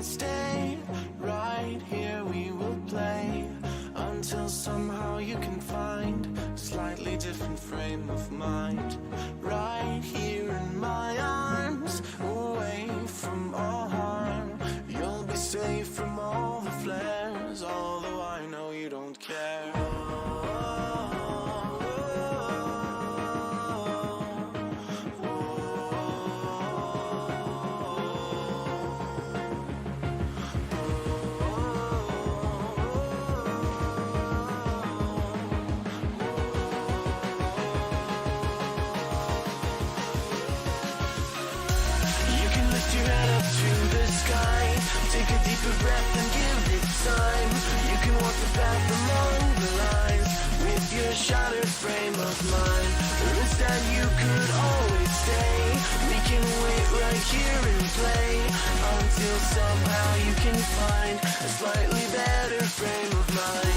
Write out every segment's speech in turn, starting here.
stay right here, we will play until somehow you can find a slightly different frame of mind. Right here in my arms, away from all harm, you'll be safe from all the flares, although I know you don't care. Take a deeper breath and give it time. You can walk the path among the lines with your shattered frame of mind. Or instead you could always stay. We can wait right here and play until somehow you can find a slightly better frame of mind.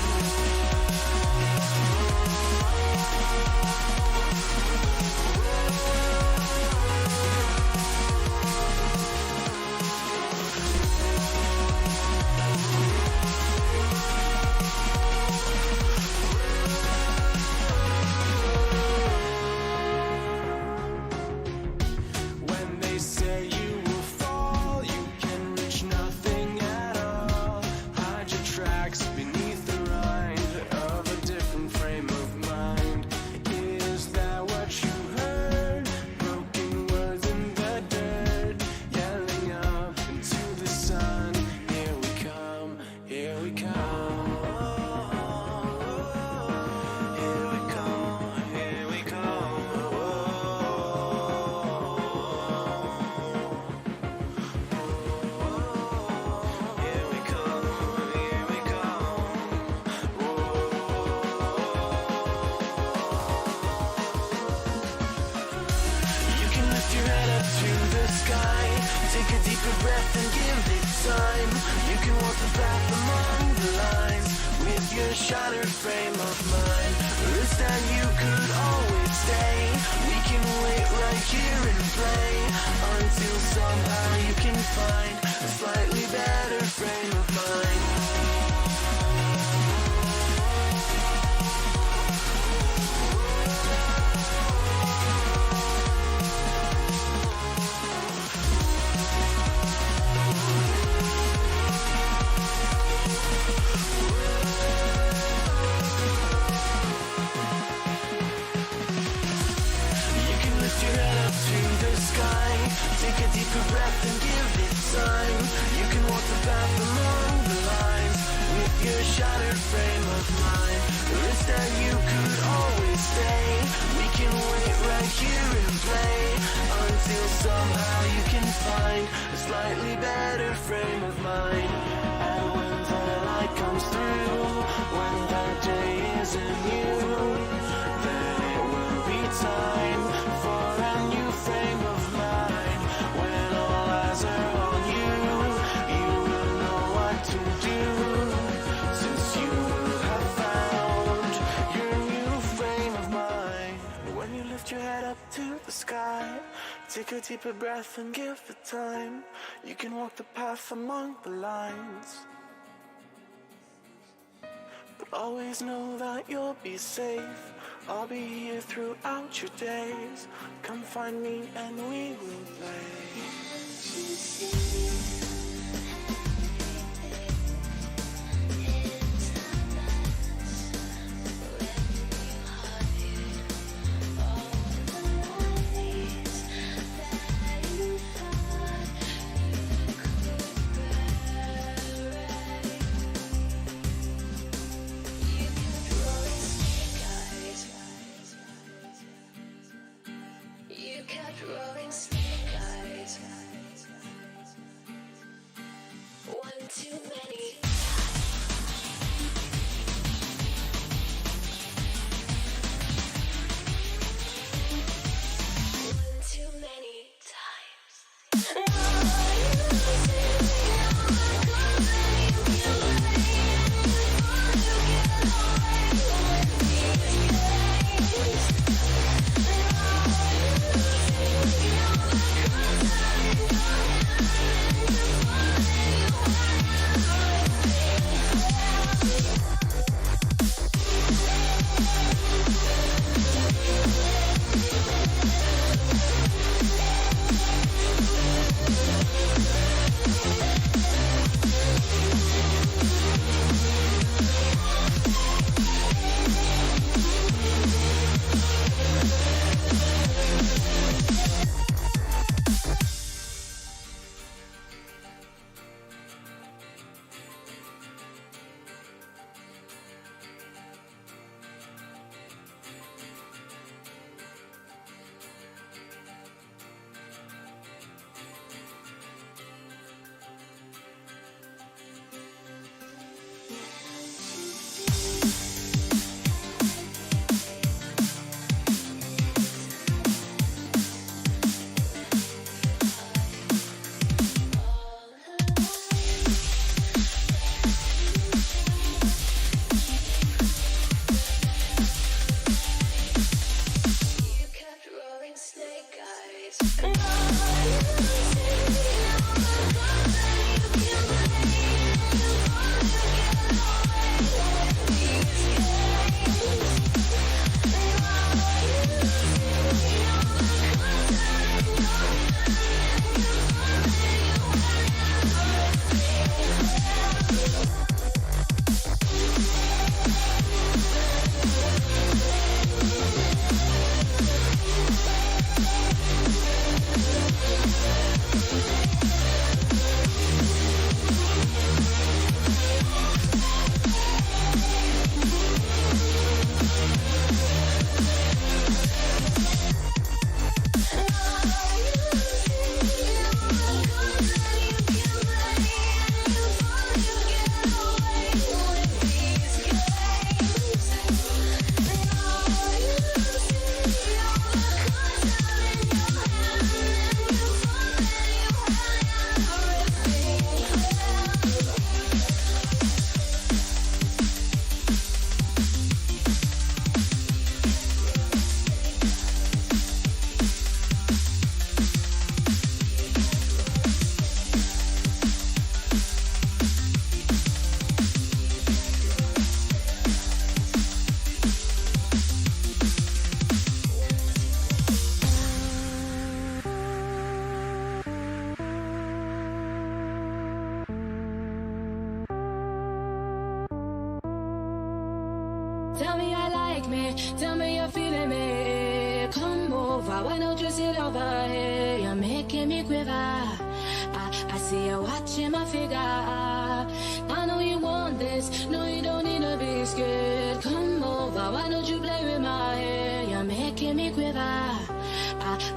Take a deeper breath and give it time. You can walk the path among the lines with your shattered frame of mind. Or instead you could always stay. We can wait right here and play until somehow you can find a slightly better frame of mind. Take a deeper breath and give it time. You can walk the path among the lines with your shattered frame of mind. Or instead you could always stay. We can wait right here and play until somehow you can find a slightly better frame of mind. And when the light comes through, when the day isn't new, then it will be time for a new frame of mind. When all eyes are on you, you will know what to do, since you will have found your new frame of mind. When you lift your head up to the sky, take a deeper breath and give it time. You can walk the path among the lines, but always know that you'll be safe. I'll be here throughout your days. Come find me and we will play. You kept rolling snake eyes. One too many. One too many times. You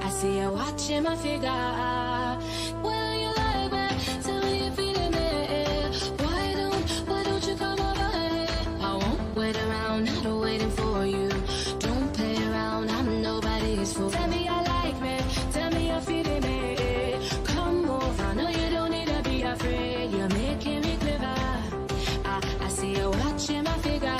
I see you watching my figure. Well, you like me, tell me you're feeling me. Why don't you come over here? I won't wait around, not waiting for you. Don't play around, I'm nobody's fool. Tell me you like me, tell me you're feeling me. Come over, no you don't need to be afraid. You're making me clever. I see you watching my figure.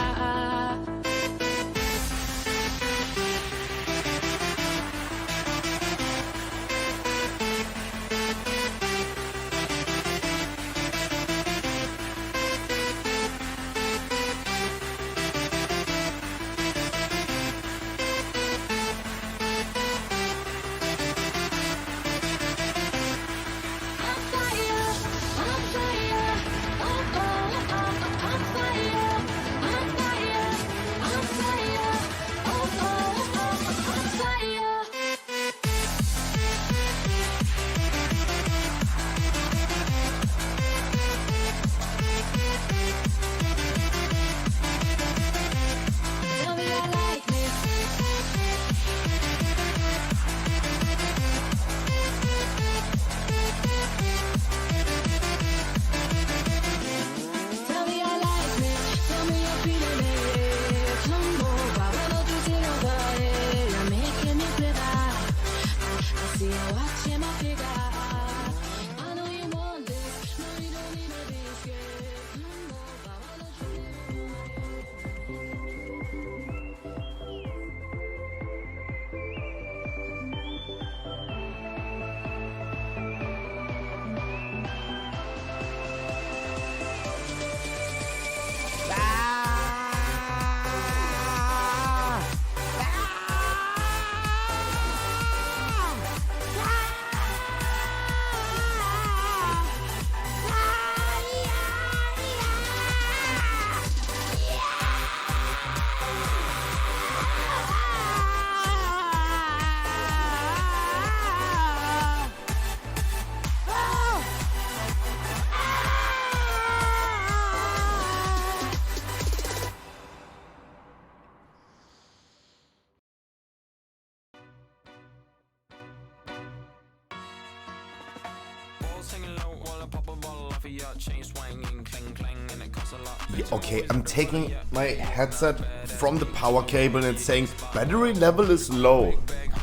Okay, I'm taking my headset from the power cable and it's saying battery level is low.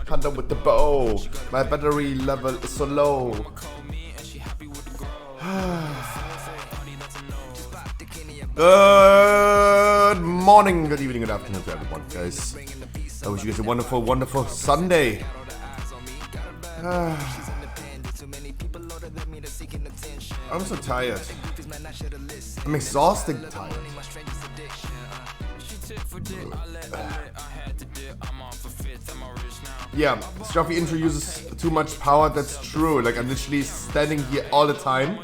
Hunter with the bow. My battery level is so low. Good morning, good evening, good afternoon to everyone, guys. I wish you guys a wonderful, wonderful Sunday. I'm so tired. I'm exhausting tired. Yeah, Stuffy introduces too much power, that's true. Like, I'm literally standing here all the time,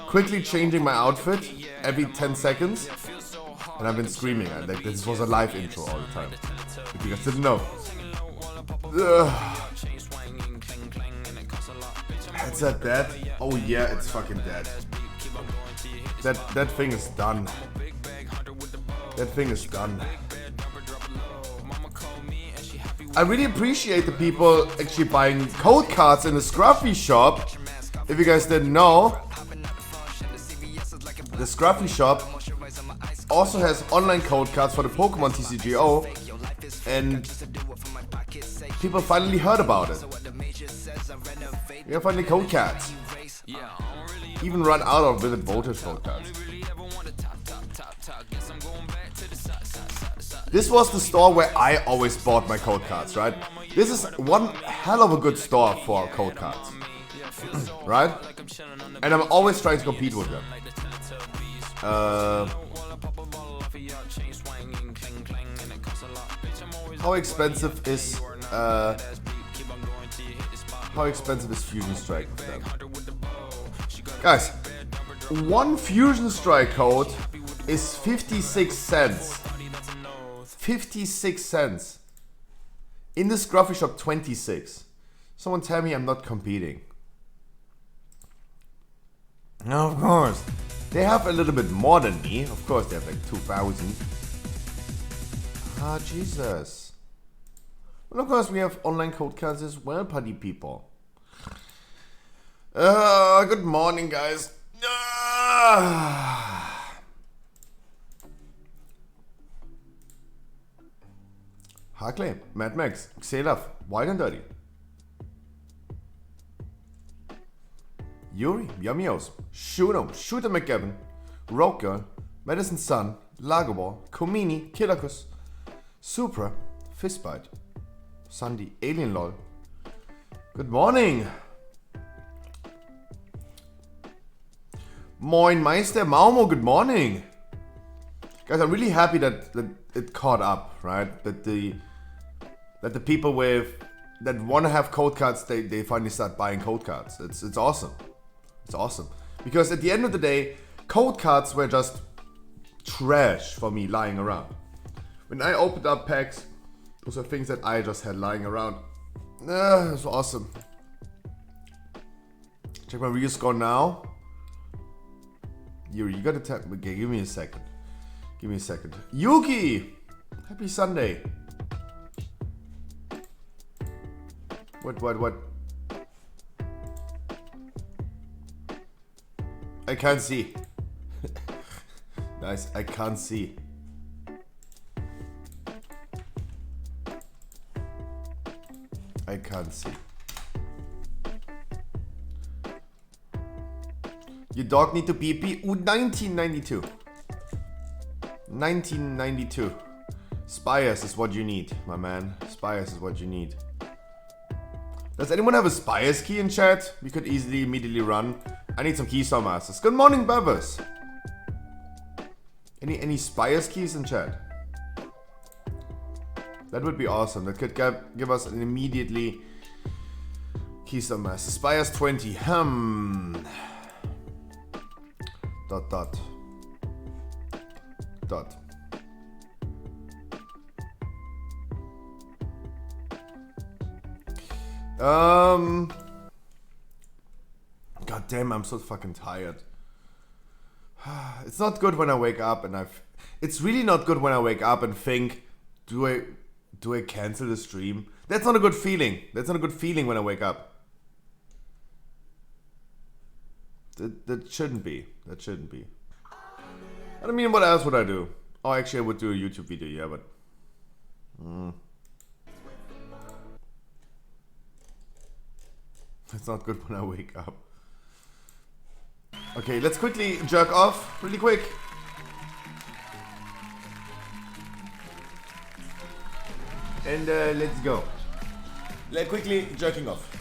quickly changing my outfit every 10 seconds. And I've been screaming. Like, this was a live intro all the time. If you guys didn't know. Ugh. Headset dead? Oh yeah, it's fucking dead. That thing is done. That thing is done. I really appreciate the people actually buying code cards in the Scruffy shop. If you guys didn't know, the Scruffy shop also has online code cards for the Pokemon TCGO, and people finally heard about it. We have finally code cards. Even run out of Vivid Voltage code cards. This was the store where I always bought my code cards, right? This is one hell of a good store for code cards. Right? And I'm always trying to compete with them. How expensive is Fusion Strike with them? Guys, one Fusion Strike code is 56 cents. 56 cents. In the Scruffy shop, 26. Someone tell me I'm not competing. No, of course. They have a little bit more than me. Of course, they have like 2,000. Ah, Jesus. And of course, we have online code cards as well, party people. Good morning, guys. Harkley, Mad Max, Xelaf, Wild and Dirty. Yuri, Yummios, Shuno, Shooter McGavin, Rogue Girl, Medicine Sun, Lagobor, Komini, Killerkus, Supra, Fistbite, Sandy, Alien Lol. Good morning! Moin Meister, Maumo, good morning! Guys, I'm really happy that it caught up, right? That the people that want to have code cards, they finally start buying code cards. It's awesome. It's awesome. Because at the end of the day, code cards were just trash for me lying around. When I opened up packs, those are things that I just had lying around. It was awesome. Check my real score now. You gotta tap. Okay, give me a second. Give me a second. Yuki! Happy Sunday. What? I can't see. Nice, I can't see. I can't see. Your dog need to pee. 1992. 1992. Spires is what you need, my man. Spires is what you need. Does anyone have a Spires key in chat? We could easily immediately run. I need some Keystone Masters. Good morning, Bevers. Any Spires keys in chat? That would be awesome. That could give us an immediately Keystone Master. Spires 20. Dot. God damn, I'm so fucking tired. It's not good when I wake up and it's really not good when I wake up and think, do I cancel the stream? That's not a good feeling. That's not a good feeling when I wake up. That shouldn't be. That shouldn't be. I mean, what else would I do? Oh, actually, I would do a YouTube video, yeah, but... It's not good when I wake up. Okay, let's quickly jerk off, really quick. And let's go. Quickly jerking off.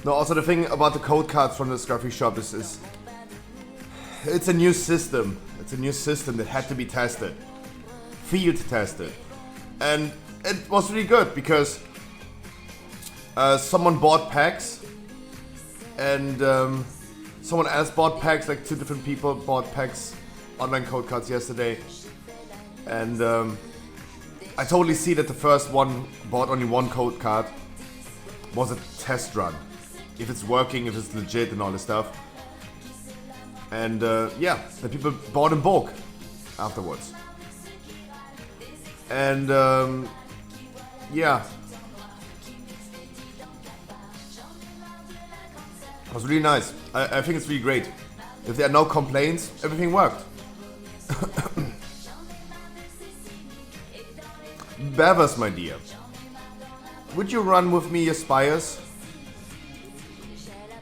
No, also the thing about the code cards from the Scruffy shop is it's a new system. It's a new system that had to be tested. Field tested. And it was really good because someone bought packs and someone else bought packs, like 2 different people bought packs, online code cards yesterday. And I totally see that the first one bought only 1 code card was a test run. If it's working, if it's legit and all this stuff. And yeah, the people bought in bulk afterwards. And yeah, it was really nice. I think it's really great. If there are no complaints, everything worked. Bevers, my dear, would you run with me, Aspires?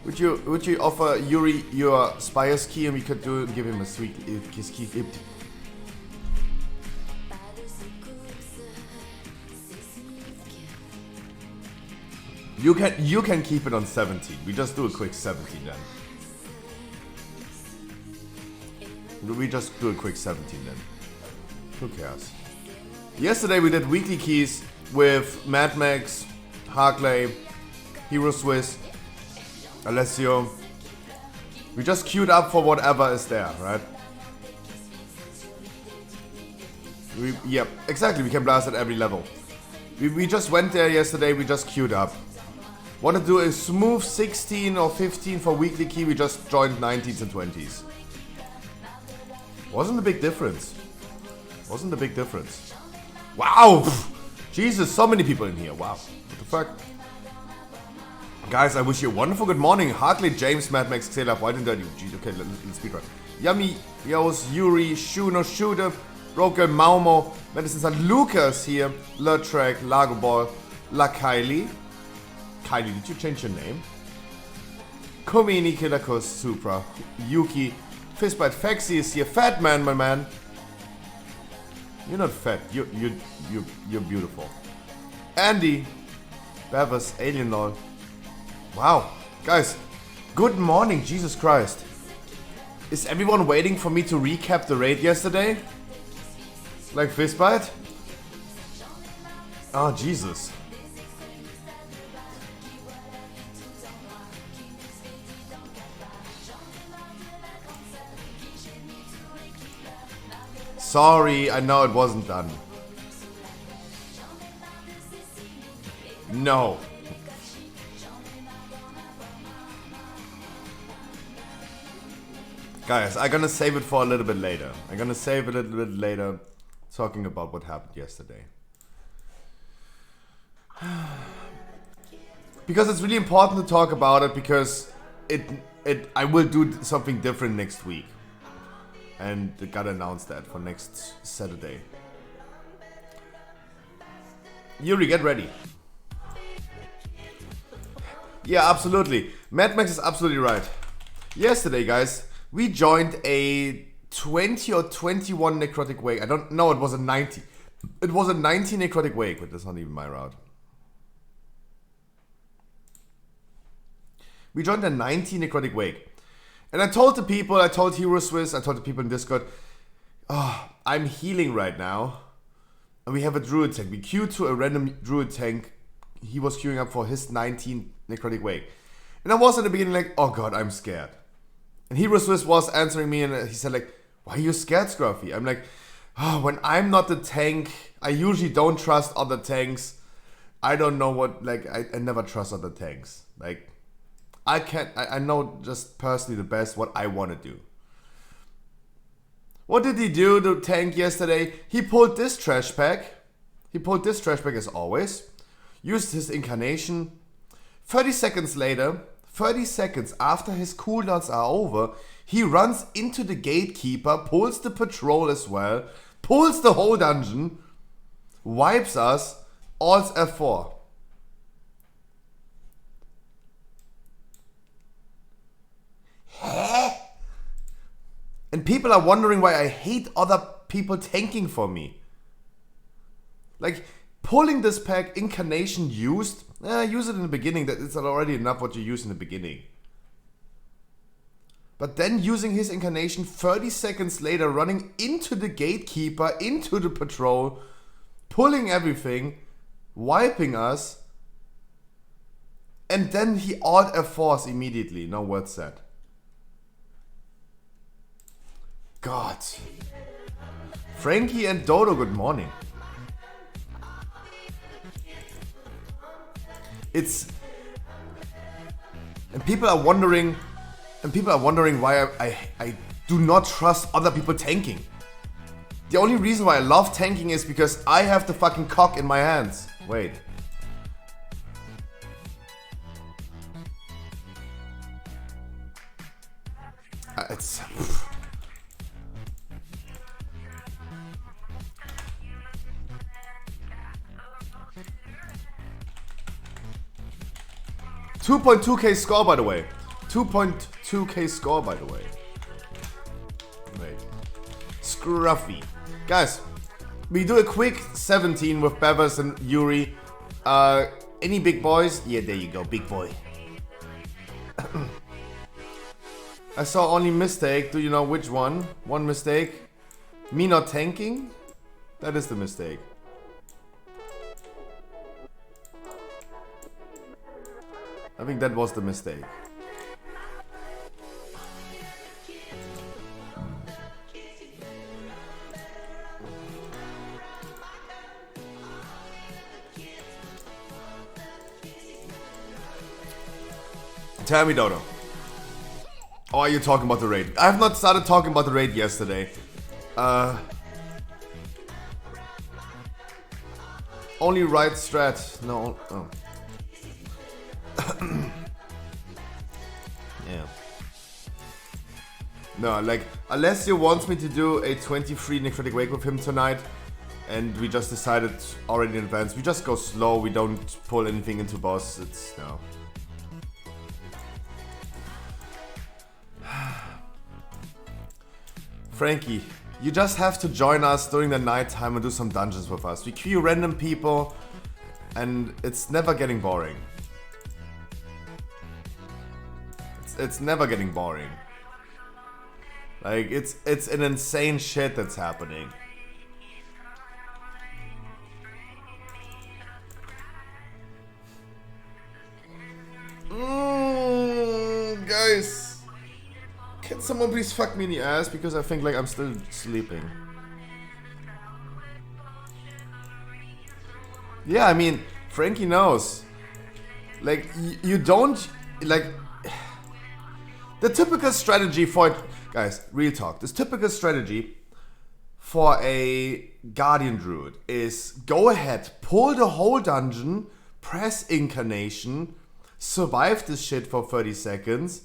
Would you offer Yuri your Spire's key and we could give him a sweet his key? You can keep it on 17. We just do a quick 17 then. We just do a quick 17 then. Who cares? Yesterday we did weekly keys with Mad Max, Harkley, Hero Swiss, Alessio. We just queued up for whatever is there, right? Yep, exactly. We can blast at every level. We just went there yesterday. We just queued up. Want to do a smooth 16 or 15 for weekly key. We just joined 19s and 20s. Wasn't a big difference. Wasn't a big difference. Wow! Jesus, so many people in here. Wow. What the fuck? Guys, I wish you a wonderful good morning. Hartley, James, Mad Max, Xela, White and Dirty. Jeez, okay, let's speedrun. Yummy, Yos, Yuri, Shuno, Shooter, Broker, Maumo, Medicine San Lucas here, Lurtrek, Lago Ball, La Kylie. Kylie, did you change your name? Komini, Kilakos, Supra, Yuki, Fistbite, Faxi is here. Fat man, my man. You're not fat. You're beautiful. Andy, Bevers, Alien Lol. Wow, guys, good morning, Jesus Christ. Is everyone waiting for me to recap the raid yesterday? Like Fistbite? Oh, Jesus. Sorry, I know it wasn't done. No. Guys, I'm gonna save it for a little bit later. I'm gonna save it a little bit later, talking about what happened yesterday. Because it's really important to talk about it, because I will do something different next week. And they gotta announce that for next Saturday. Yuri, get ready. Yeah, absolutely. Mad Max is absolutely right. Yesterday, guys, we joined a 20 or 21 necrotic wake. I don't know, it was a 90. It was a 90 necrotic wake, but that's not even my route. We joined a 90 necrotic wake. And I told the people, I told Hero Swiss, I told the people in Discord, oh, I'm healing right now. And we have a druid tank. We queued to a random druid tank. He was queuing up for his 19 necrotic wake. And I was in the beginning like, oh god, I'm scared. And Hero Swiss was answering me and he said like, why are you scared, Scruffy? I'm like, oh, when I'm not the tank, I usually don't trust other tanks. I don't know what, like, I never trust other tanks. Like, I know just personally the best what I want to do. What did he do, the tank, yesterday? He pulled this trash pack. He pulled this trash pack as always. Used his incarnation. 30 seconds later, 30 seconds after his cooldowns are over, he runs into the gatekeeper, pulls the patrol as well, pulls the whole dungeon, wipes us, alts F4. And people are wondering why I hate other people tanking for me. Like, pulling this pack, incarnation used, use it in the beginning. That it's already enough what you use in the beginning. But then using his incarnation 30 seconds later, running into the gatekeeper, into the patrol, pulling everything, wiping us, and then he alt F4s immediately. No words said. God. Frankie and Dodo, good morning. It's... And people are wondering why I do not trust other people tanking. The only reason why I love tanking is because I have the fucking cock in my hands. Wait. It's... 2.2k score, by the way. 2.2k score, by the way. Wait. Scruffy. Guys, we do a quick 17 with Bevers and Yuri. Any big boys? Yeah, there you go, big boy. I saw only mistake. Do you know which one? One mistake. Me not tanking? That is the mistake. I think that was the mistake. Tell me, Dodo. Oh, are you talking about the raid? I have not started talking about the raid yesterday. Only right strat. No. Oh. Yeah. No, like, Alessio wants me to do a 23 Necrotic Wake with him tonight. And we just decided already in advance. We just go slow. We don't pull anything into boss. It's, no. Frankie, you just have to join us during the night time and do some dungeons with us. We queue random people and it's never getting boring. It's never getting boring. Like, it's an insane shit that's happening. Guys. Can someone please fuck me in the ass? Because I think like I'm still sleeping. Yeah, I mean, Frankie knows. Like, you don't, like, the typical strategy for, guys, real talk. This typical strategy for a Guardian Druid is go ahead, pull the whole dungeon, press Incarnation, survive this shit for 30 seconds,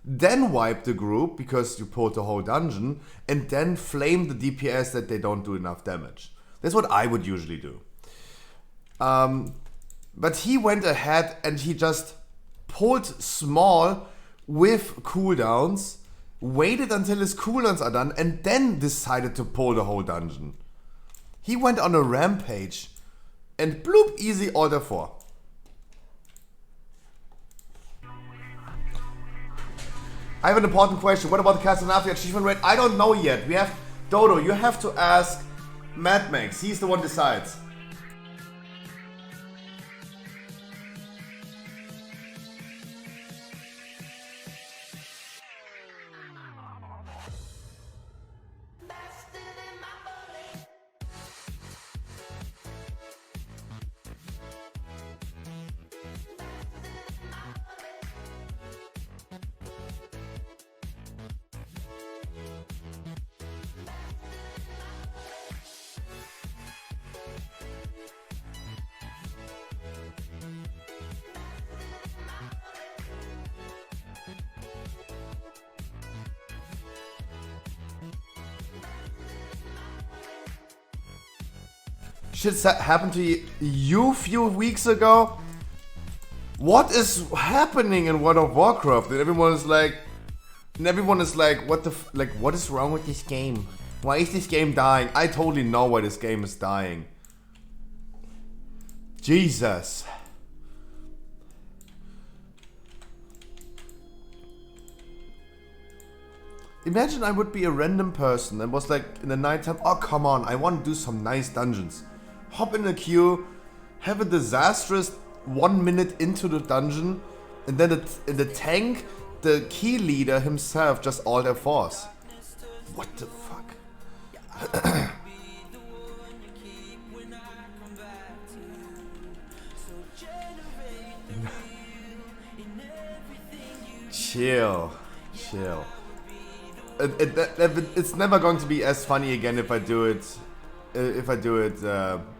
then wipe the group because you pulled the whole dungeon, and then flame the DPS that they don't do enough damage. That's what I would usually do. But he went ahead and he just pulled small with cooldowns, waited until his cooldowns are done, and then decided to pull the whole dungeon. He went on a rampage and bloop, easy order 4. I have an important question. What about the Casanafia achievement rate? I don't know yet. We have Dodo. You have to ask Mad Max. He's the one who decides. Shit happened to you a few weeks ago. What is happening in World of Warcraft? And everyone is like, what the like? What is wrong with this game? Why is this game dying? I totally know why this game is dying. Jesus. Imagine I would be a random person and was like in the nighttime, oh come on, I want to do some nice dungeons. Hop in the queue, have a disastrous 1 minute into the dungeon, and then in the tank, the key leader himself just all their force. What the fuck? Chill. It's never going to be as funny again if I do it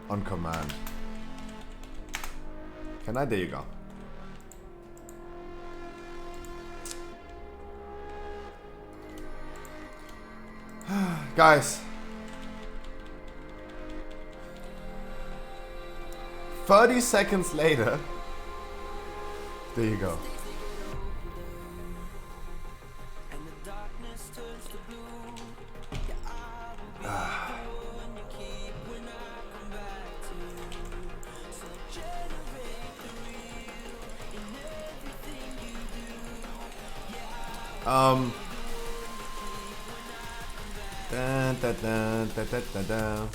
on command. Can I? There you go. Guys, 30 seconds later, there you go. Da, da, da, da, da, da, da.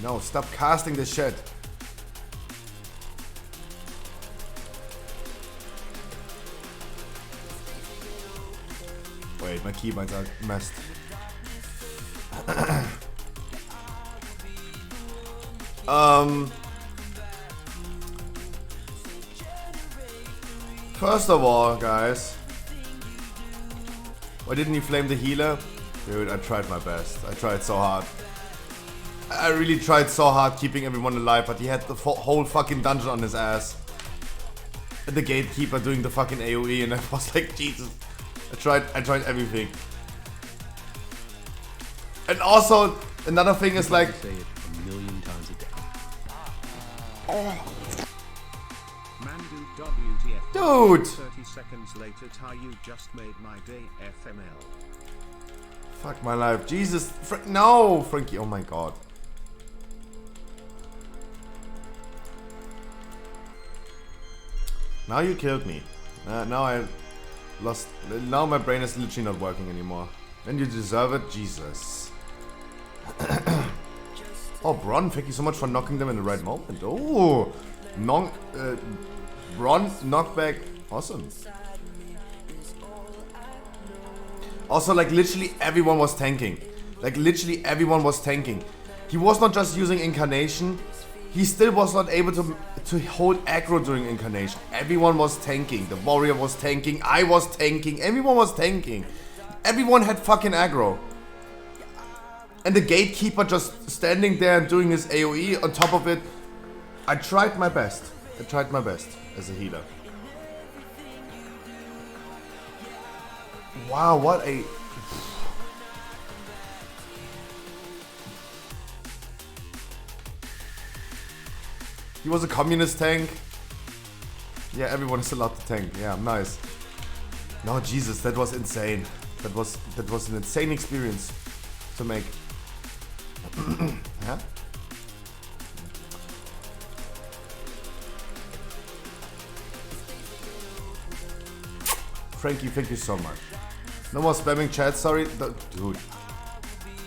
No, stop casting the shit. Wait, my keybinds are messed. First of all, guys, why didn't you flame the healer? Dude, I tried my best. I tried so hard. I really tried so hard keeping everyone alive, but he had the whole fucking dungeon on his ass. And the gatekeeper doing the fucking AoE, and I was like, Jesus. I tried everything. And also, another thing is like, say it a million times a day. Mandu WTF. dude! 30 seconds later, Ty, you just made my day, FML. Fuck my life. Jesus. No, Frankie. Oh my god. Now you killed me. Now I lost. Now my brain is literally not working anymore. And you deserve it, Jesus. Oh, Bron, thank you so much for knocking them in the right moment. Oh, Bron knockback, awesome. Also, like literally everyone was tanking. Like literally everyone was tanking. He was not just using Incarnation. He still was not able to hold aggro during Incarnation. Everyone was tanking. The warrior was tanking. I was tanking. Everyone was tanking. Everyone had fucking aggro. And the gatekeeper just standing there and doing his AoE on top of it. I tried my best. I tried my best as a healer. Wow, what a... He was a communist tank. Yeah, everyone is allowed to tank. Yeah, nice. No, Jesus, that was insane. That was an insane experience to make. Yeah? Frankie, thank you so much. No more spamming chat, sorry. Dude.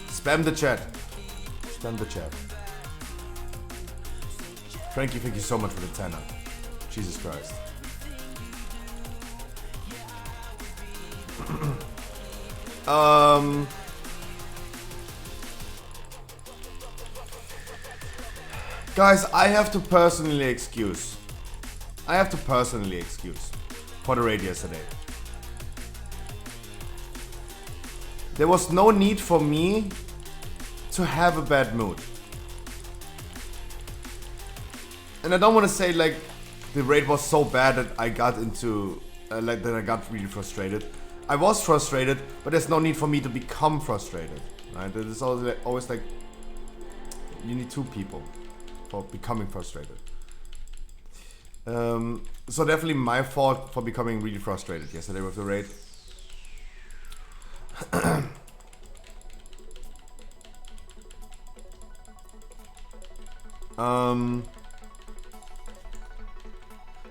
Spam the chat. Spam the chat. Frankie, thank you so much for the 10er. Jesus Christ. Guys, I have to personally excuse for the raid yesterday. There was no need for me to have a bad mood. And I don't want to say like the raid was so bad that I got into that I got really frustrated. I was frustrated, but there's no need for me to become frustrated, right? There's always like you need two people for becoming frustrated. So definitely my fault for becoming really frustrated yesterday with the raid.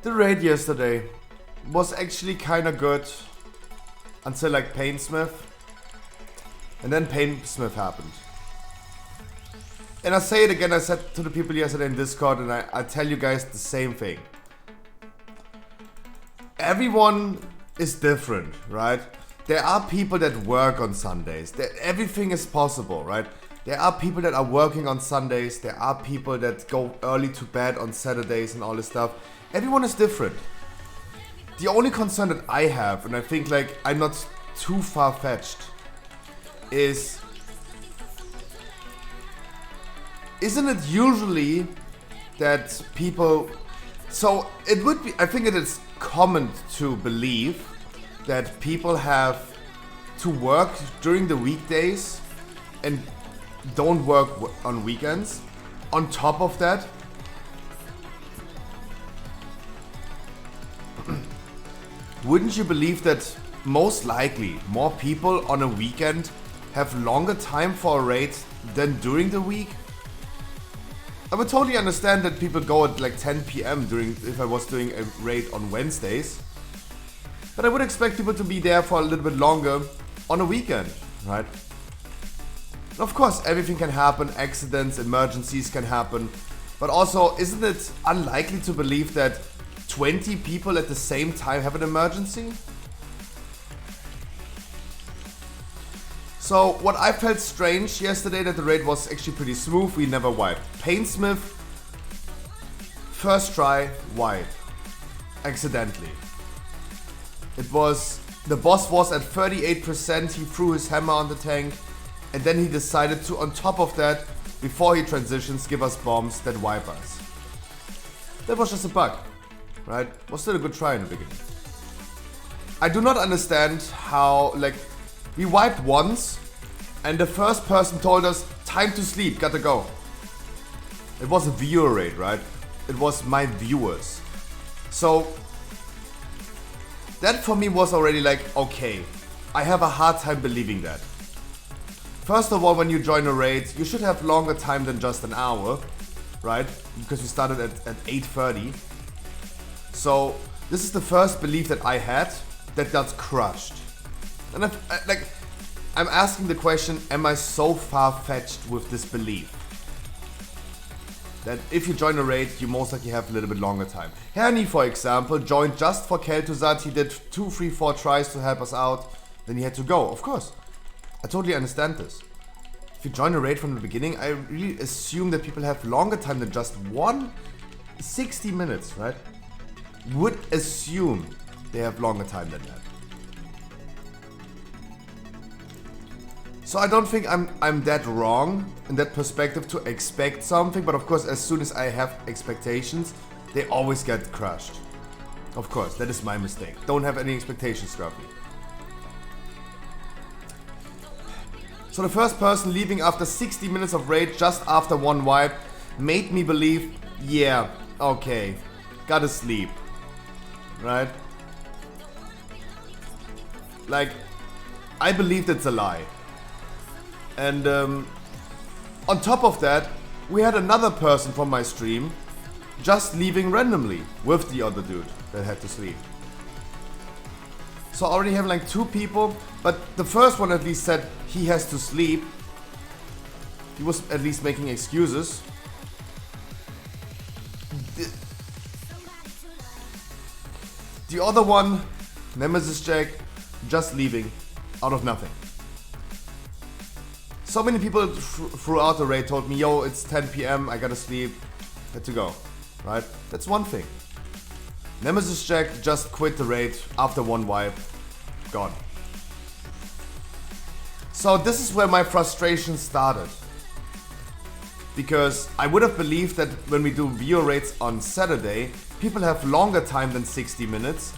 The raid yesterday was actually kinda good until like Painsmith, and then Painsmith happened. And I say it again, I said to the people yesterday in Discord, and I tell you guys the same thing. Everyone is different, right? There are people that work on Sundays. Everything is possible, right? There are people that are working on Sundays. There are people that go early to bed on Saturdays and all this stuff. Everyone is different. The only concern that I have, and I think like I'm not too far-fetched, is... Isn't it usually that people... So it would be... I think it is common to believe that people have to work during the weekdays and don't work on weekends. On top of that, wouldn't you believe that most likely more people on a weekend have longer time for a raid than during the week? I would totally understand that people go at like 10 PM during if I was doing a raid on Wednesdays. But I would expect people to be there for a little bit longer on a weekend, right? And of course, everything can happen, accidents, emergencies can happen. But also, isn't it unlikely to believe that 20 people at the same time have an emergency? So what I felt strange yesterday that the raid was actually pretty smooth, we never wiped. Painsmith, first try, wipe. Accidentally. It was, the boss was at 38%, he threw his hammer on the tank, and then he decided to, on top of that, before he transitions, give us bombs that wipe us. That was just a bug, right? Was still a good try in the beginning. I do not understand how, like, we wiped once, and the first person told us, time to sleep, gotta go. It was a viewer raid, right? It was my viewers. So, that for me was already like, okay, I have a hard time believing that. First of all, when you join a raid, you should have longer time than just an hour, right? Because we started at 8:30. So, this is the first belief that I had that got crushed. And I'm asking the question, am I so far-fetched with this belief? That if you join a raid, you most likely have a little bit longer time. Herni, for example, joined just for Kel'Thuzad. He did 2, 3, 4 tries to help us out. Then he had to go, of course. I totally understand this. If you join a raid from the beginning, I really assume that people have longer time than just 60 minutes, right? Would assume they have longer time than that. So I don't think I'm that wrong in that perspective to expect something, but of course as soon as I have expectations, they always get crushed. Of course, that is my mistake. Don't have any expectations, Scruffy. So the first person leaving after 60 minutes of raid just after one wipe made me believe, yeah, okay, gotta sleep, right? Like, I believed it's a lie. And on top of that, we had another person from my stream just leaving randomly with the other dude that had to sleep. So I already have like 2 people, but the first one at least said he has to sleep. He was at least making excuses. The other one, Nemesis Jack, just leaving out of nothing. So many people throughout the raid told me, yo, it's 10 PM, I gotta sleep, had to go, right? That's one thing. Nemesis Jack just quit the raid after one wipe, gone. So this is where my frustration started. Because I would have believed that when we do viewer raids on Saturday, people have longer time than 60 minutes,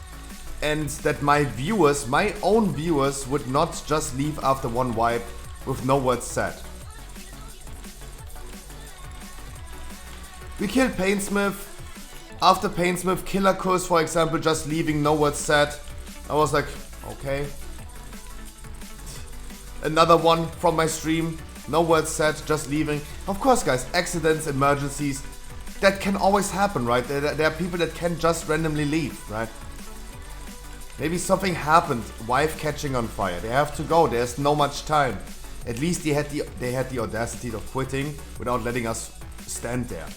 and that my viewers, my own viewers, would not just leave after one wipe with no words said. We killed Painsmith. After Painsmith, Killer Kuss, for example, just leaving, no words said. I was like, okay. Another one from my stream, no words said, just leaving. Of course, guys, accidents, emergencies, that can always happen, right? There are people that can just randomly leave, right? Maybe something happened, wife catching on fire, they have to go, there's no much time. At least they had the audacity of quitting without letting us stand there.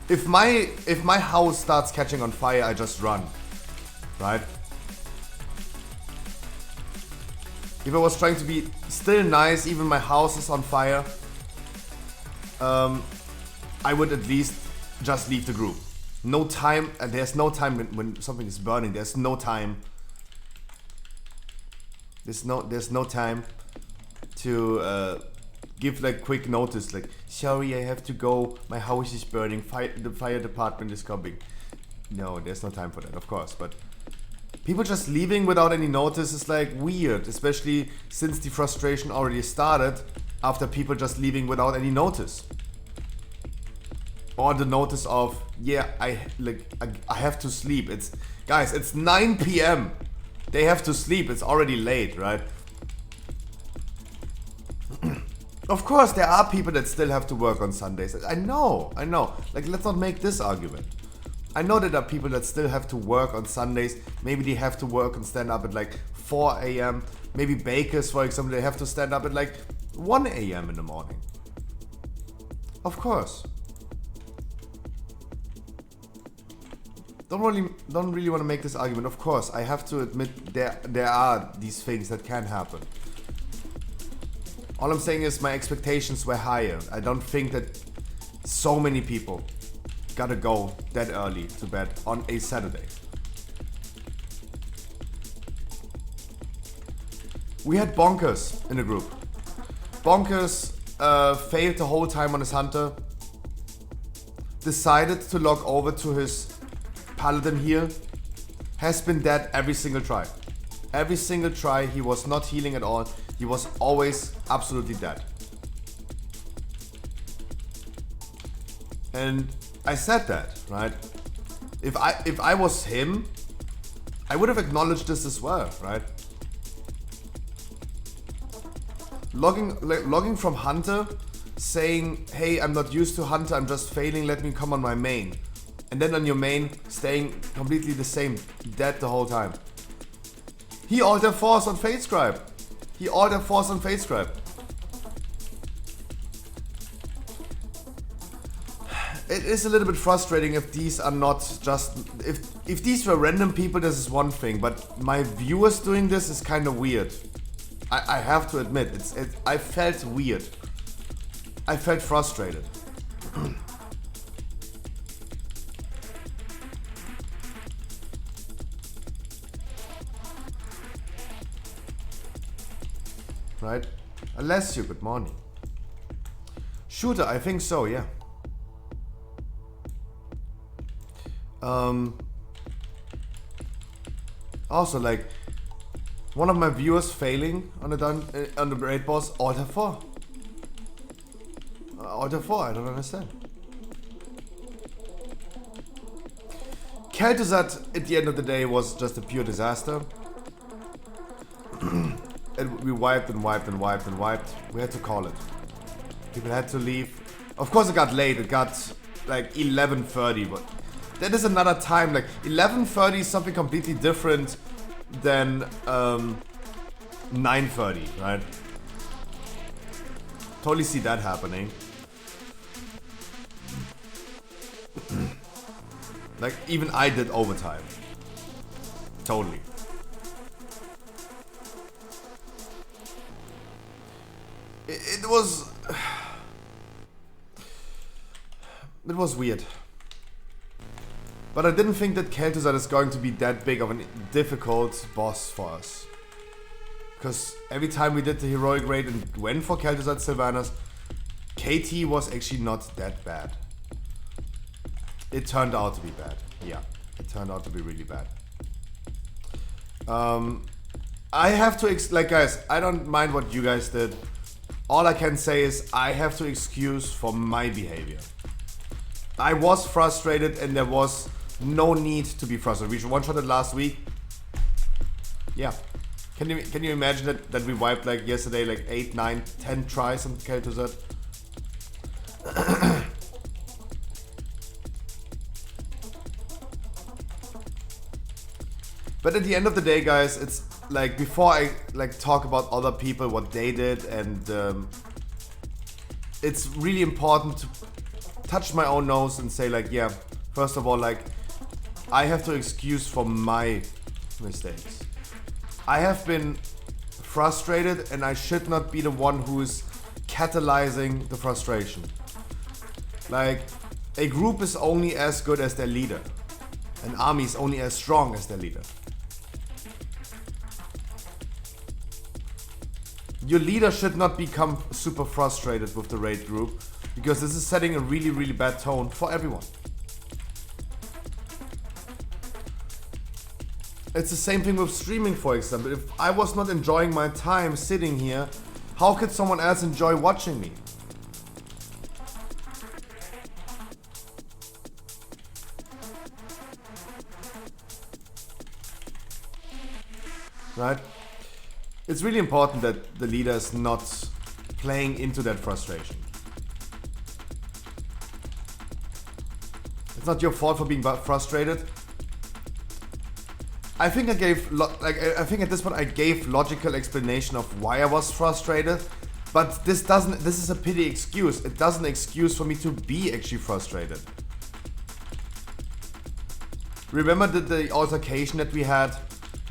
If my house starts catching on fire, I just run, right? If I was trying to be still nice, even my house is on fire, I would at least just leave the group. No time, and there's no time when something is burning. There's no time. There's no time to give like quick notice, like, sorry, I have to go, my house is burning, the fire department is coming. No, there's no time for that, of course, but people just leaving without any notice is like weird, especially since the frustration already started after people just leaving without any notice. Or the notice of, yeah, I have to sleep. Guys, it's 9 PM. They have to sleep, it's already late, right? Of course, there are people that still have to work on Sundays. I know. Like, let's not make this argument. I know that there are people that still have to work on Sundays. Maybe they have to work and stand up at like 4 a.m. Maybe bakers, for example, they have to stand up at like 1 a.m. in the morning. Of course. Don't really want to make this argument. Of course, I have to admit there are these things that can happen. All I'm saying is my expectations were higher. I don't think that so many people gotta go that early to bed on a Saturday. We had Bonkers in the group. Bonkers failed the whole time on his Hunter. Decided to log over to his Paladin heal. Has been dead every single try. Every single try he was not healing at all. He was always absolutely dead. And I said that, right? If I was him, I would have acknowledged this as well, right? Logging from Hunter, saying, hey, I'm not used to Hunter, I'm just failing, let me come on my main. And then on your main, staying completely the same, dead the whole time. He alter force on Fate Scribe. He alter force on Fate Scribe. It is a little bit frustrating if these are not just... If these were random people, this is one thing. But my viewers doing this is kind of weird. I have to admit, I felt weird. I felt frustrated. Right? Alessio, good morning. Shooter, I think so, yeah. Also, like, one of my viewers failing on the raid boss, Alter 4. Alter 4, I don't understand. Kel'Thuzad, at the end of the day, was just a pure disaster. And we wiped and wiped and wiped and wiped. We had to call it. People had to leave. Of course it got late. It got like 11:30, but that is another time. Like 11:30 is something completely different than 9:30, right? Totally see that happening. Like even I did overtime. Totally. It was weird. But I didn't think that Kel'Thuzad is going to be that big of a difficult boss for us. Because every time we did the heroic raid and went for Kel'Thuzad Sylvanas, KT was actually not that bad. It turned out to be bad. Yeah, it turned out to be really bad. I have to, like guys, I don't mind what you guys did. All I can say is I have to excuse for my behavior. I was frustrated and there was no need to be frustrated. We one-shotted last week. Yeah. Can you imagine that we wiped like yesterday like 8, 9, 10 tries on Kel'Thuzad? But at the end of the day, guys, it's like before I like talk about other people, what they did, and it's really important to touch my own nose and say like, yeah, first of all, like I have to excuse for my mistakes. I have been frustrated and I should not be the one who is catalyzing the frustration. Like a group is only as good as their leader. An army is only as strong as their leader. Your leader should not become super frustrated with the raid group, because this is setting a really, really bad tone for everyone. It's the same thing with streaming, for example. If I was not enjoying my time sitting here, how could someone else enjoy watching me? Right? It's really important that the leader is not playing into that frustration. It's not your fault for being frustrated. I think I gave, I think at this point I gave logical explanation of why I was frustrated, but this is a pity excuse. It doesn't excuse for me to be actually frustrated. Remember the altercation that we had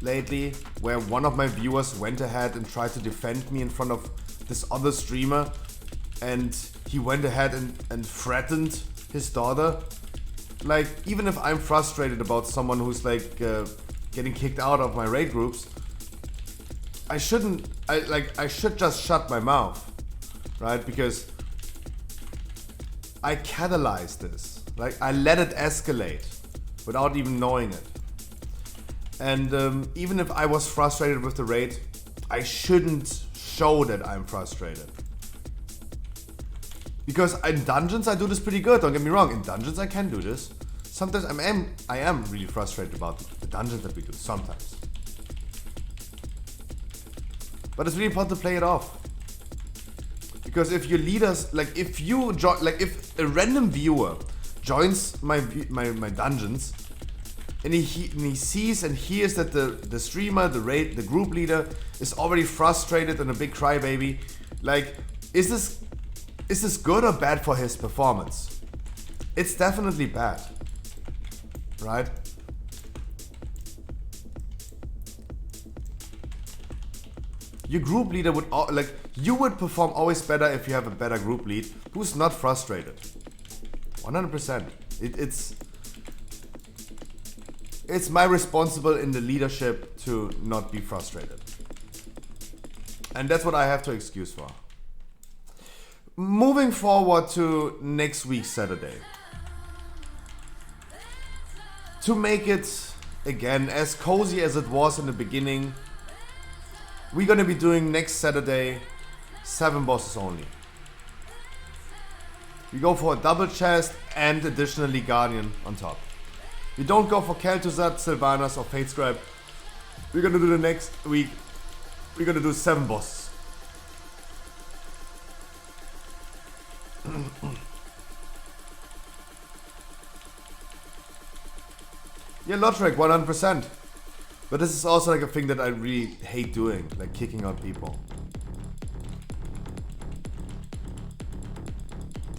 lately, where one of my viewers went ahead and tried to defend me in front of this other streamer, and he went ahead and threatened his daughter? Like, even if I'm frustrated about someone who's like getting kicked out of my raid groups, I should just shut my mouth, right? Because I catalyzed this. Like, I let it escalate without even knowing it. And even if I was frustrated with the raid, I shouldn't show that I'm frustrated. Because in dungeons I do this pretty good, don't get me wrong. In dungeons I can do this. Sometimes I am really frustrated about the dungeons that we do, sometimes. But it's really important to play it off. Because if your leaders, like if you join, like if a random viewer joins my dungeons, and he sees and hears that the streamer, the group leader is already frustrated and a big crybaby, like, is this good or bad for his performance? It's definitely bad, right? Your group leader would you would perform always better if you have a better group lead who's not frustrated. 100%. It's my responsibility in the leadership to not be frustrated. And that's what I have to excuse for. Moving forward to next week, Saturday. To make it, again, as cozy as it was in the beginning, we're gonna be doing next Saturday 7 bosses only. We go for a double chest and additionally Guardian on top. We don't go for Kel'Thuzad, Sylvanas or Fate Scribe. We're gonna do the next week. We're gonna do 7 bosses. Yeah, Lotrek, 100%. But this is also like a thing that I really hate doing, like kicking out people.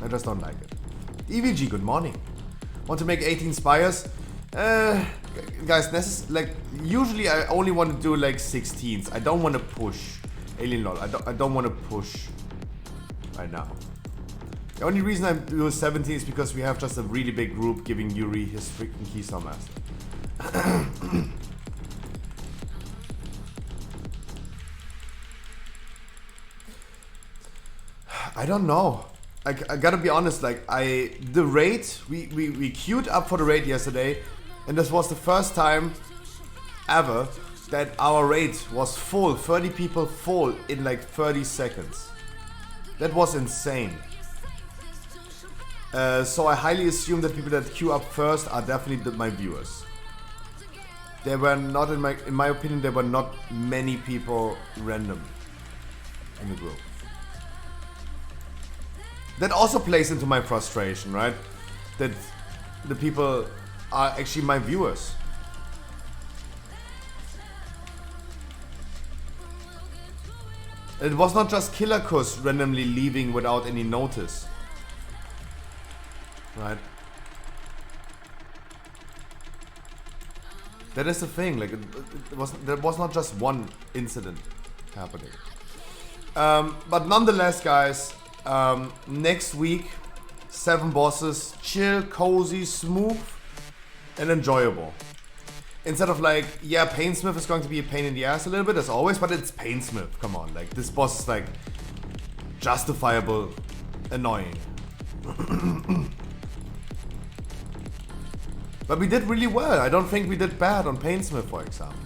I just don't like it. EVG, good morning. Want to make 18 spires? Guys, usually I only want to do like 16s. I don't want to push Alien LOL. I don't want to push right now. The only reason I'm doing 17 is because we have just a really big group giving Yuri his freaking Keystone Master. I don't know. I gotta be honest, like the raid, we queued up for the raid yesterday, and this was the first time ever that our raid was full, 30 people full in like 30 seconds. That was insane. So I highly assume that people that queue up first are definitely my viewers. There were not, in my opinion, there were not many people random in the group. That also plays into my frustration, right? That the people are actually my viewers. It was not just Killer Kuss randomly leaving without any notice. Right? That is the thing, like there was not just one incident happening. But nonetheless, guys, next week, 7 bosses, chill, cozy, smooth, and enjoyable. Instead of like, yeah, Painsmith is going to be a pain in the ass a little bit as always, but it's Painsmith, come on, like this boss is like justifiable, annoying. But we did really well. I don't think we did bad on Painsmith, for example.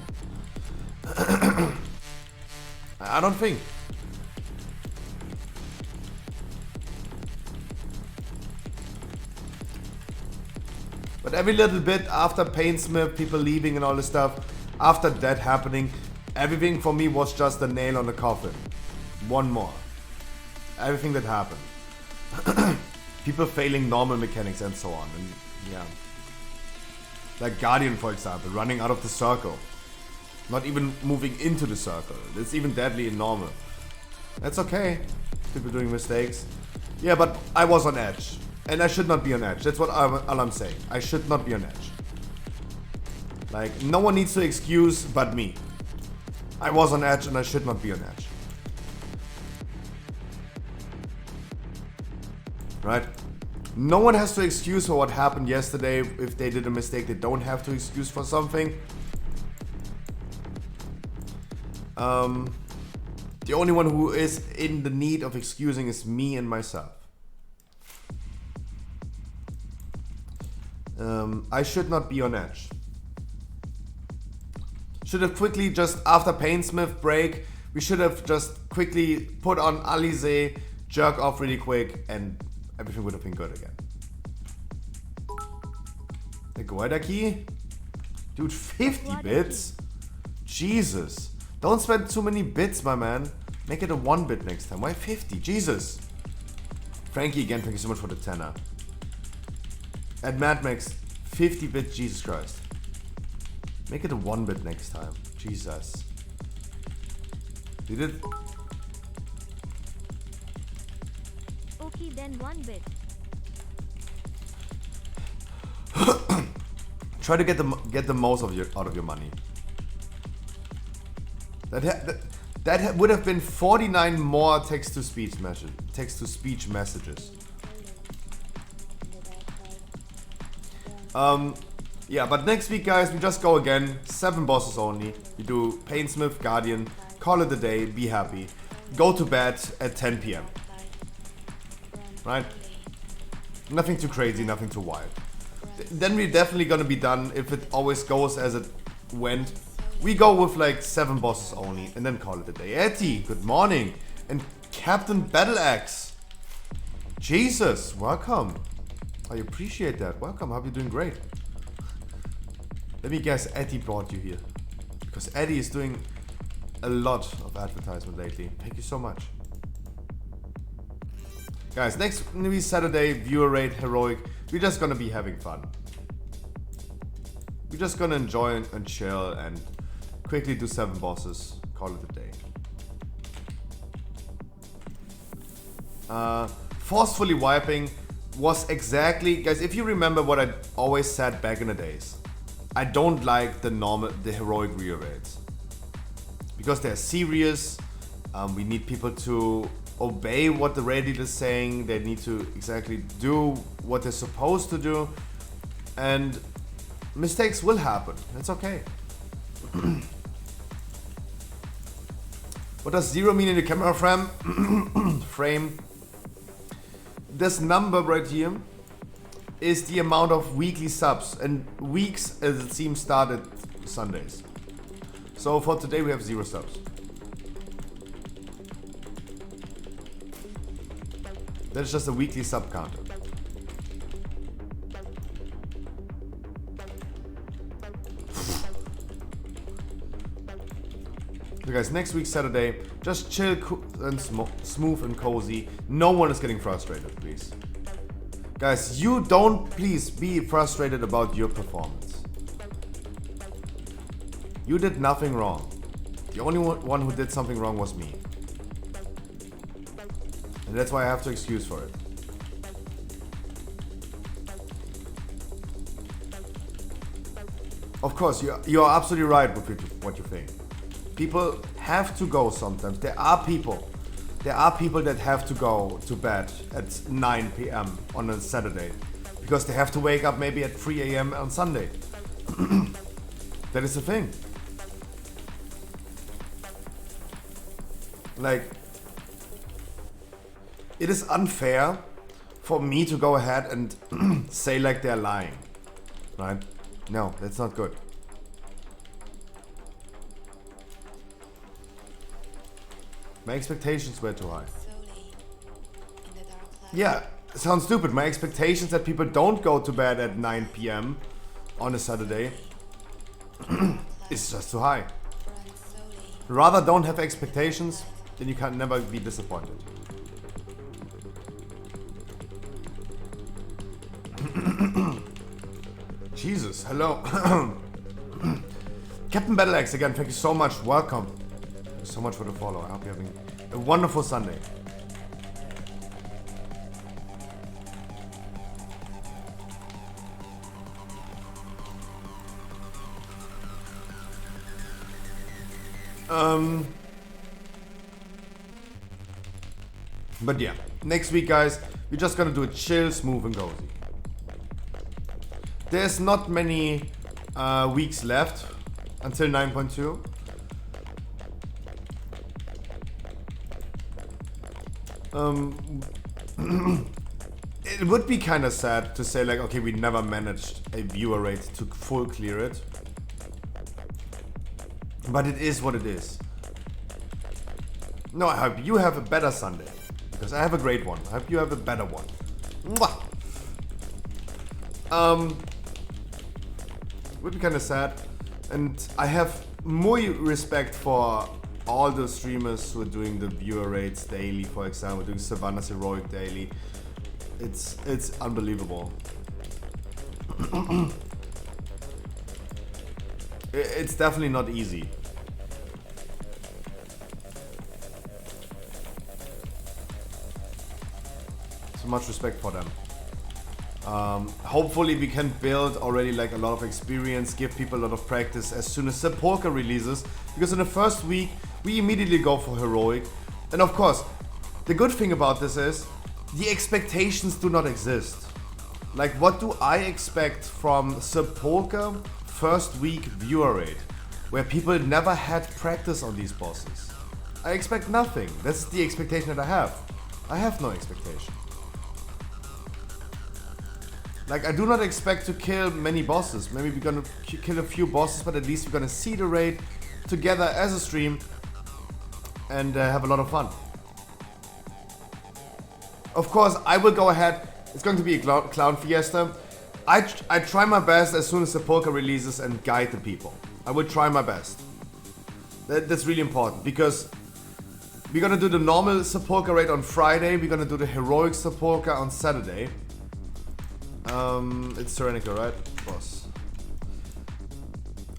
I don't think. But every little bit after Painsmith, people leaving and all this stuff, after that happening, everything for me was just a nail on the coffin. One more. Everything that happened. People failing normal mechanics and so on. And yeah. Like Guardian, for example, running out of the circle. Not even moving into the circle. It's even deadly in normal. That's okay. People doing mistakes. Yeah, but I was on edge. And I should not be on edge. That's what all I'm saying. I should not be on edge. Like, no one needs to excuse but me. I was on edge and I should not be on edge. Right? No one has to excuse for what happened yesterday. If they did a mistake, they don't have to excuse for something. The only one who is in the need of excusing is me and myself. I should not be on edge. Should have quickly just, after Painsmith break, we should have just quickly put on Alize, jerk off really quick, and everything would have been good again. The Goida key? Dude, 50 bits? Jesus. Don't spend too many bits, my man. Make it a 1 bit next time. Why 50? Jesus. Frankie, again, thank you so much for the 10er. At Mad Max, 50 bit, Jesus Christ. Make it a 1 bit next time. Jesus. Did it? Okay, then 1 bit. Try to get the most out of your money. That would have been 49 more text-to-speech messages. Yeah, but next week, guys, we just go again. 7 bosses only. We do Painsmith, Guardian, call it a day, be happy. Go to bed at 10 p.m. Right? Nothing too crazy, nothing too wild. Then we're definitely gonna be done if it always goes as it went. We go with like 7 bosses only and then call it a day. Etty, good morning. And Captain Battle Axe. Jesus, welcome. I appreciate that. Welcome, hope you're doing great. Let me guess, Eddie brought you here. Because Eddie is doing a lot of advertisement lately. Thank you so much. Guys, next maybe Saturday, viewer rate, heroic. We're just gonna be having fun. We're just gonna enjoy and chill and quickly do 7 bosses. Call it a day. Forcefully wiping was exactly, guys, if you remember what I always said back in the days, I don't like the heroic rear raids because they're serious. We need people to obey what the raid leader is saying. They need to exactly do what they're supposed to do, and mistakes will happen. It's okay. What does 0 mean in the camera frame? This number right here is the amount of weekly subs, and weeks, as it seems, started Sundays. So for today we have 0 subs. That's just a weekly sub counter. So guys, next week Saturday, just chill and smooth and cozy. No one is getting frustrated, please. Guys, you don't please be frustrated about your performance. You did nothing wrong. The only one who did something wrong was me. And that's why I have to excuse for it. Of course, you are absolutely right with what you think. People have to go sometimes. There are people that have to go to bed at 9 p.m. on a Saturday because they have to wake up maybe at 3 a.m. on Sunday. That is the thing. Like, it is unfair for me to go ahead and say like they're lying, right? No, that's not good. My expectations were too high. Yeah, it sounds stupid. My expectations that people don't go to bed at 9 p.m. on a Saturday is just too high. Rather don't have expectations, then you can never be disappointed. Jesus, hello. Captain Battleaxe again, thank you so much. Welcome. Thank you so much for the follow. I hope you're having a wonderful Sunday. But yeah, next week, guys, we're just gonna do it chill, smooth, and cozy. There's not many weeks left until 9.2. It would be kind of sad to say like, okay, we never managed a viewer rate to full clear it. But it is what it is. No, I hope you have a better Sunday. Because I have a great one. I hope you have a better one. Mwah! Would be kind of sad. And I have more respect for all the streamers who are doing the viewer rates daily, for example, doing Savannah's Heroic daily. It's unbelievable. It's definitely not easy. So much respect for them. Hopefully we can build already like a lot of experience, give people a lot of practice as soon as Sepulchre releases, because in the first week we immediately go for Heroic. And of course, the good thing about this is the expectations do not exist. Like, what do I expect from Sepulchre first week viewer rate, where people never had practice on these bosses? I expect nothing. That's the expectation that I have. I have no expectation. Like, I do not expect to kill many bosses. Maybe we're gonna kill a few bosses, but at least we're gonna see the raid together as a stream and have a lot of fun. Of course, I will go ahead. It's going to be a clown fiesta. I try my best as soon as Sepulchre releases and guide the people. I will try my best. That's really important, because we're gonna do the normal Sepulchre raid on Friday. We're gonna do the Heroic Sepulchre on Saturday. It's Tyrannical, right? Boss.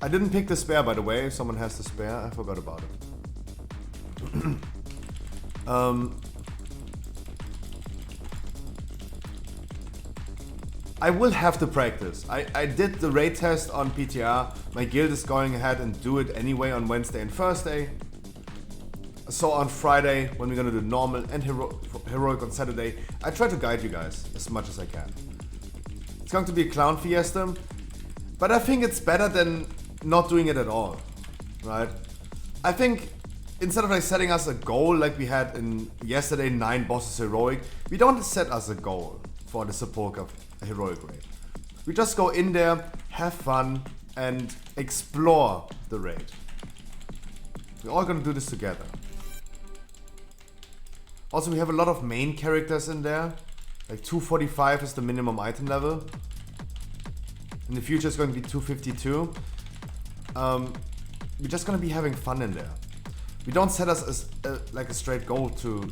I didn't pick the spare, by the way. If someone has the spare, I forgot about it. I will have to practice. I did the raid test on PTR. My guild is going ahead and do it anyway on Wednesday and Thursday. So on Friday, when we're gonna do normal and Heroic on Saturday, I try to guide you guys as much as I can. It's going to be a clown fiesta, but I think it's better than not doing it at all, right? I think instead of like setting us a goal like we had in yesterday, 9 bosses Heroic, we don't set us a goal for the Sepulchre Heroic raid. We just go in there, have fun, and explore the raid. We're all gonna do this together. Also, we have a lot of main characters in there. Like 245 is the minimum item level. In the future it's going to be 252. We're just gonna be having fun in there. We don't set us as like a straight goal to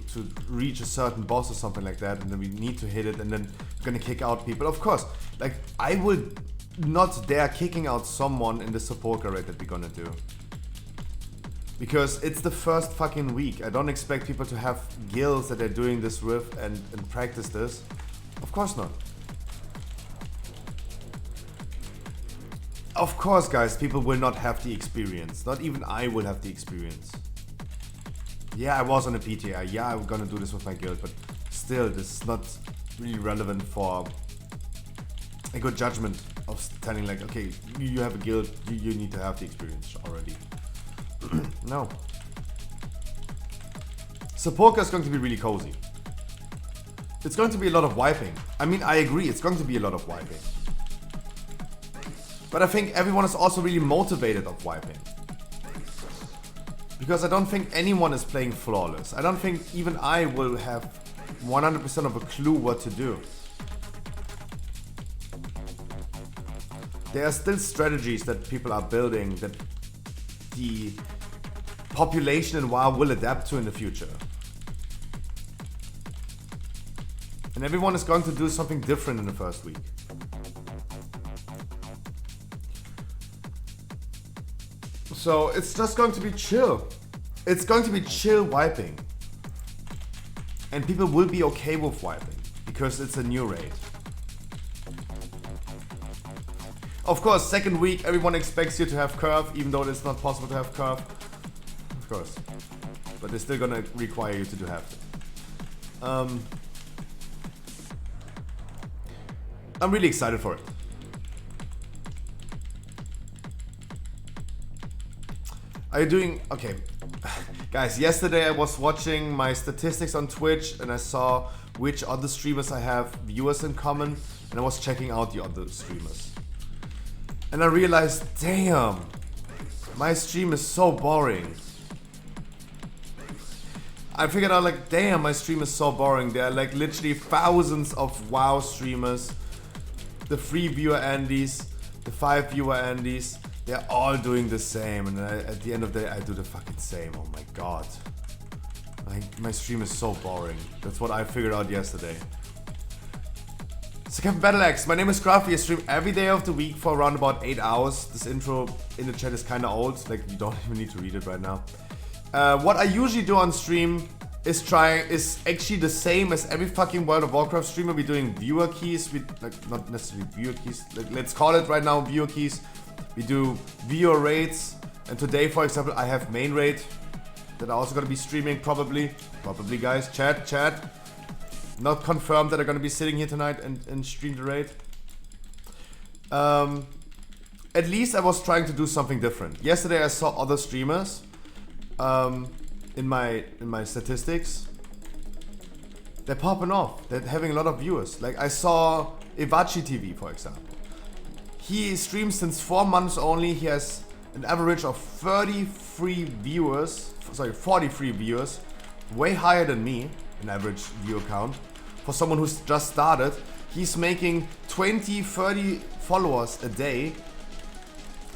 reach a certain boss or something like that, and then we need to hit it, and then we're gonna kick out people. Of course, like, I would not dare kicking out someone in the Sepulchre raid that we're gonna do. Because it's the first fucking week. I don't expect people to have guilds that they're doing this with and practice this. Of course not. Of course, guys, people will not have the experience. Not even I will have the experience. Yeah, I was on a PTR. Yeah, I'm gonna do this with my guild, but still, this is not really relevant for a good judgment of telling like, okay, you have a guild, you need to have the experience already. No. Sepulchre is going to be really cozy. It's going to be a lot of wiping. I mean, I agree, it's going to be a lot of wiping. But I think everyone is also really motivated of wiping. Because I don't think anyone is playing flawless. I don't think even I will have 100% of a clue what to do. There are still strategies that people are building that the population in WoW will adapt to in the future. And everyone is going to do something different in the first week. So it's just going to be chill. It's going to be chill wiping. And people will be okay with wiping because it's a new raid. Of course, second week, everyone expects you to have curve, even though it's not possible to have curve. Of course. But they're still gonna require you to do have to. I'm really excited for it. Are you doing... Okay. Guys, yesterday I was watching my statistics on Twitch and I saw which other streamers I have viewers in common, and I was checking out the other streamers. And I realized, damn, my stream is so boring. I figured out like, damn, my stream is so boring. There are like literally thousands of WoW streamers. The 3 viewer Andys, the 5 viewer Andys, they're all doing the same. And at the end of the day, I do the fucking same. Oh my god. My stream is so boring. That's what I figured out yesterday. So Captain Battleaxe, my name is Scruffy. I stream every day of the week for around about 8 hours. This intro in the chat is kind of old, like you don't even need to read it right now. What I usually do on stream is actually the same as every fucking World of Warcraft streamer. We're doing viewer keys, like not necessarily viewer keys, like, let's call it right now viewer keys. We do viewer raids, and today for example I have main raid that I'm also gonna be streaming probably guys, chat. Not confirmed that I'm gonna be sitting here tonight and stream the raid. At least I was trying to do something different. Yesterday I saw other streamers in my statistics. They're popping off. They're having a lot of viewers. Like I saw Ivachi TV for example. He streams since 4 months only. He has an average of 43 viewers. Sorry, 43 viewers. Way higher than me. An average viewer count for someone who's just started. He's making 20-30 followers a day.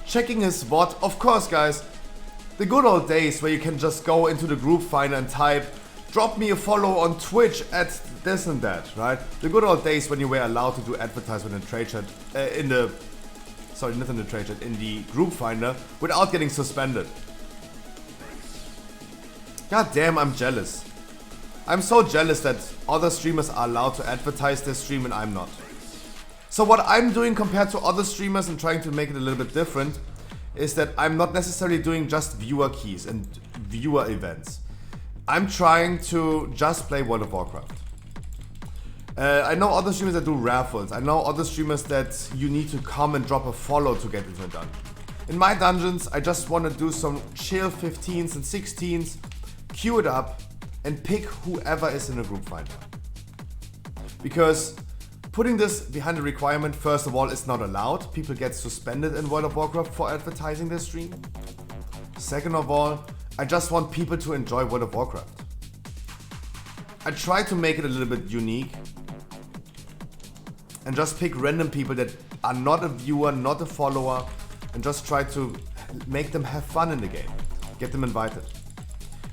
Checking his VoD. Of course guys, the good old days where you can just go into the group finder and type drop me a follow on Twitch at this and that, right? The good old days when you were allowed to do advertisement in trade chat in the group finder without getting suspended. God damn, I'm jealous. I'm so jealous that other streamers are allowed to advertise their stream and I'm not. So what I'm doing compared to other streamers and trying to make it a little bit different is that I'm not necessarily doing just viewer keys and viewer events. I'm trying to just play World of Warcraft. I know other streamers that do raffles. I know other streamers that you need to come and drop a follow to get into a dungeon. In my dungeons, I just want to do some chill 15s and 16s, queue it up, and pick whoever is in a group finder. Because putting this behind a requirement, first of all, is not allowed. People get suspended in World of Warcraft for advertising their stream. Second of all, I just want people to enjoy World of Warcraft. I try to make it a little bit unique and just pick random people that are not a viewer, not a follower, and just try to make them have fun in the game. Get them invited.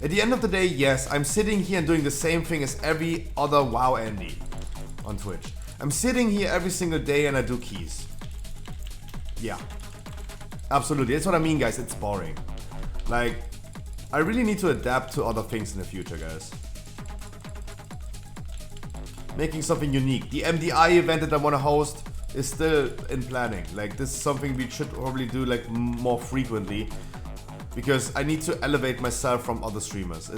At the end of the day, yes, I'm sitting here and doing the same thing as every other WoW Andy on Twitch. I'm sitting here every single day and I do keys. Yeah. Absolutely. That's what I mean, guys. It's boring. Like, I really need to adapt to other things in the future, guys. Making something unique. The MDI event that I want to host is still in planning. Like, this is something we should probably do like more frequently. Because I need to elevate myself from other streamers.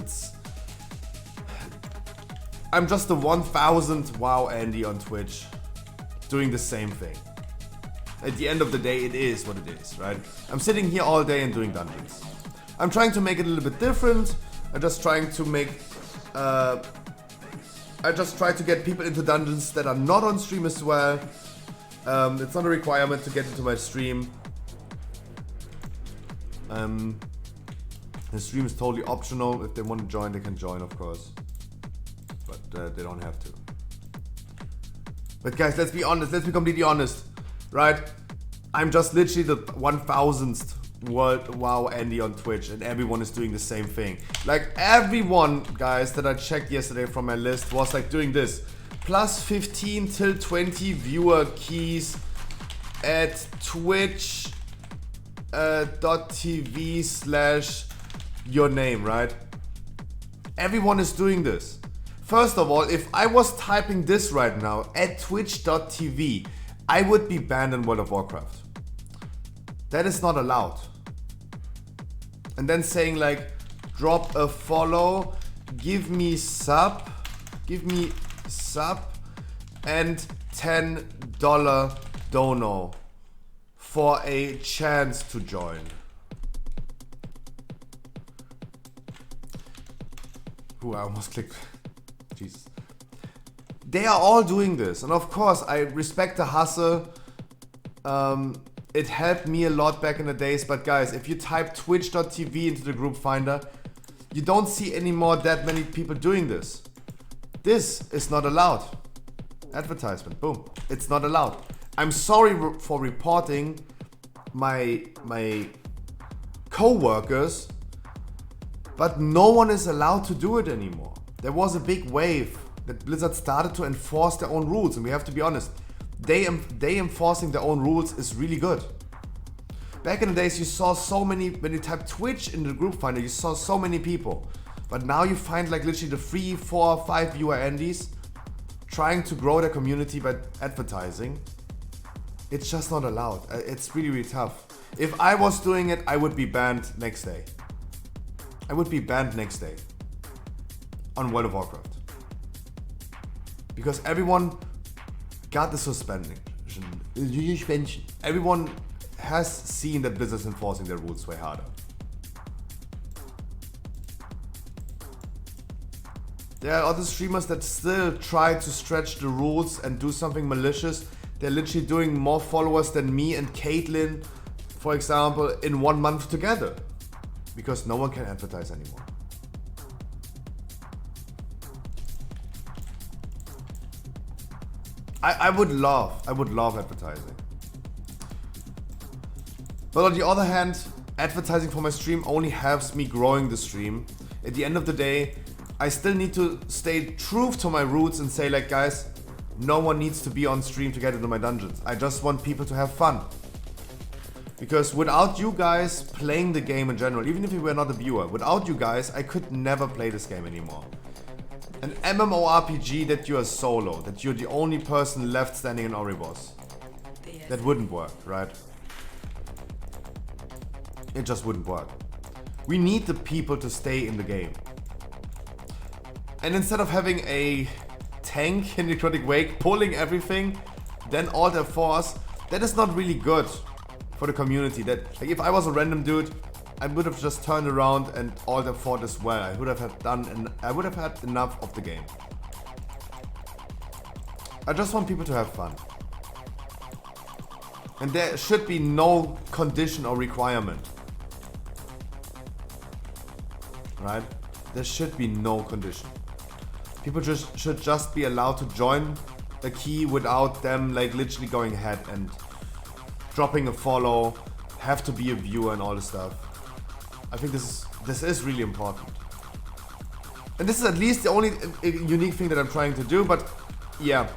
I'm just the 1000th WoW Andy on Twitch doing the same thing. At the end of the day, it is what it is, right? I'm sitting here all day and doing dungeons. I'm trying to make it a little bit different. I'm just trying to make... I just try to get people into dungeons that are not on stream as well. It's not a requirement to get into my stream. The stream is totally optional. If they want to join, they can join, of course. But they don't have to. But guys, let's be honest. Let's be completely honest. Right? I'm just literally the 1000th World WoW Andy on Twitch, and everyone is doing the same thing. Like everyone, guys, that I checked yesterday from my list was like doing this. Plus 15 till 20 viewer keys at Twitch. twitch.tv/your name, right? Everyone is doing this. First of all, if I was typing this right now at twitch.tv, I would be banned in World of Warcraft. That is not allowed. And then saying like, drop a follow, give me sub, and $10 dono for a chance to join. Ooh, I almost clicked. Jesus. They are all doing this, and of course I respect the hustle. It helped me a lot back in the days, but guys, if you type twitch.tv into the group finder, you don't see anymore that many people doing this. This is not allowed. Advertisement, boom. It's not allowed. I'm sorry for reporting my co-workers, but no one is allowed to do it anymore. There was a big wave that Blizzard started to enforce their own rules, and we have to be honest, they enforcing their own rules is really good. Back in the days, you saw so many, when you type Twitch in the group finder, you saw so many people. But now you find like literally the 3, 4, 5 viewer Andes trying to grow their community by advertising. It's just not allowed. It's really, really tough. If I was doing it, I would be banned next day. I would be banned next day on World of Warcraft. Because everyone got the suspension. Everyone has seen that Blizzard's enforcing their rules way harder. There are other streamers that still try to stretch the rules and do something malicious. They're literally doing more followers than me and Caitlyn, for example, in 1 month together. Because no one can advertise anymore. I would love advertising. But on the other hand, advertising for my stream only helps me growing the stream. At the end of the day, I still need to stay true to my roots and say like, guys, no one needs to be on stream to get into my dungeons. I just want people to have fun. Because without you guys playing the game in general, even if you were not a viewer, without you guys, I could never play this game anymore. An MMORPG that you are solo, that you're the only person left standing in Oribos. That wouldn't work, right? It just wouldn't work. We need the people to stay in the game. And instead of having a tank in Necrotic Wake pulling everything, then Alter Force, that is not really good for the community. That like if I was a random dude, I would have just turned around and Alter fought as well. I would have had enough of the game. I just want people to have fun. And there should be no condition or requirement. Right? There should be no condition. People should just be allowed to join a key without them like literally going ahead and dropping a follow, have to be a viewer and all this stuff. I think this is really important. And this is at least the only unique thing that I'm trying to do, but yeah,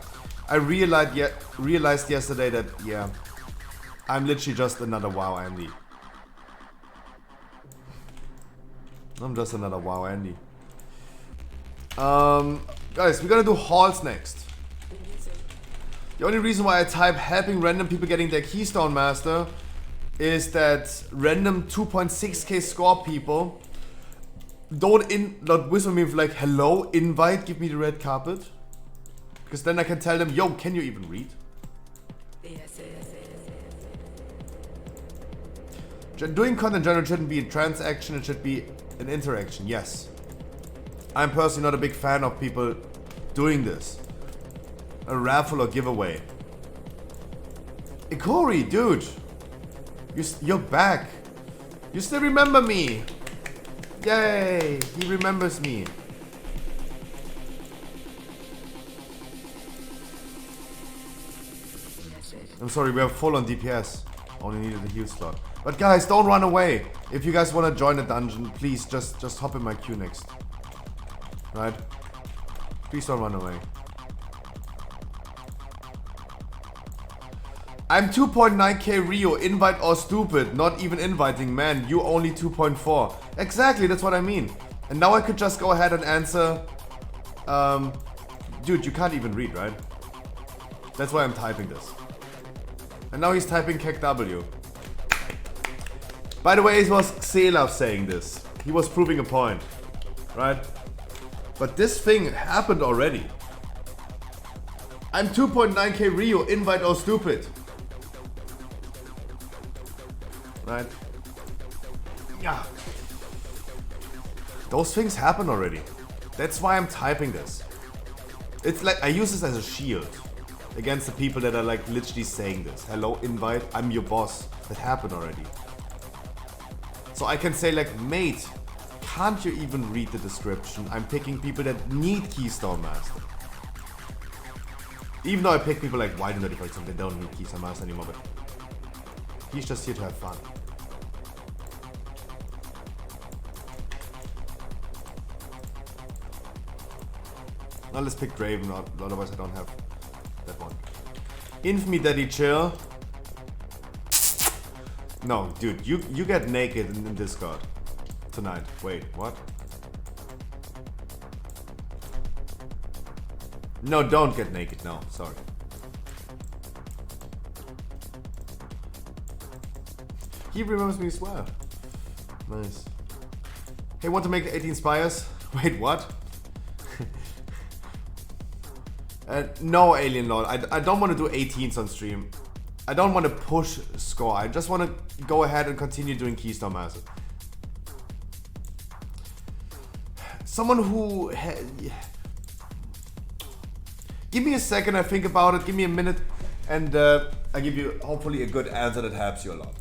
I realized yesterday that yeah, I'm literally just another WoW Andy. I'm just another WoW Andy. Guys, we're gonna do halls next. The only reason why I type helping random people getting their Keystone Master is that random 2.6k score people don't whisper me with like, hello, invite, give me the red carpet. Because then I can tell them, yo, can you even read? Doing content in general shouldn't be a transaction, it should be an interaction, yes. I'm personally not a big fan of people doing this. A raffle or giveaway. Ikori, dude! You're back! You still remember me! Yay! He remembers me. I'm sorry, we are full on DPS. Only needed a heal slot. But guys, don't run away. If you guys want to join a dungeon, please just hop in my queue next. Right? Please don't run away. I'm 2.9k Rio, invite or stupid, not even inviting, man, you only 2.4. Exactly, that's what I mean. And now I could just go ahead and answer, dude, you can't even read, right? That's why I'm typing this. And now he's typing KEKW. By the way, it was Xelav saying this. He was proving a point, right? But this thing happened already. I'm 2.9k Rio, invite or stupid. Right? Yeah. Those things happen already. That's why I'm typing this. It's like I use this as a shield against the people that are like literally saying this. Hello, invite, I'm your boss. That happened already. So I can say like, mate, can't you even read the description? I'm picking people that need Keystone Master. Even though I pick people like White and 30%, they don't need Keystone Master anymore, but he's just here to have fun. Now let's pick Draven, otherwise I don't have that one. Infamy Daddy Chill. No, dude, you get naked in Discord tonight. Wait, what? No, don't get naked, no, sorry. He remembers me as well. Nice. Hey, want to make 18 Spires? Wait, what? No, Alien Lord, I don't want to do 18s on stream. I don't want to push score, I just want to go ahead and continue doing Keystone Master. Someone who... Give me a second, I think about it, give me a minute, and I give you hopefully a good answer that helps you a lot.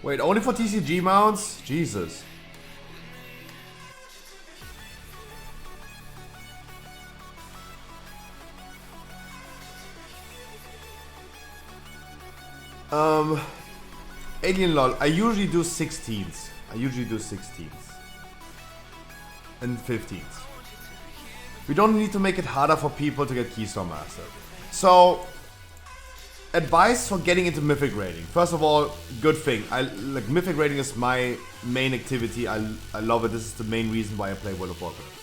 Wait, only for TCG mounts? Jesus. Alien LOL, I usually do 16s. And 15s. We don't need to make it harder for people to get Keystone Master. So, advice for getting into Mythic raiding. First of all, good thing. Like Mythic raiding is my main activity. I love it. This is the main reason why I play World of Warcraft.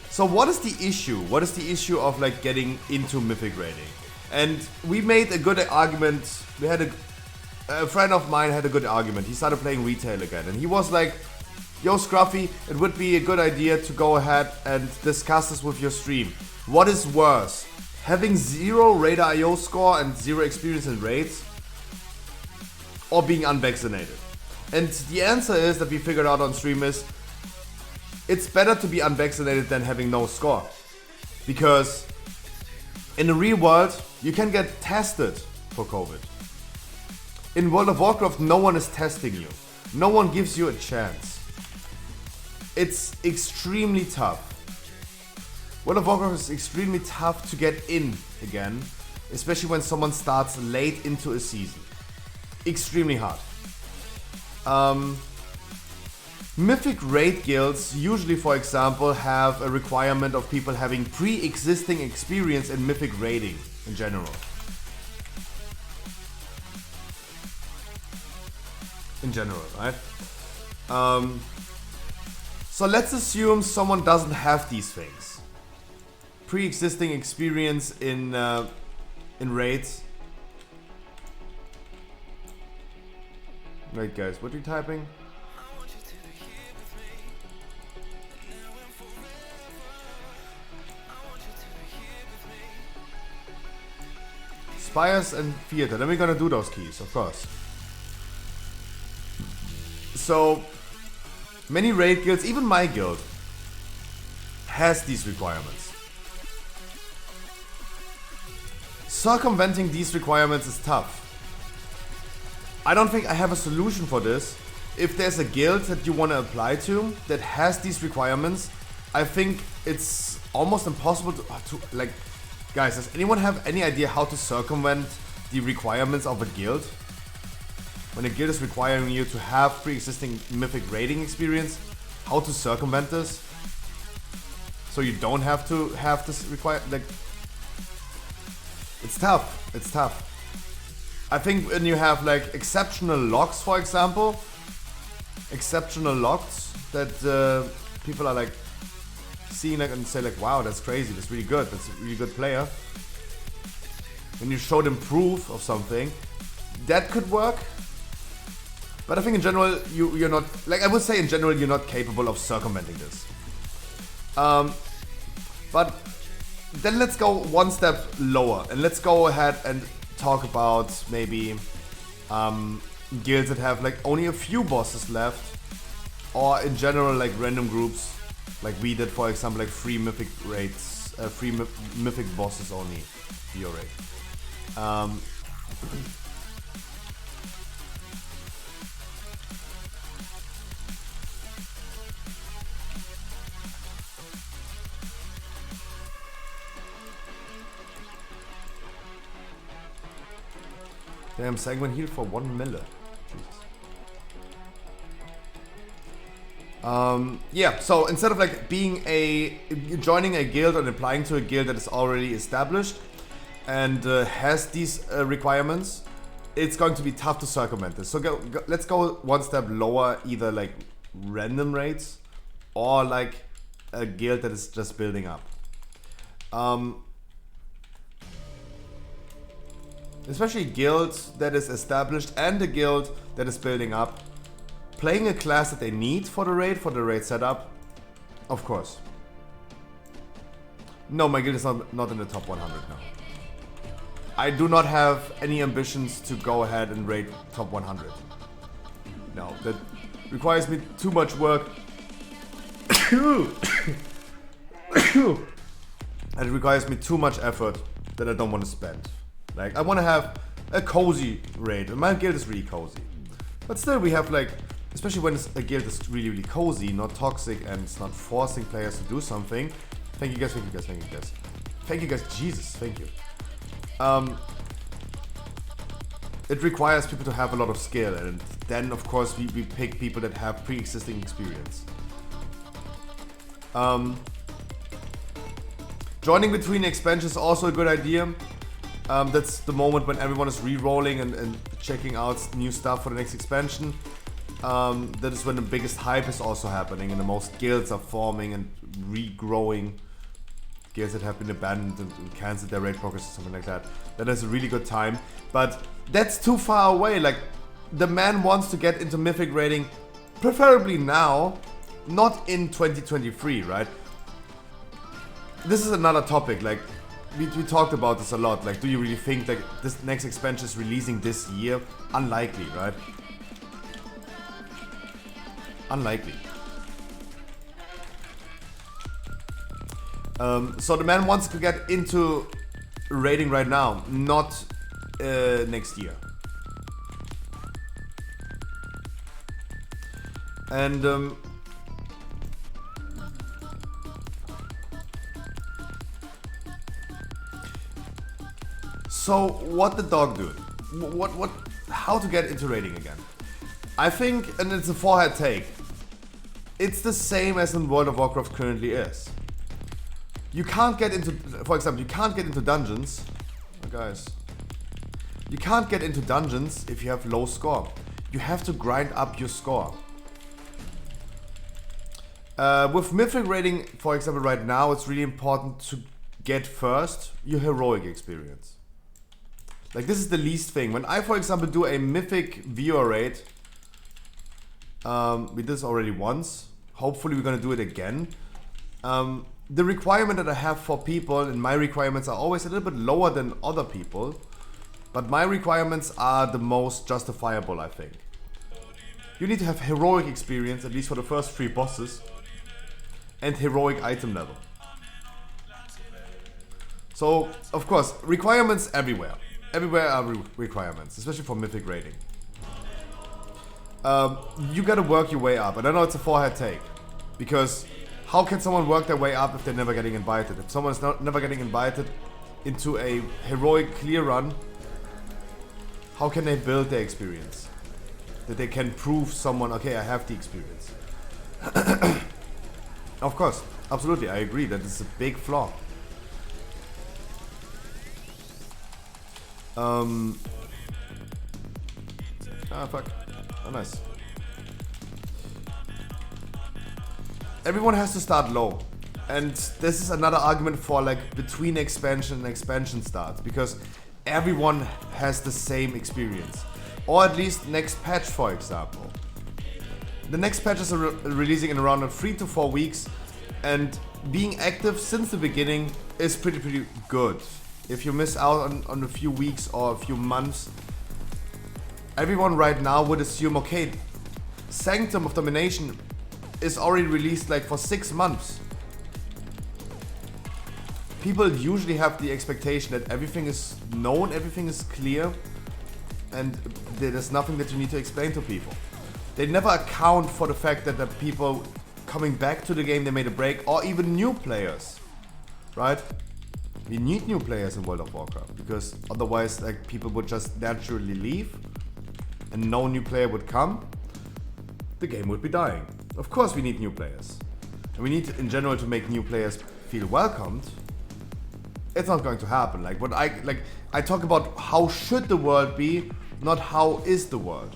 So what is the issue? What is the issue of like getting into Mythic raiding? And we made a good argument. We had a friend of mine had a good argument. He started playing retail again, and he was like, "Yo, Scruffy, it would be a good idea to go ahead and discuss this with your stream. What is worse, having 0 Raider IO score and 0 experience in raids, or being unvaccinated?" And the answer is that we figured out on stream is, it's better to be unvaccinated than having no score. Because in the real world, you can get tested for COVID. In World of Warcraft, no one is testing you. No one gives you a chance. It's extremely tough. World of Warcraft is extremely tough to get in again, especially when someone starts late into a season. Extremely hard. Mythic raid guilds usually, for example, have a requirement of people having pre-existing experience in Mythic raiding in general. Right? So let's assume someone doesn't have these things. Pre-existing experience in raids. Wait guys, what are you typing? Spires and Theater. Then we're gonna do those keys, of course. So, many raid guilds, even my guild, has these requirements. Circumventing these requirements is tough. I don't think I have a solution for this. If there's a guild that you want to apply to that has these requirements, I think it's almost impossible to like, guys, does anyone have any idea how to circumvent the requirements of a guild? When a guild is requiring you to have pre-existing mythic raiding experience, how to circumvent this? So you don't have to have this require, like, it's tough, it's tough. I think when you have like exceptional locks, for example, exceptional locks that people are like seeing like and say like, wow, that's crazy, that's really good, that's a really good player. When you show them proof of something, that could work. But I think in general, you're not, like I would say in general, you're not capable of circumventing this. But then let's go one step lower and let's go ahead and talk about maybe guilds that have like only a few bosses left, or in general like random groups like we did, for example, like free mythic raids, mythic bosses only VO raid. Damn, Segment healed for 1 mille. Jesus. Yeah, so instead of like joining a guild and applying to a guild that is already established and has these requirements, it's going to be tough to circumvent this. So let's go one step lower, either like random raids or like a guild that is just building up. Especially guilds that is established and a guild that is building up. Playing a class that they need for the raid setup, of course. No, my guild is not in the top 100 now. I do not have any ambitions to go ahead and raid top 100. No, that requires me too much work. It requires me too much effort that I don't want to spend. Like, I want to have a cozy raid, and my guild is really cozy. But still, we have like, especially when a guild is really, really cozy, not toxic, and it's not forcing players to do something. Thank you guys, thank you guys, thank you guys. Thank you guys, Jesus, thank you. It requires people to have a lot of skill, and then of course we pick people that have pre-existing experience. Joining between expansions is also a good idea. That's the moment when everyone is re-rolling and checking out new stuff for the next expansion. That is when the biggest hype is also happening and the most guilds are forming and regrowing. Guilds that have been abandoned and cancelled their raid progress or something like that. That is a really good time. But that's too far away. Like, the man wants to get into mythic raiding, preferably now, not in 2023, right? This is another topic. Like, we talked about this a lot. Like, do you really think that this next expansion is releasing this year? Unlikely, right? Unlikely. So the man wants to get into raiding right now, not next year. And so what the dog do? How to get into raiding again? I think, and it's a forehead take, it's the same as in World of Warcraft currently is. You can't get into, for example, you can't get into dungeons. Oh, guys. You can't get into dungeons if you have low score. You have to grind up your score. With mythic raiding, for example, right now, it's really important to get first your heroic experience. Like, this is the least thing. When I, for example, do a mythic VO raid, we did this already once. Hopefully we're gonna do it again. The requirement that I have for people, and my requirements are always a little bit lower than other people. But my requirements are the most justifiable, I think. You need to have heroic experience, at least for the first 3 bosses, and heroic item level. So, of course, requirements everywhere. Everywhere are requirements, especially for mythic rating. You gotta work your way up, and I know it's a forehead take, because how can someone work their way up if they're never getting invited? If someone is never getting invited into a heroic clear run, how can they build their experience? That they can prove someone, okay, I have the experience. Of course, absolutely, I agree that this is a big flaw. Fuck. Oh, nice. Everyone has to start low. And this is another argument for like between expansion and expansion starts, because everyone has the same experience. Or at least next patch, for example. The next patches are releasing in around 3 to 4 weeks, and being active since the beginning is pretty good. If you miss out on a few weeks or a few months, everyone right now would assume, okay, Sanctum of Domination is already released like for 6 months. People usually have the expectation that everything is known, everything is clear, and there's nothing that you need to explain to people. They never account for the fact that the people coming back to the game, they made a break, or even new players, right? We need new players in World of Warcraft, because otherwise like people would just naturally leave and no new player would come. The game would be dying. Of course we need new players. And we need in general to make new players feel welcomed. It's not going to happen. Like I talk about how should the world be, not how is the world.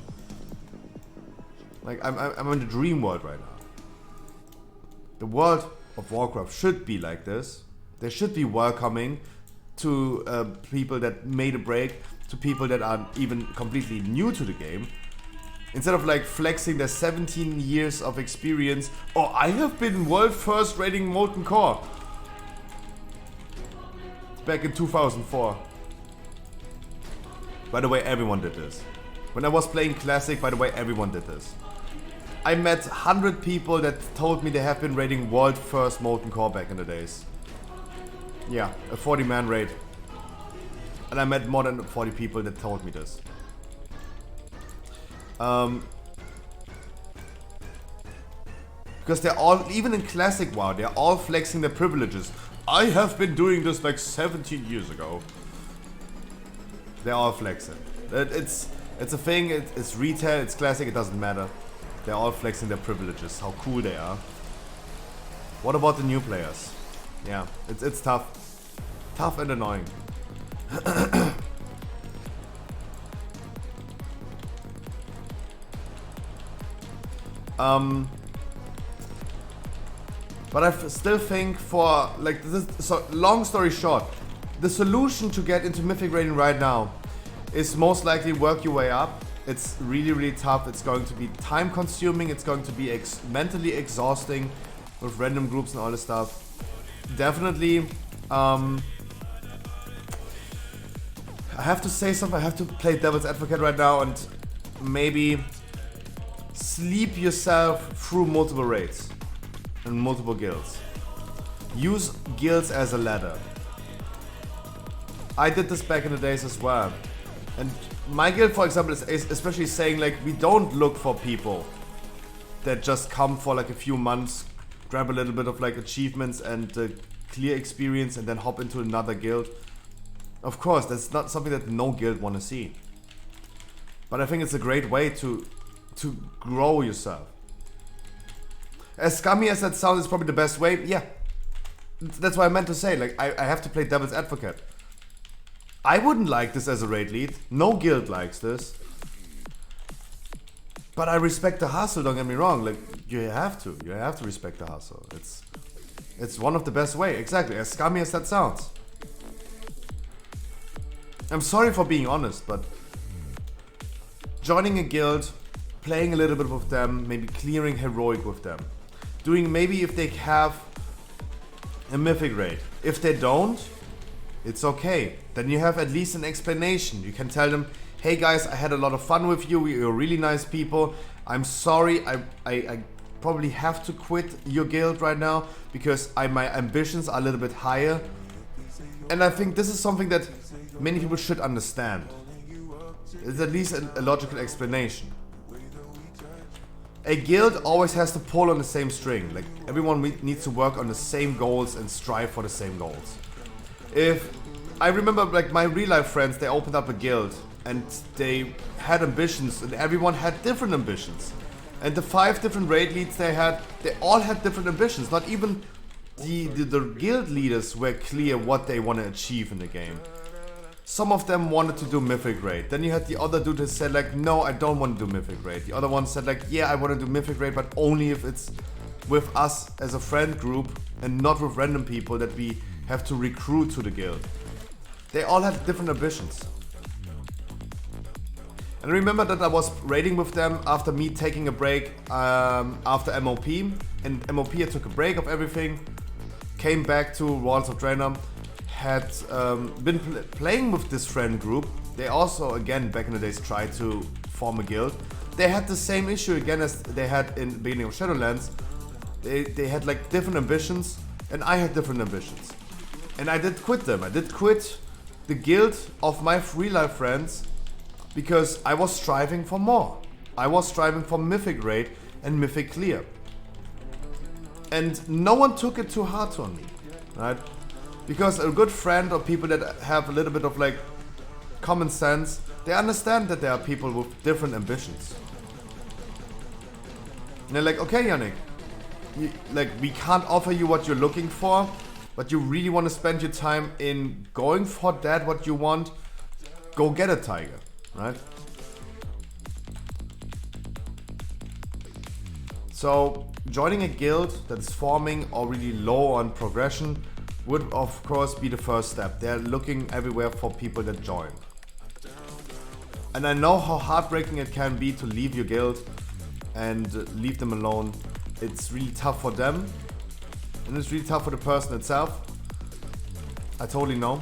Like I'm in the dream world right now. The world of Warcraft should be like this. They should be welcoming to people that made a break, to people that are even completely new to the game. Instead of like flexing their 17 years of experience. Oh, I have been world first rating Molten Core. Back in 2004. By the way, everyone did this. When I was playing Classic, by the way, everyone did this. I met 100 people that told me they have been rating world first Molten Core back in the days. Yeah, a 40-man raid. And I met more than 40 people that told me this. Because they're all, even in Classic WoW, they're all flexing their privileges. I have been doing this like 17 years ago. They're all flexing. It's a thing, it's retail, it's Classic, it doesn't matter. They're all flexing their privileges, how cool they are. What about the new players? Yeah, it's tough. Tough and annoying. But I still think for, like, this, so long story short, the solution to get into Mythic rating right now is most likely work your way up. It's really tough, it's going to be time consuming, it's going to be mentally exhausting with random groups and all this stuff. Definitely, I have to say something, I have to play devil's advocate right now and maybe sleep yourself through multiple raids and multiple guilds. Use guilds as a ladder. I did this back in the days as well. And my guild, for example, is especially saying like, we don't look for people that just come for like a few months, grab a little bit of like achievements and clear experience and then hop into another guild. Of course, that's not something that no guild want to see. But I think it's a great way to grow yourself. As scummy as that sounds, is probably the best way. Yeah, that's what I meant to say. Like, I have to play devil's advocate. I wouldn't like this as a raid lead. No guild likes this. But I respect the hustle, don't get me wrong. Like, you have to respect the hustle. It's one of the best way. Exactly, as scummy as that sounds. I'm sorry for being honest, but joining a guild, playing a little bit with them, maybe clearing heroic with them. Doing maybe if they have a mythic raid. If they don't, It's okay. Then you have at least an explanation. You can tell them, hey guys, I had a lot of fun with you. You're really nice people. I'm sorry, I probably have to quit your guild right now because my ambitions are a little bit higher. And I think this is something that many people should understand. It's at least a logical explanation. A guild always has to pull on the same string. Like, everyone needs to work on the same goals and strive for the same goals. If I remember, like, my real life friends, they opened up a guild and they had ambitions, and everyone had different ambitions. And the 5 different raid leads they all had different ambitions. Not even the guild leaders were clear what they want to achieve in the game. Some of them wanted to do Mythic Raid. Then you had the other dude who said like, no, I don't want to do Mythic Raid. The other one said like, yeah, I want to do Mythic Raid, but only if it's with us as a friend group and not with random people that we have to recruit to the guild. They all had different ambitions. And I remember that I was raiding with them after me taking a break after MOP. And MOP, I took a break of everything, came back to Walls of Draenor, had been playing with this friend group. They also, again, back in the days, tried to form a guild. They had the same issue again as they had in the beginning of Shadowlands. They had like different ambitions, and I had different ambitions. And I did quit them. I did quit the guild of my real life friends because I was striving for more. I was striving for Mythic Raid and Mythic Clear. And no one took it too hard on me, right? Because a good friend or people that have a little bit of like common sense, they understand that there are people with different ambitions. And they're like, okay, Yannick, we can't offer you what you're looking for, but you really want to spend your time in going for that, what you want, go get a tiger, right? So joining a guild that is forming or really low on progression would of course be the first step. They're looking everywhere for people that join. And I know how heartbreaking it can be to leave your guild and leave them alone. It's really tough for them, and it's really tough for the person itself. I totally know.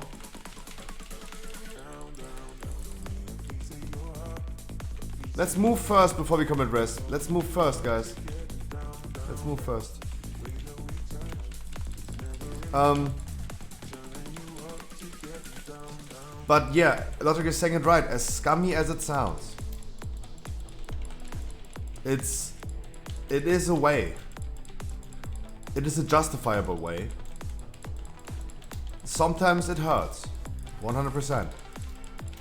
Let's move first before we commit rest. Let's move first, guys. Let's move first. But yeah, Logic is saying it right. As scummy as it sounds, it is a way. It is a justifiable way. Sometimes it hurts, 100%.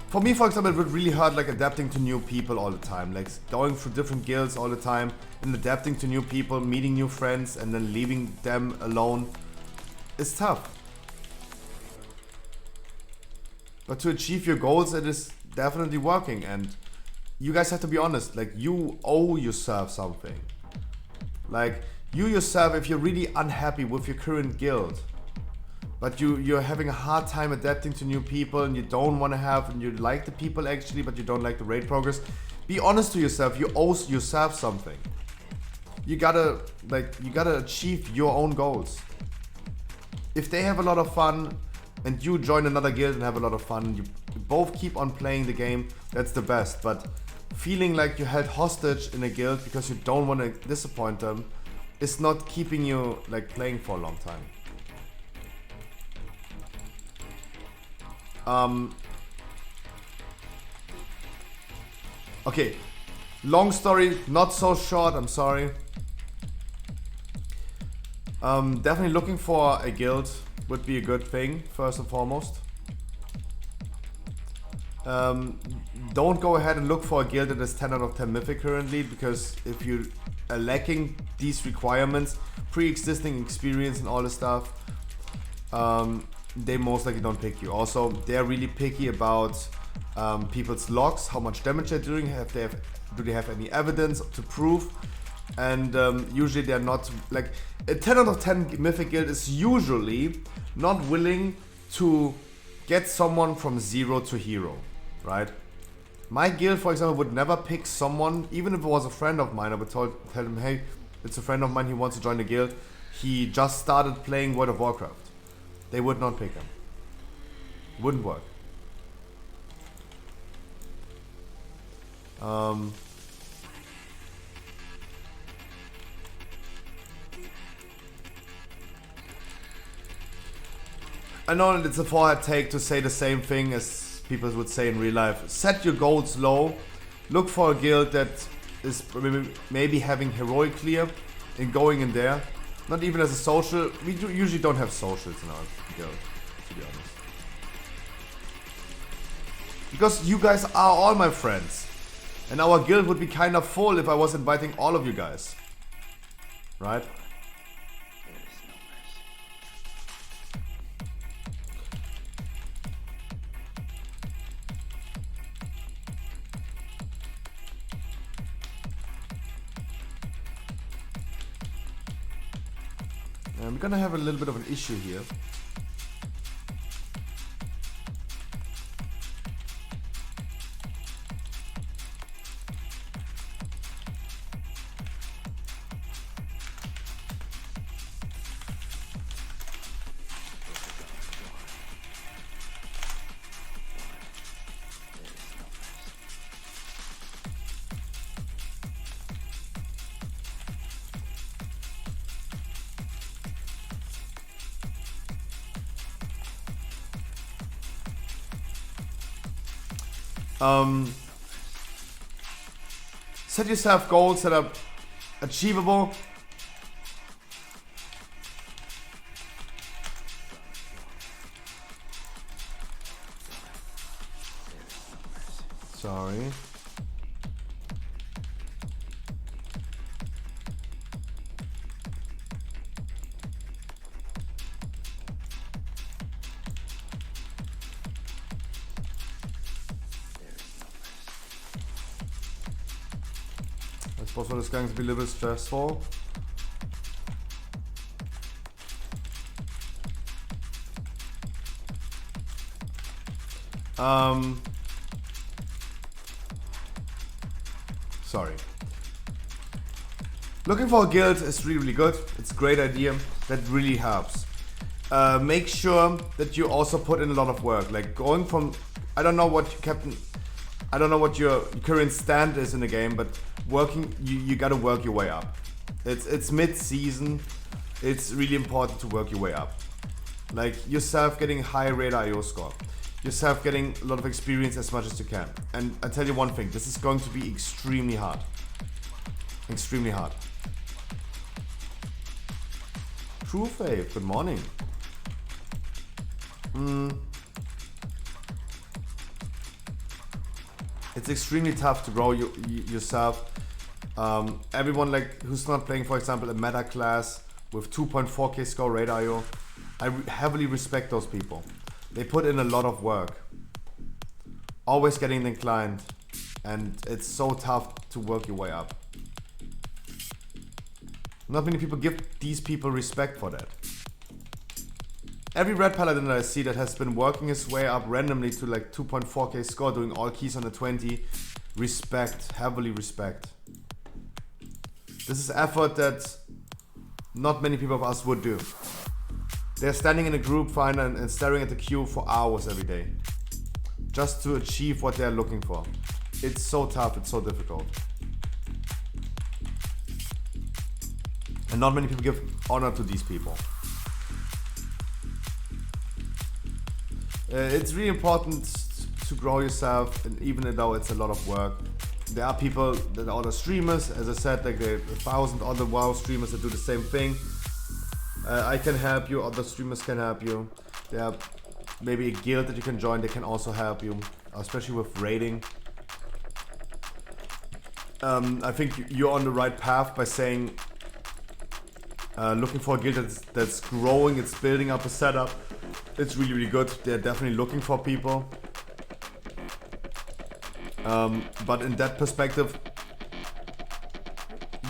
For me, for example, it would really hurt like adapting to new people all the time, like going through different guilds all the time and adapting to new people, meeting new friends, and then leaving them alone. It's tough. But to achieve your goals, it is definitely working, and you guys have to be honest, like you owe yourself something. Like you yourself, if you're really unhappy with your current guild, but you're having a hard time adapting to new people and you don't want to have, and you like the people actually, but you don't like the raid progress, be honest to yourself, you owe yourself something. You gotta achieve your own goals. If they have a lot of fun and you join another guild and have a lot of fun, you both keep on playing the game, that's the best. But feeling like you held hostage in a guild because you don't want to disappoint them is not keeping you like playing for a long time. Okay, long story, not so short, I'm sorry. Definitely looking for a guild would be a good thing, first and foremost. Don't go ahead and look for a guild that is 10 out of 10 mythic currently, because if you are lacking these requirements, pre-existing experience and all this stuff, they most likely don't pick you. Also, they're really picky about people's logs, how much damage they're doing, do they have any evidence to prove, and usually they're not, like, a 10 out of 10 mythic guild is usually not willing to get someone from 0 to hero, right? My guild, for example, would never pick someone, even if it was a friend of mine. I would tell him, hey, it's a friend of mine, he wants to join the guild, he just started playing World of Warcraft. They would not pick him. Wouldn't work. I know that it's a forehead take to say the same thing as people would say in real life. Set your goals low. Look for a guild that is maybe having heroic clear and going in there. Not even as a social. We usually don't have socials in our guild, to be honest. Because you guys are all my friends. And our guild would be kind of full if I was inviting all of you guys. Right? I'm gonna have a little bit of an issue here. Set yourself goals that are achievable. Sorry. I suppose what is going to be a little bit stressful. Sorry. Looking for a guild is really, really good. It's a great idea. That really helps. Make sure that you also put in a lot of work. Like going from, I don't know what your current stand is in the game, but working, you gotta work your way up. It's mid-season. It's really important to work your way up. Like yourself getting high radar IO score. Yourself getting a lot of experience as much as you can. And I tell you one thing, this is going to be extremely hard. Extremely hard. True Faith, good morning. It's extremely tough to grow yourself. Everyone like who's not playing, for example, a meta class with 2.4k score radar IO, I heavily respect those people. They put in a lot of work. Always getting inclined, and it's so tough to work your way up. Not many people give these people respect for that. Every red paladin that I see that has been working his way up randomly to like 2.4k score, doing all keys on the 20, respect, heavily respect. This is effort that not many people of us would do. They're standing in a group find and staring at the queue for hours every day, just to achieve what they're looking for. It's so tough, it's so difficult. And not many people give honor to these people. It's really important to grow yourself, and even though it's a lot of work. There are people that are other streamers, as I said, like there are 1,000 other WoW streamers that do the same thing. I can help you, other streamers can help you. There are maybe a guild that you can join that can also help you, especially with raiding. I think you're on the right path by saying looking for a guild that's growing, it's building up a setup. It's really, really good. They're definitely looking for people. But in that perspective,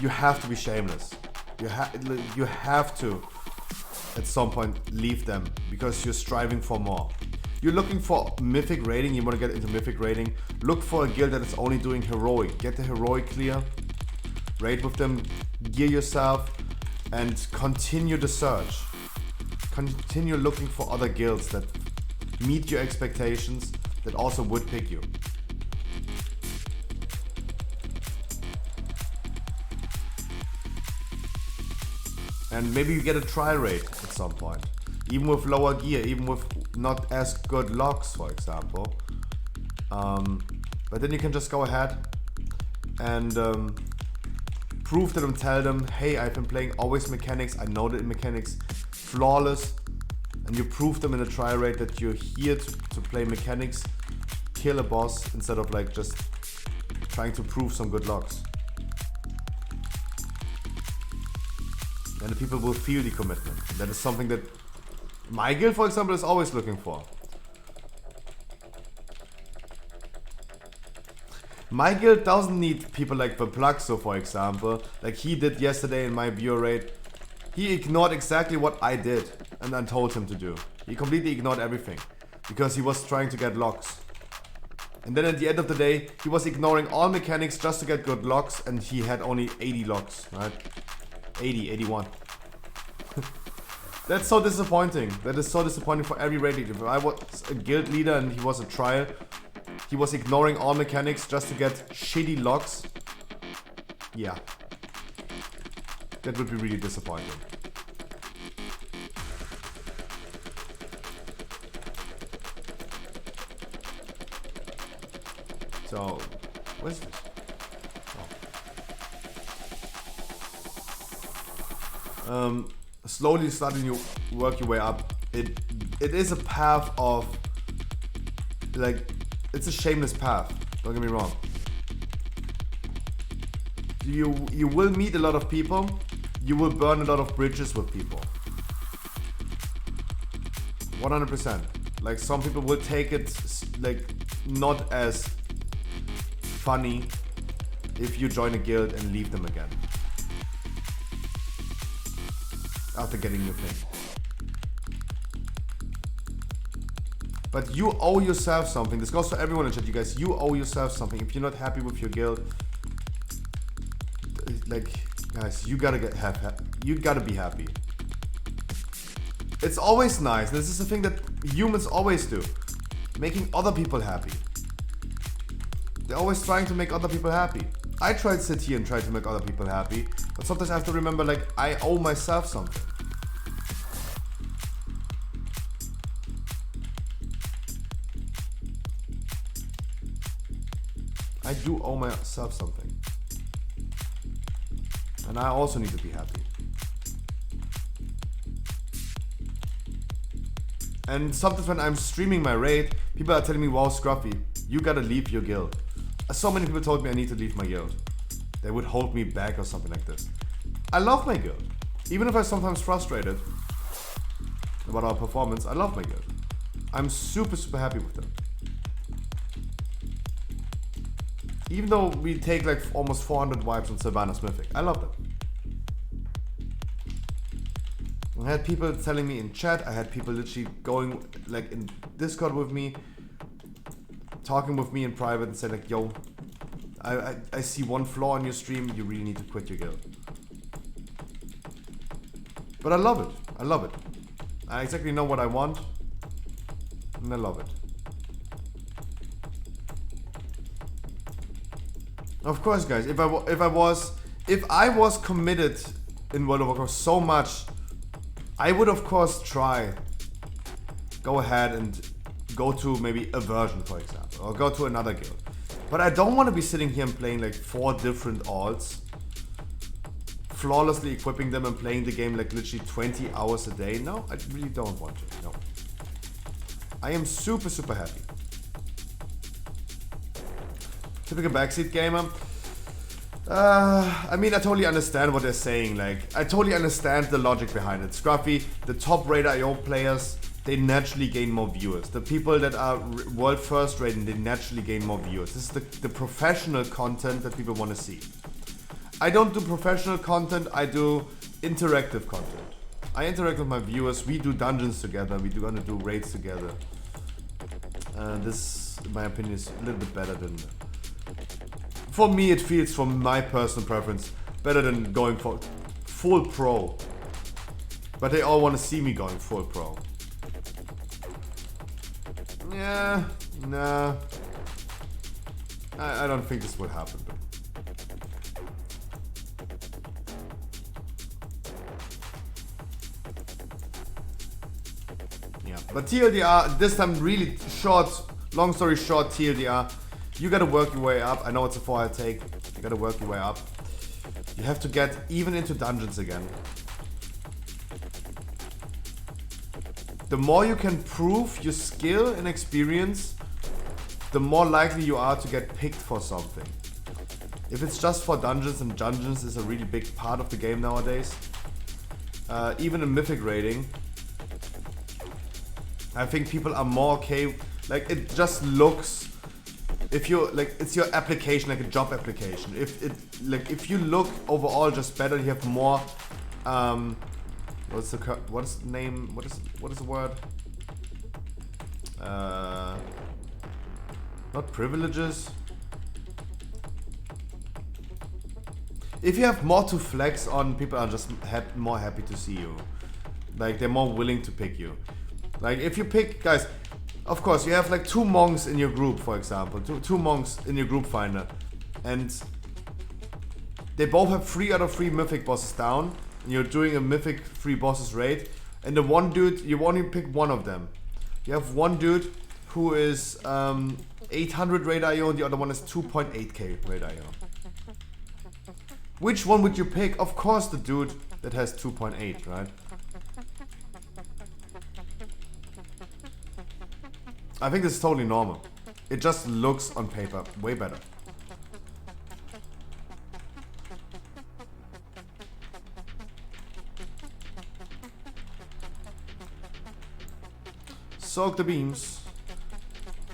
you have to be shameless. You have to, at some point, leave them because you're striving for more. You're looking for mythic raiding, you want to get into mythic raiding. Look for a guild that is only doing heroic. Get the heroic clear, raid with them, gear yourself, and continue the search. Continue looking for other guilds that meet your expectations that also would pick you. And maybe you get a trial rate at some point. Even with lower gear, even with not as good logs, for example. But then you can just go ahead and prove to them, tell them, hey, I've been playing always mechanics, I know the mechanics flawless, and you prove them in a trial rate that you're here to play mechanics, kill a boss, instead of like just trying to prove some good logs. And the people will feel the commitment. That is something that my guild, for example, is always looking for. My guild doesn't need people like the Pluxo, for example, like he did yesterday in my viewer rate. He ignored exactly what I did and I told him to do. He completely ignored everything because he was trying to get logs. And then at the end of the day, he was ignoring all mechanics just to get good logs, and he had only 80 logs, right? 80, 81. That's so disappointing. That is so disappointing for every raid leader. If I was a guild leader and he was a trial, he was ignoring all mechanics just to get shitty logs. Yeah. That would be really disappointing. So, where's this? Oh. Slowly starting to work your way up. It is a path of, like, it's a shameless path. Don't get me wrong. You will meet a lot of people. You will burn a lot of bridges with people. 100%. Like, some people will take it like not as funny if you join a guild and leave them again after getting your thing. But you owe yourself something. This goes for everyone in chat, you guys. You owe yourself something. If you're not happy with your guild, like, guys, you gotta you gotta be happy. It's always nice. This is the thing that humans always do, making other people happy. They're always trying to make other people happy. I try to sit here and try to make other people happy, but sometimes I have to remember, like, I owe myself something. I do owe myself something. And I also need to be happy. And sometimes when I'm streaming my raid, people are telling me, wow, Scruffy, you gotta leave your guild. So many people told me I need to leave my guild. They would hold me back or something like this. I love my guild. Even if I'm sometimes frustrated about our performance, I love my guild. I'm super, super happy with them. Even though we take like almost 400 wipes on Savannah's Mythic, I love them. I had people telling me in chat, I had people literally going like in Discord with me, talking with me in private and saying like, yo, I see one flaw in your stream, you really need to quit your guild. But I love it. I love it. I exactly know what I want, and I love it. Of course, guys, if I was committed in World of Warcraft so much, I would of course go ahead and go to maybe a version, for example, or go to another guild. But I don't want to be sitting here and playing like 4 different alts, flawlessly equipping them and playing the game like literally 20 hours a day. No, I really don't want to. No. I am super, super happy. Typical backseat gamer. I mean, I totally understand what they're saying. Like, I totally understand the logic behind it. Scruffy, the top rated IO players, they naturally gain more viewers. The people that are world first rated, they naturally gain more viewers. This is the professional content that people want to see. I don't do professional content, I do interactive content. I interact with my viewers, we do dungeons together, we're gonna do raids together. This, in my opinion, is a little bit better than... For me, it feels, from my personal preference, better than going for full pro. But they all want to see me going full pro. Yeah, nah. I don't think this would happen. But yeah, but TLDR, this time really short, long story short, TLDR, you gotta work your way up. I know it's a 4-high take, you gotta work your way up. You have to get even into dungeons again. The more you can prove your skill and experience, the more likely you are to get picked for something. If it's just for dungeons, and dungeons is a really big part of the game nowadays, even in Mythic raiding, I think people are more okay. Like, it just looks, if you like, it's your application, like a job application. If you look overall just better, you have more. What's the name? What is the word? Not privileges. If you have more to flex on, people are just more happy to see you. Like, they're more willing to pick you. Like, if you pick, guys, of course, you have like 2 monks in your group, for example. Two monks in your group finder. And they both have 3 out of 3 mythic bosses down. And you're doing a mythic 3 bosses raid. And the one dude, you only pick one of them. You have one dude who is 800 raid IO and the other one is 2.8k raid IO. Which one would you pick? Of course the dude that has 2.8, right? I think this is totally normal. It just looks on paper way better. Soak the beams.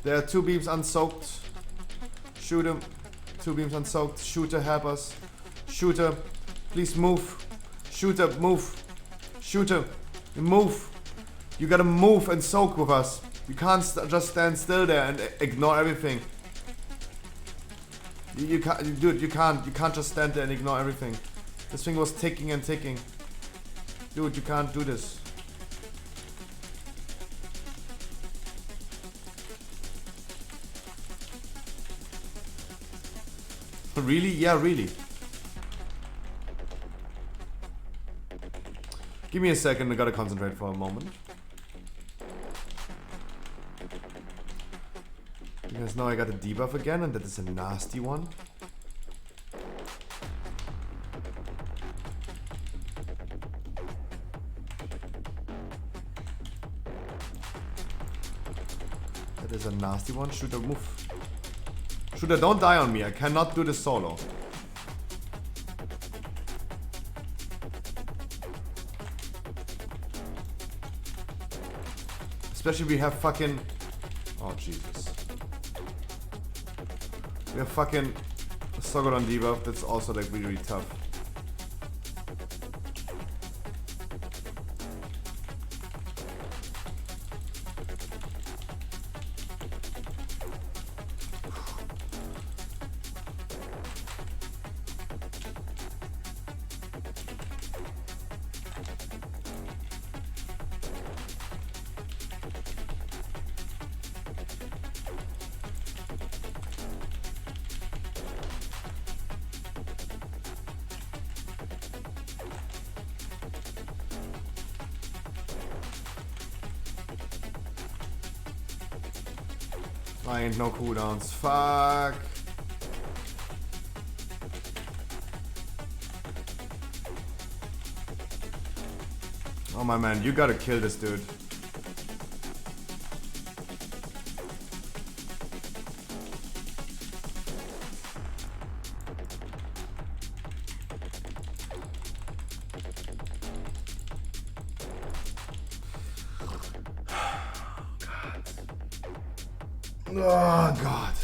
There are 2 beams unsoaked. Shoot him. 2 beams unsoaked. Shooter, help us. Shooter, please move. Shooter, move. Shooter, move. You gotta move and soak with us. You can't just stand still there and ignore everything. You can't, dude. You can't just stand there and ignore everything. This thing was ticking and ticking. Dude, you can't do this. Really? Yeah, really. Give me a second, I gotta concentrate for a moment. Because now I got a debuff again, and that is a nasty one. That is a nasty one. Shooter, move. Shooter, don't die on me. I cannot do this solo. Especially we have fucking... Oh, Jesus. We have fucking Sogodon debuff. That's also like really, really tough. I ain't no cooldowns. Fuck. Oh my man, you gotta kill this dude. Oh God.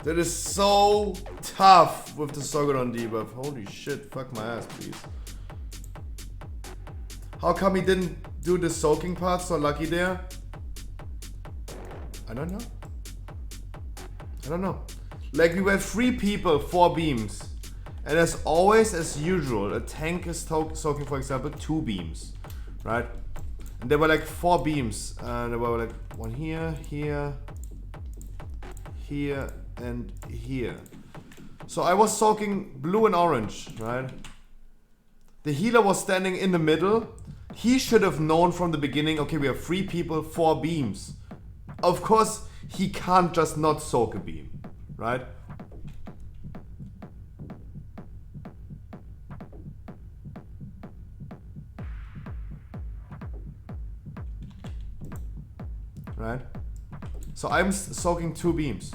That is so tough with the Sogodon debuff. Holy shit, fuck my ass, please. How come he didn't do the soaking part so lucky there? I don't know. I don't know. Like we were 3 people, 4 beams. And as always, as usual, a tank is soaking, for example, 2 beams, right? And there were like 4 beams. There were like one here, here, here, and here. So I was soaking blue and orange, right? The healer was standing in the middle. He should have known from the beginning, okay, we have 3 people, 4 beams. Of course, he can't just not soak a beam, right? Right? So I'm soaking 2 beams.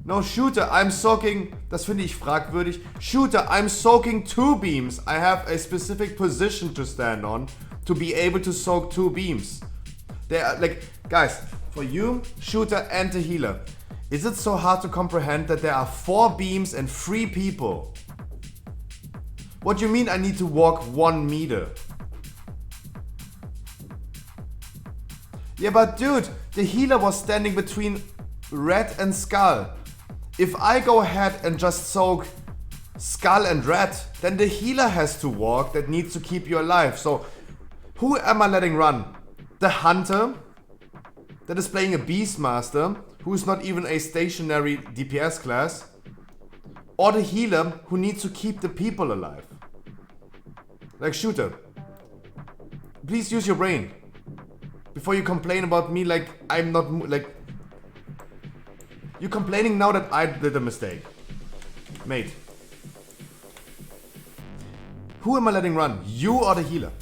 No, Shooter, I'm soaking, das finde ich fragwürdig. Shooter, I'm soaking 2 beams. I have a specific position to stand on to be able to soak 2 beams. They are like, guys, for you, Shooter, and the healer, is it so hard to comprehend that there are 4 beams and 3 people? What do you mean I need to walk 1 meter? Yeah, but dude, the healer was standing between red and skull. If I go ahead and just soak skull and red, then the healer has to walk that needs to keep you alive. So who am I letting run? The hunter that is playing a Beastmaster, who is not even a stationary DPS class, or the healer who needs to keep the people alive? Like, Shooter, please use your brain before you complain about me like I'm not, like, you're complaining now that I did a mistake. Mate. Who am I letting run? You or the healer?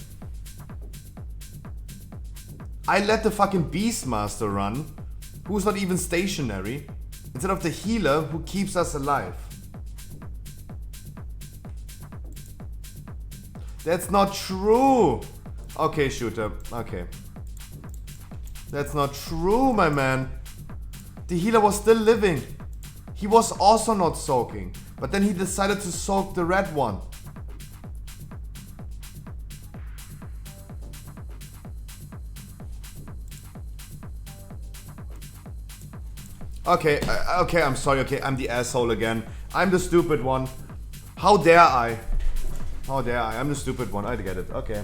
I let the fucking Beastmaster run, who's not even stationary, instead of the healer who keeps us alive. That's not true. Okay, Shooter. Okay. That's not true, my man. The healer was still living. He was also not soaking. But then he decided to soak the red one. Okay, okay, I'm sorry. Okay, I'm the asshole again. I'm the stupid one. How dare I? How dare I? I'm the stupid one. I get it. Okay.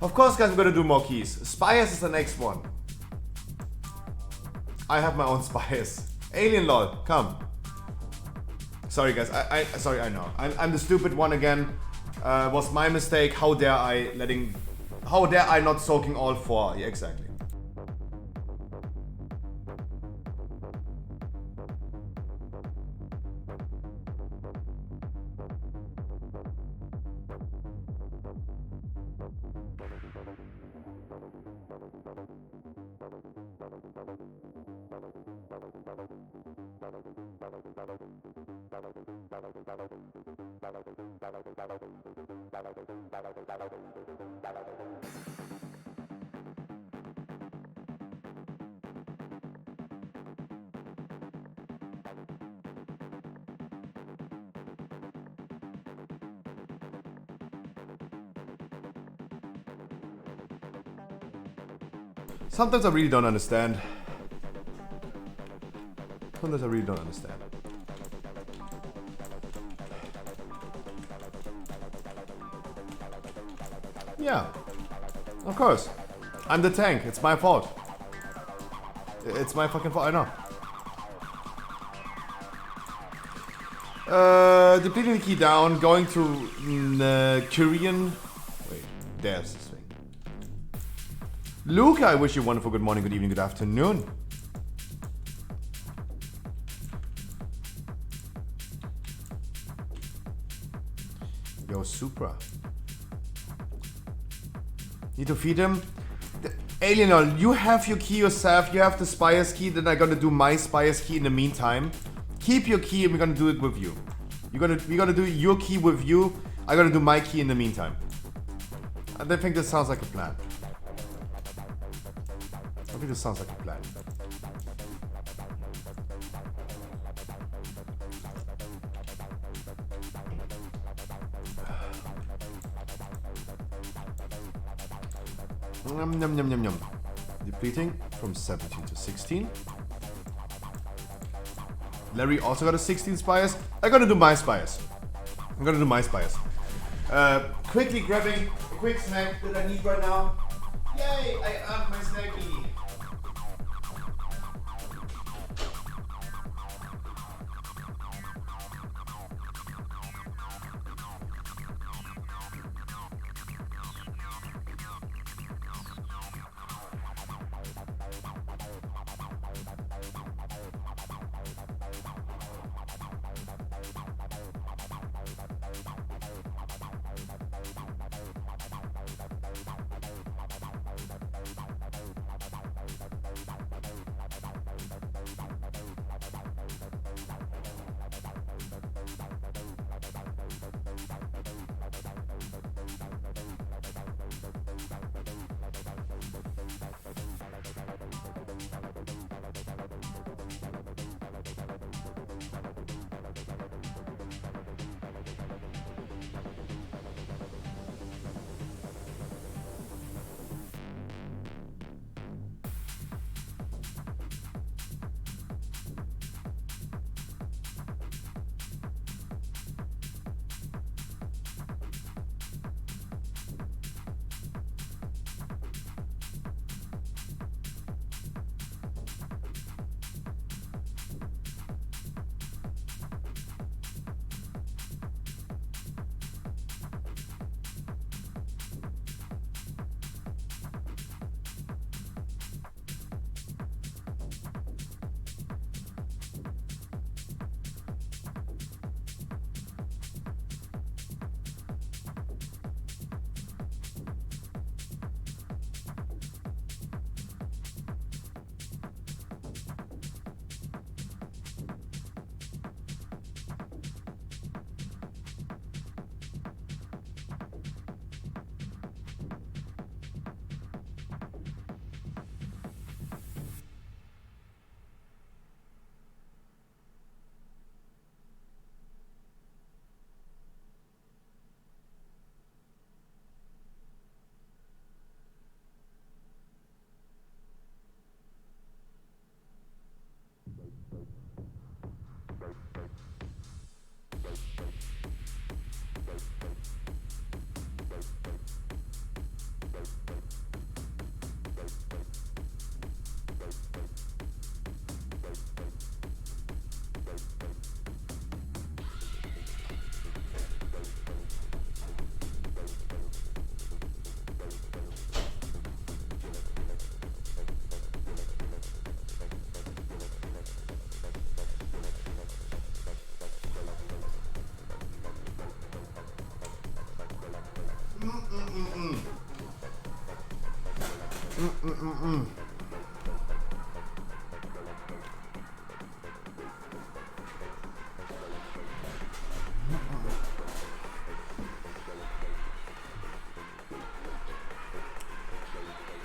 Of course, guys, I'm gonna do more keys. Spires is the next one. I have my own spires. Alien lol, come. Sorry guys, sorry, I know. I'm the stupid one again. Was my mistake. How dare I not soaking all 4? Yeah, exactly. Sometimes I really don't understand. Sometimes I really don't understand. Yeah, of course. I'm the tank. It's my fault. It's my fucking fault. I know. Depleting the key down, going to Korean. Wait, there's this thing. Luke, I wish you a wonderful good morning, good evening, good afternoon. Yo, Supra. Need to feed him. Alienol, you have your key yourself. You have the Spire's key. Then I'm gonna do my Spire's key in the meantime. Keep your key and we're gonna do it with you. We're gonna do your key with you. I'm gonna do my key in the meantime. And I think this sounds like a plan. I think this sounds like a plan. Yum, yum, yum, yum, yum. Depleting from 17 to 16. Larry also got a 16 spires. I'm gonna do my spires. Quickly grabbing a quick snack that I need right now. Yay! I earned my snacky.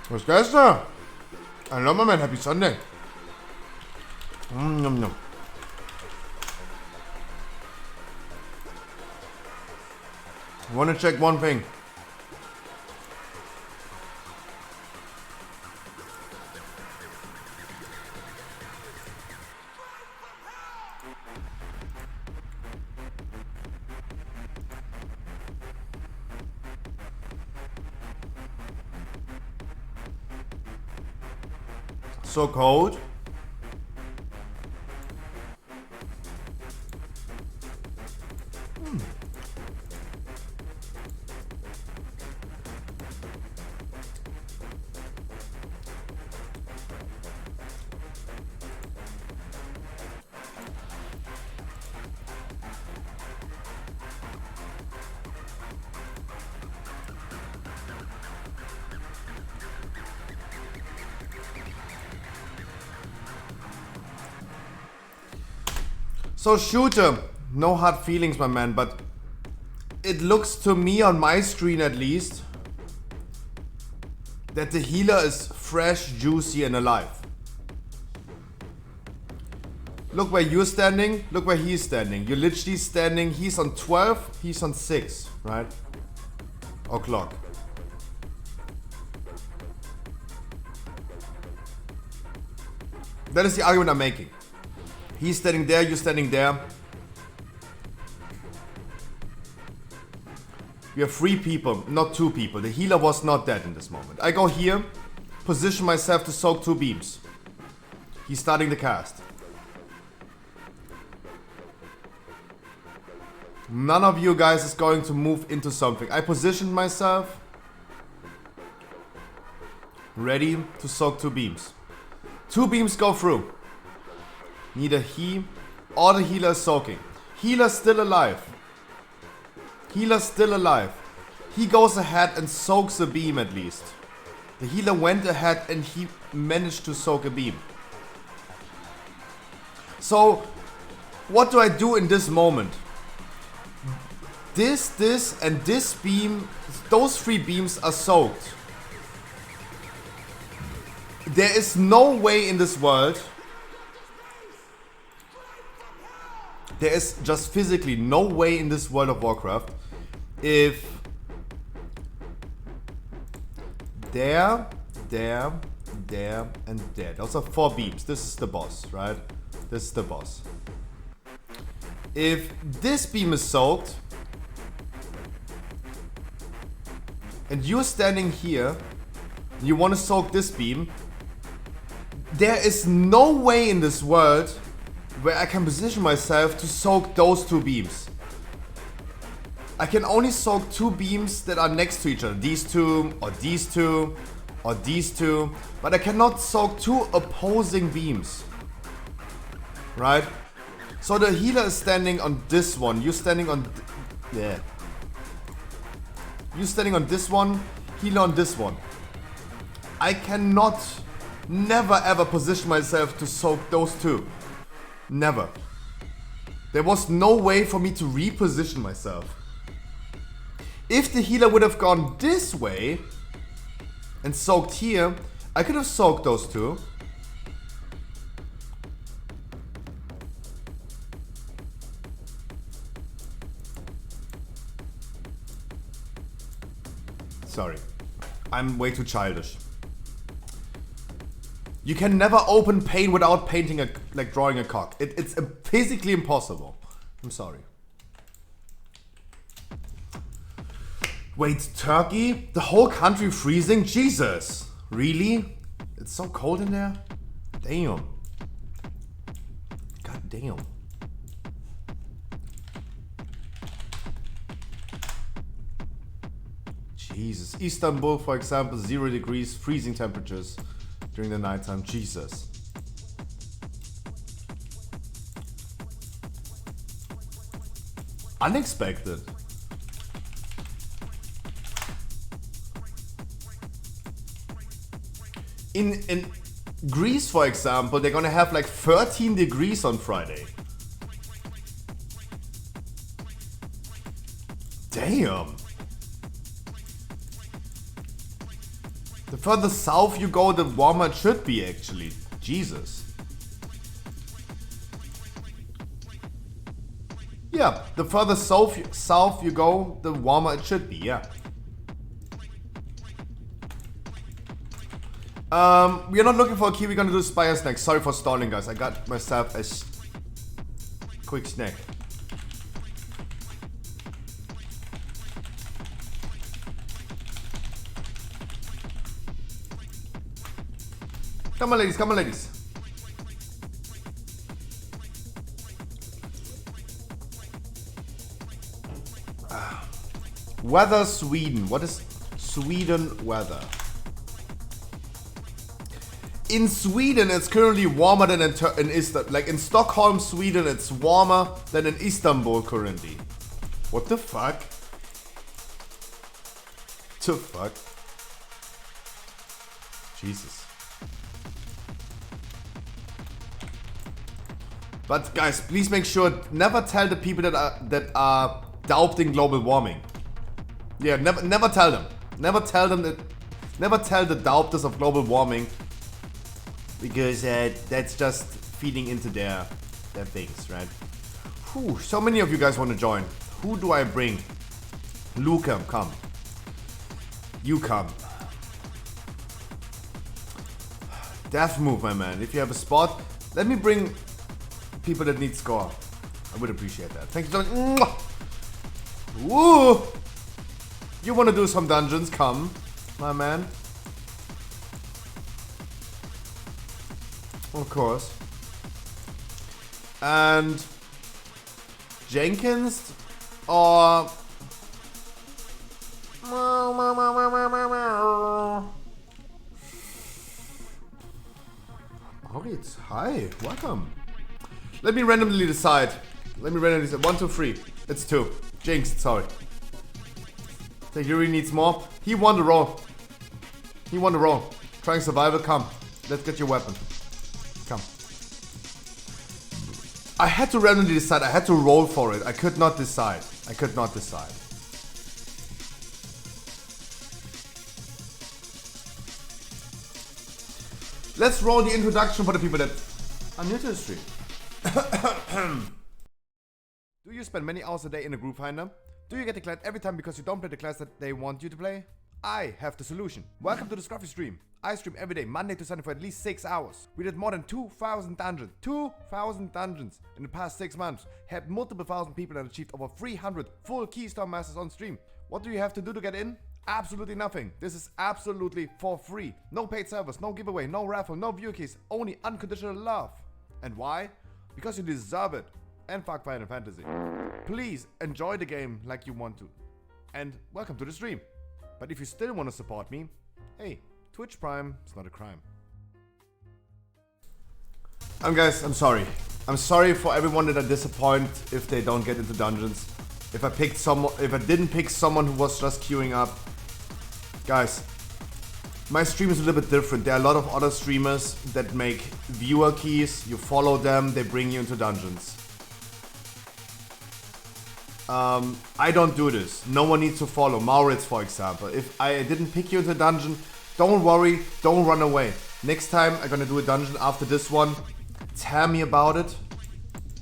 What's that, sir? I love my man. Happy Sunday. Yum, yum. I want to check one thing. So cold. So shooter, no hard feelings, my man, but it looks to me on my screen at least that the healer is fresh, juicy and alive. Look where you're standing, look where he's standing. You're literally standing, he's on 12, he's on 6, right? O'clock. That is the argument I'm making. He's standing there, you're standing there. We have 3 people, not 2 people. The healer was not dead in this moment. I go here, position myself to soak 2 beams. He's starting the cast. None of you guys is going to move into something. I positioned myself. Ready to soak 2 beams. 2 beams go through. Neither he or the healer is soaking. Healer's still alive. Healer's still alive. He goes ahead and soaks a beam at least. The healer went ahead and he managed to soak a beam. So, what do I do in this moment? This, and this beam, those 3 beams are soaked. There is no way in this world. There is just physically no way in this World of Warcraft if there, and there. Those are 4 beams. This is the boss, right? This is the boss. If this beam is soaked and you're standing here, you want to soak this beam, there is no way in this world where I can position myself to soak those 2 beams. I can only soak 2 beams that are next to each other. These 2, or these 2, or these 2. But I cannot soak 2 opposing beams. Right? So the healer is standing on this one. You're standing on... yeah. You're standing on this one. Healer on this one. I cannot... never ever position myself to soak those 2. Never. There was no way for me to reposition myself. If the healer would have gone this way and soaked here, I could have soaked those 2. Sorry. I'm way too childish. You can never open paint without painting a, like drawing a cock. It's physically impossible. I'm sorry. Wait, Turkey? The whole country freezing? Jesus. Really? It's so cold in there? Damn. God damn. Jesus. Istanbul, for example, 0 degrees, freezing temperatures during the nighttime. Jesus. Unexpected. In Greece, for example, they're gonna have like 13 degrees on Friday. Damn. The further south you go, the warmer it should be, actually. Jesus. Yeah, the further south you go, the warmer it should be, yeah. We're not looking for a key, we're gonna do Spires next. Sorry for stalling, guys. I got myself a quick snack. Come on, ladies, come on, ladies. Weather Sweden. What is Sweden weather? In Sweden, it's currently warmer than in Istanbul. Like in Stockholm, Sweden, it's warmer than in Istanbul currently. What the fuck? The fuck? Jesus. But guys, please make sure never tell the people that are doubting global warming. Yeah, never tell them. Never tell the doubters of global warming, because that's just feeding into their things, right? Whew, so many of you guys want to join. Who do I bring? Luca, come. You come. Death move, my man. If you have a spot, let me bring people that need score. I would appreciate that. Thank you so much. Woo! You want to do some dungeons? Come, my man. Of course. And Jenkins or Moritz, hi, welcome. Let me randomly decide. 1, 2, 3. It's 2. Jinx, sorry. Think he really needs more. He won the roll. Trying survival, come. Let's get your weapon. Come. I had to randomly decide. I had to roll for it. I could not decide. Let's roll the introduction for the people that are new to the stream. Do you spend many hours a day in a group finder? Do you get declared every time because you don't play the class that they want you to play? I have the solution. Welcome to the Scruffy stream. I stream every day, Monday to Sunday for at least 6 hours. We did more than 2,000 dungeons. 2,000 dungeons in the past 6 months. Had multiple thousand people and achieved over 300 full Keystone Masters on stream. What do you have to do to get in? Absolutely nothing. This is absolutely for free. No paid servers, no giveaway, no raffle, no viewer keys, only unconditional love. And why? Because you deserve it. And fuck Final Fantasy. Please enjoy the game like you want to. And welcome to the stream. But if you still want to support me, hey, Twitch Prime is not a crime. Guys, I'm sorry. I'm sorry for everyone that I disappoint if they don't get into dungeons. If I didn't pick someone who was just queuing up. Guys, my stream is a little bit different. There are a lot of other streamers that make viewer keys. You follow them, they bring you into dungeons. I don't do this. No one needs to follow. Maurits, for example. If I didn't pick you into a dungeon, don't worry, don't run away. Next time I'm gonna do a dungeon after this one. Tell me about it.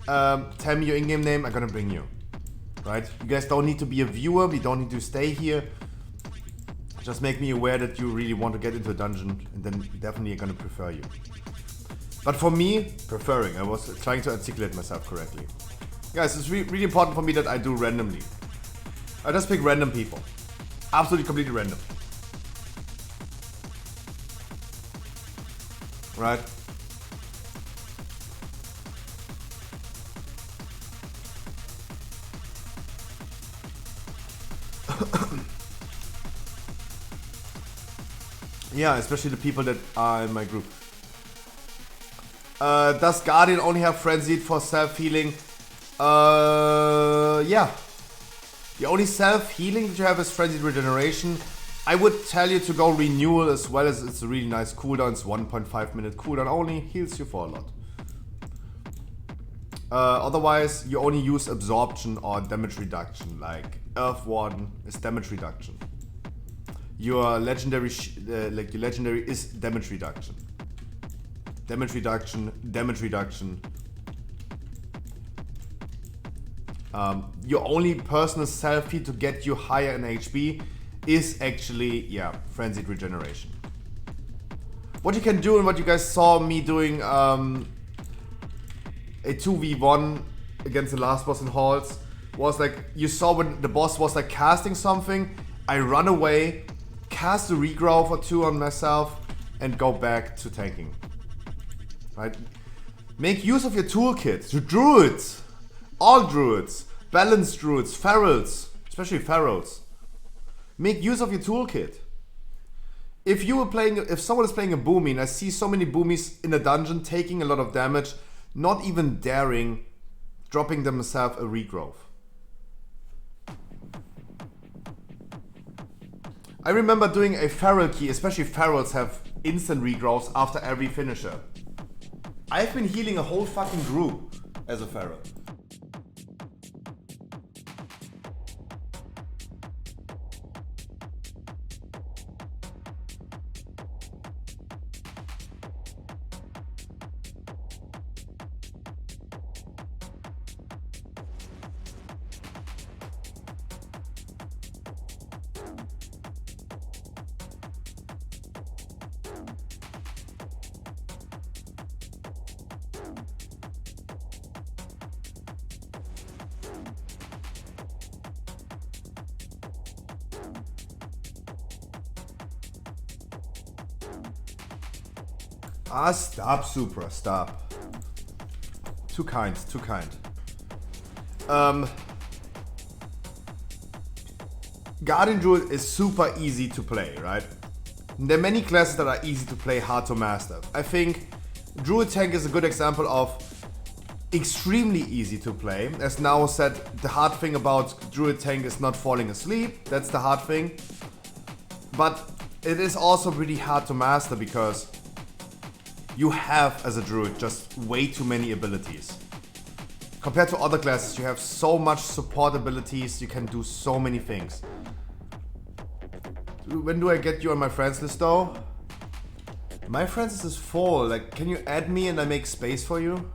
Tell me your in-game name, I'm gonna bring you. Right? You guys don't need to be a viewer, we don't need to stay here. Just make me aware that you really want to get into a dungeon, and then definitely I'm gonna prefer you. But for me, preferring, I was trying to articulate myself correctly. Guys, it's really important for me that I do randomly. I just pick random people. Absolutely, completely random. Right? Yeah, especially the people that are in my group. Does Guardian only have Frenzied for self-healing? Yeah. The only self-healing that you have is Frenzied Regeneration. I would tell you to go Renewal as well, as it's a really nice cooldown. It's 1.5 minute cooldown only, heals you for a lot. Otherwise, you only use Absorption or Damage Reduction, like Earth Warden is Damage Reduction. Your legendary, your legendary is Damage Reduction. Damage Reduction, Damage Reduction. Your only personal self-heal to get you higher in HP is actually, yeah, Frenzied Regeneration. What you can do, and what you guys saw me doing a 2v1 against the last boss in Halls, was like, you saw when the boss was like casting something, I run away, cast a regrowth or 2 on myself, and go back to tanking. Right? Make use of your toolkit. The druids, all druids, balanced druids, ferals, especially ferals. Make use of your toolkit. If someone is playing a Boomy, and I see so many Boomies in a dungeon taking a lot of damage, not even daring, dropping themselves a regrowth. I remember doing a feral key, especially ferals have instant regrowths after every finisher. I've been healing a whole fucking group as a feral. Ah, stop, Supra, stop. Too kind, too kind. Guardian Druid is super easy to play, right? There are many classes that are easy to play, hard to master. I think Druid Tank is a good example of extremely easy to play. As Nao said, the hard thing about Druid Tank is not falling asleep. That's the hard thing. But it is also really hard to master because you have, as a Druid, just way too many abilities. Compared to other classes, you have so much support abilities, you can do so many things. When do I get you on my friends list though? My friends list is full. Like, can you add me and I make space for you?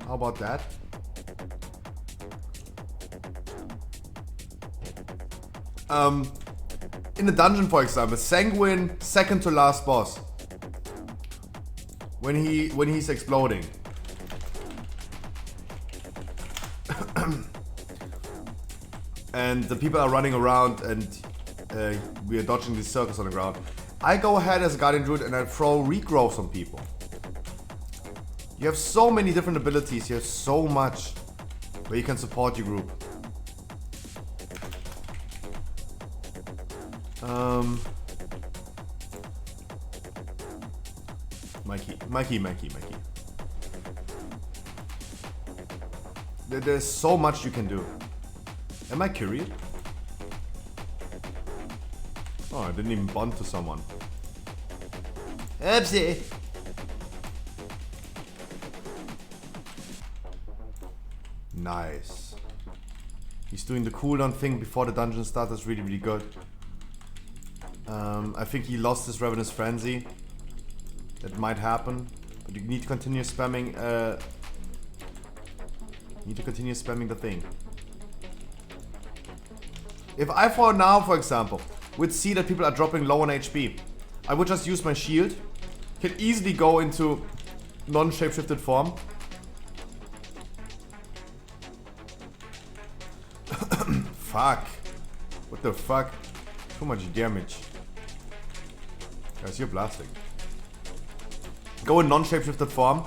How about that? In the dungeon, for example, Sanguine, second to last boss. When he's exploding. And the people are running around and we are dodging these circles on the ground. I go ahead as a Guardian Druid and I throw regrowths on people. You have so many different abilities, you have so much where you can support your group. Mikey. There's so much you can do. Am I curious? Oh, I didn't even bond to someone. Oopsie! Nice. He's doing the cooldown thing before the dungeon starts. That's really, really good. I think he lost his Ravenous Frenzy. That might happen. But you need to continue spamming. The thing. If I for now, for example, would see that people are dropping low on HP, I would just use my shield. Can easily go into non-shapeshifted form. Fuck. What the fuck? Too much damage. Guys, you're blasting. Go in non-shapeshifted form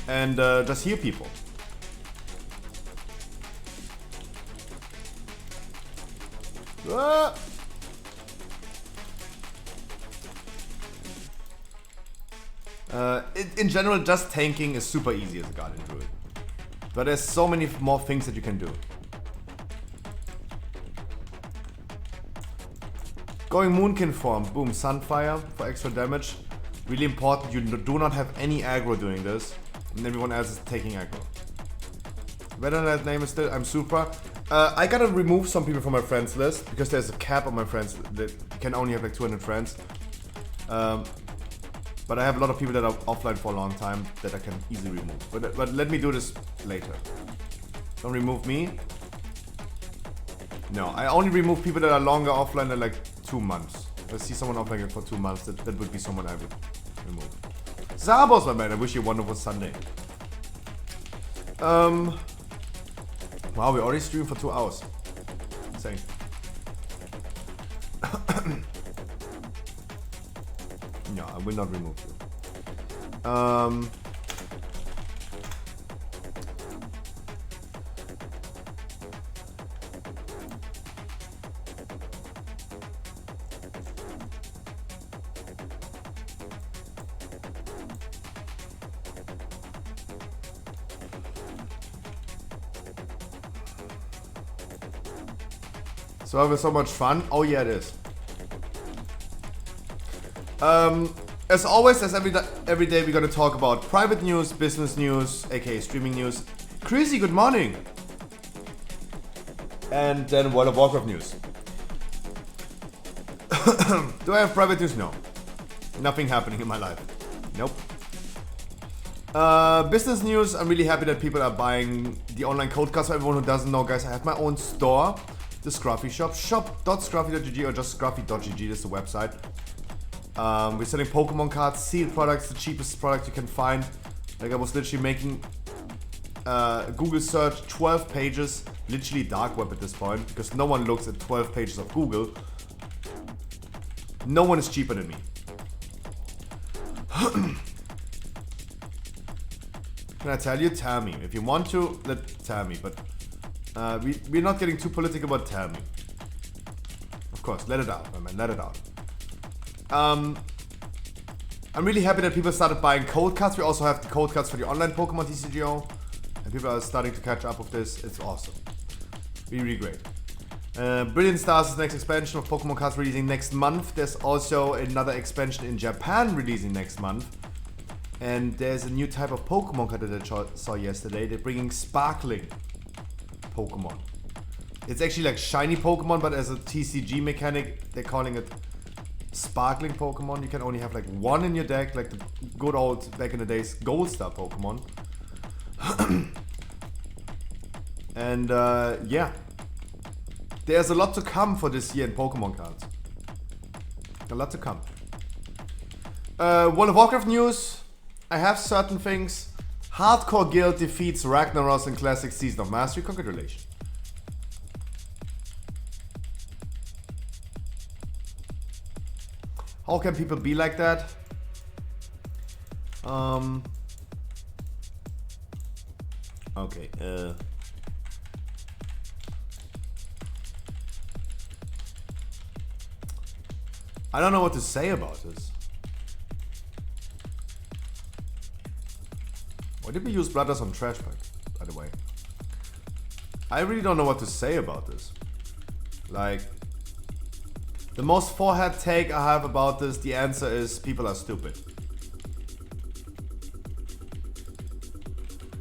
and just heal people. Ah! In general, just tanking is super easy as a Guardian Druid. But there's so many more things that you can do. Going Moonkin form, boom, Sunfire for extra damage. Really important, you do not have any aggro doing this. And everyone else is taking aggro. Better than that name is still, I'm Supra. I gotta remove some people from my friends list because there's a cap on my friends that you can only have like 200 friends. But I have a lot of people that are offline for a long time that I can easily remove. But let me do this later. Don't remove me. No, I only remove people that are longer offline than like 2 months. If I see someone offline for 2 months, that would be someone I would remove. Zabos, my man, I wish you a wonderful Sunday. Wow, we already streamed for 2 hours. Insane. No, I will not remove you. So it was so much fun. Oh yeah, it is. As always, as every day, we're gonna talk about private news, business news, aka streaming news. Chrissy, good morning. And then World of Warcraft news. Do I have private news? No. Nothing happening in my life. Nope. Business news. I'm really happy that people are buying the online code cards. For everyone who doesn't know, guys, I have my own store. The Scruffy shop, shop.scruffy.gg or just scruffy.gg, that's the website. We're selling Pokemon cards, sealed products, the cheapest product you can find. Like I was literally making Google search 12 pages, literally dark web at this point, because no one looks at 12 pages of Google. No one is cheaper than me. Can I tell you? Tell me. If you want to, tell me. But we're not getting too political, but tell me. Of course, let it out, my man. Let it out. I'm really happy that people started buying code cards. We also have the code cards for the online Pokemon TCGO. And people are starting to catch up with this. It's awesome. Really, really great. Brilliant Stars is the next expansion of Pokemon cards releasing next month. There's also another expansion in Japan releasing next month. And there's a new type of Pokemon card that I saw yesterday. They're bringing sparkling Pokemon. It's actually like shiny Pokemon, but as a TCG mechanic, they're calling it sparkling Pokemon. You can only have like one in your deck, like the good old, back in the days, Gold Star Pokemon. And yeah. There's a lot to come for this year in Pokemon cards. A lot to come. World of Warcraft news. I have certain things. Hardcore Guild defeats Ragnaros in Classic Season of Mastery. Congratulations. How can people be like that? Okay. I don't know what to say about this. Why did we use Bladders on Trash Pack, by the way? I really don't know what to say about this. Like, the most forehead take I have about this, the answer is people are stupid.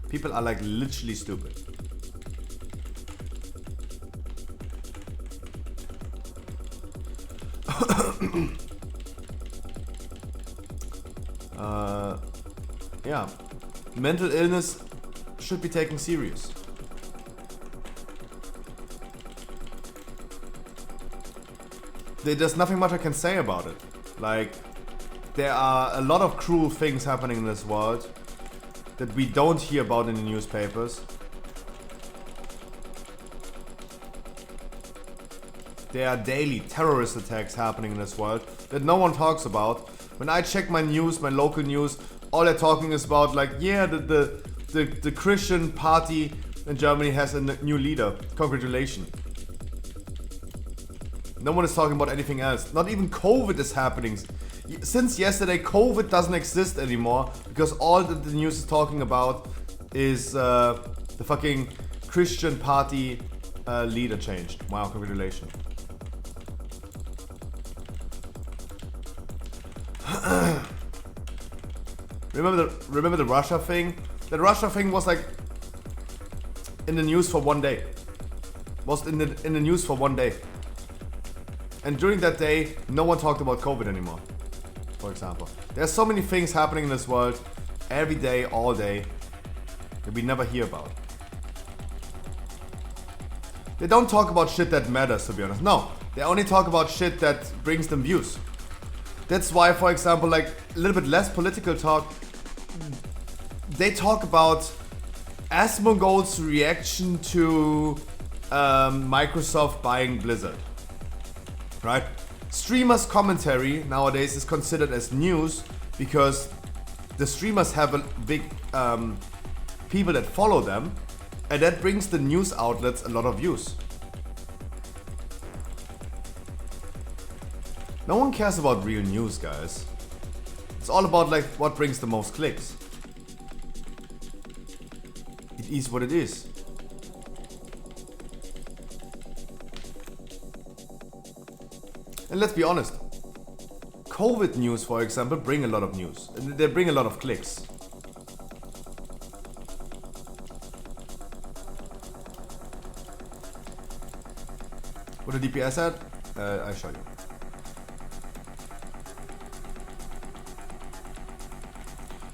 People are like literally stupid. Yeah, mental illness should be taken serious. There's nothing much I can say about it. Like, there are a lot of cruel things happening in this world that we don't hear about in the newspapers. There are daily terrorist attacks happening in this world that no one talks about. When I check my news, my local news, all they're talking is about like, yeah, the Christian party in Germany has a new leader. Congratulations. No one is talking about anything else. Not even COVID is happening. Since yesterday, COVID doesn't exist anymore because all that the news is talking about is the fucking Christian party leader changed. Wow, congratulations. Remember the Russia thing? The Russia thing was like in the news for one day. Was in the news for one day. And during that day, no one talked about COVID anymore. For example, there's so many things happening in this world every day, all day, that we never hear about. They don't talk about shit that matters, to be honest. No, they only talk about shit that brings them views. That's why, for example, like a little bit less political talk, they talk about Asmongold's reaction to Microsoft buying Blizzard. Right? Streamers' commentary nowadays is considered as news because the streamers have a big people that follow them, and that brings the news outlets a lot of views. No one cares about real news, guys. It's all about like what brings the most clicks. It is what it is. And let's be honest, COVID news, for example, bring a lot of news. They bring a lot of clicks. What the DPS at? I show you.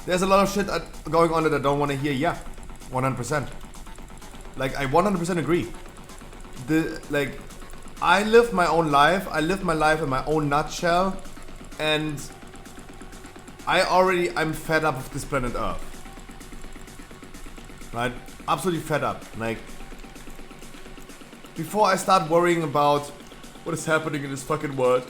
There's a lot of shit going on that I don't want to hear. Yeah, 100%. Like, I 100% agree. I live my own life. I live my life in my own nutshell. And I'm fed up with this planet Earth. Right? Absolutely fed up. Like, before I start worrying about what is happening in this fucking world,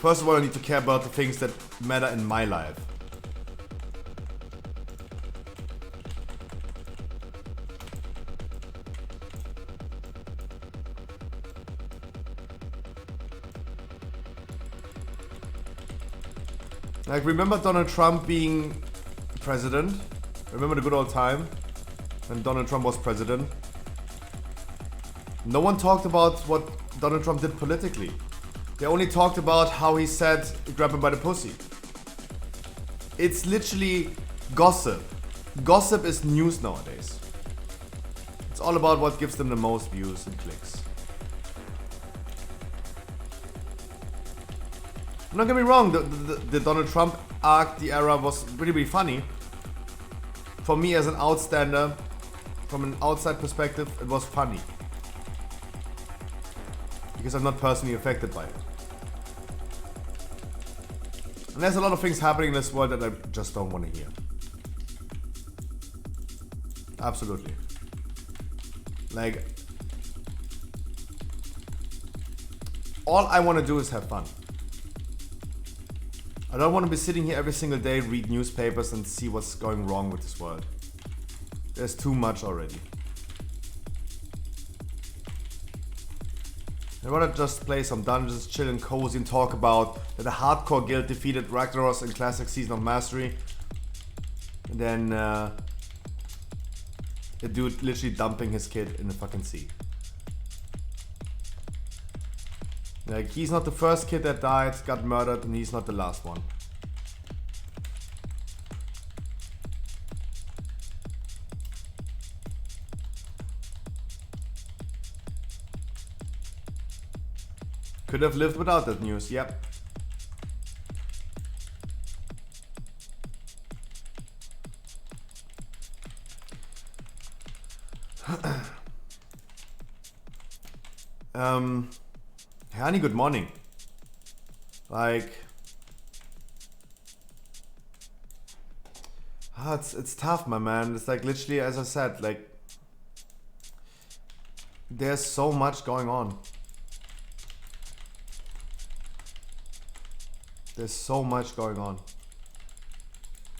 First of all, I need to care about the things that matter in my life. Like, remember Donald Trump being president? Remember the good old time when Donald Trump was president? No one talked about what Donald Trump did politically. They only talked about how he said, grab him by the pussy. It's literally gossip. Gossip is news nowadays. It's all about what gives them the most views and clicks. Don't get me wrong, the Donald Trump arc, the era was really, really funny. For me as an outstander, from an outside perspective, it was funny. Because I'm not personally affected by it. And there's a lot of things happening in this world that I just don't want to hear. Absolutely. Like, all I want to do is have fun. I don't want to be sitting here every single day, read newspapers and see what's going wrong with this world. There's too much already. I want to just play some dungeons, chill and cozy and talk about that a hardcore guild defeated Ragnaros in Classic Season of Mastery. And then the dude literally dumping his kid in the fucking sea. Like, he's not the first kid that died, got murdered, and he's not the last one. Could have lived without that news, yep. Honey, good morning. Like, it's tough, my man. It's like literally, as I said, like, there's so much going on. There's so much going on.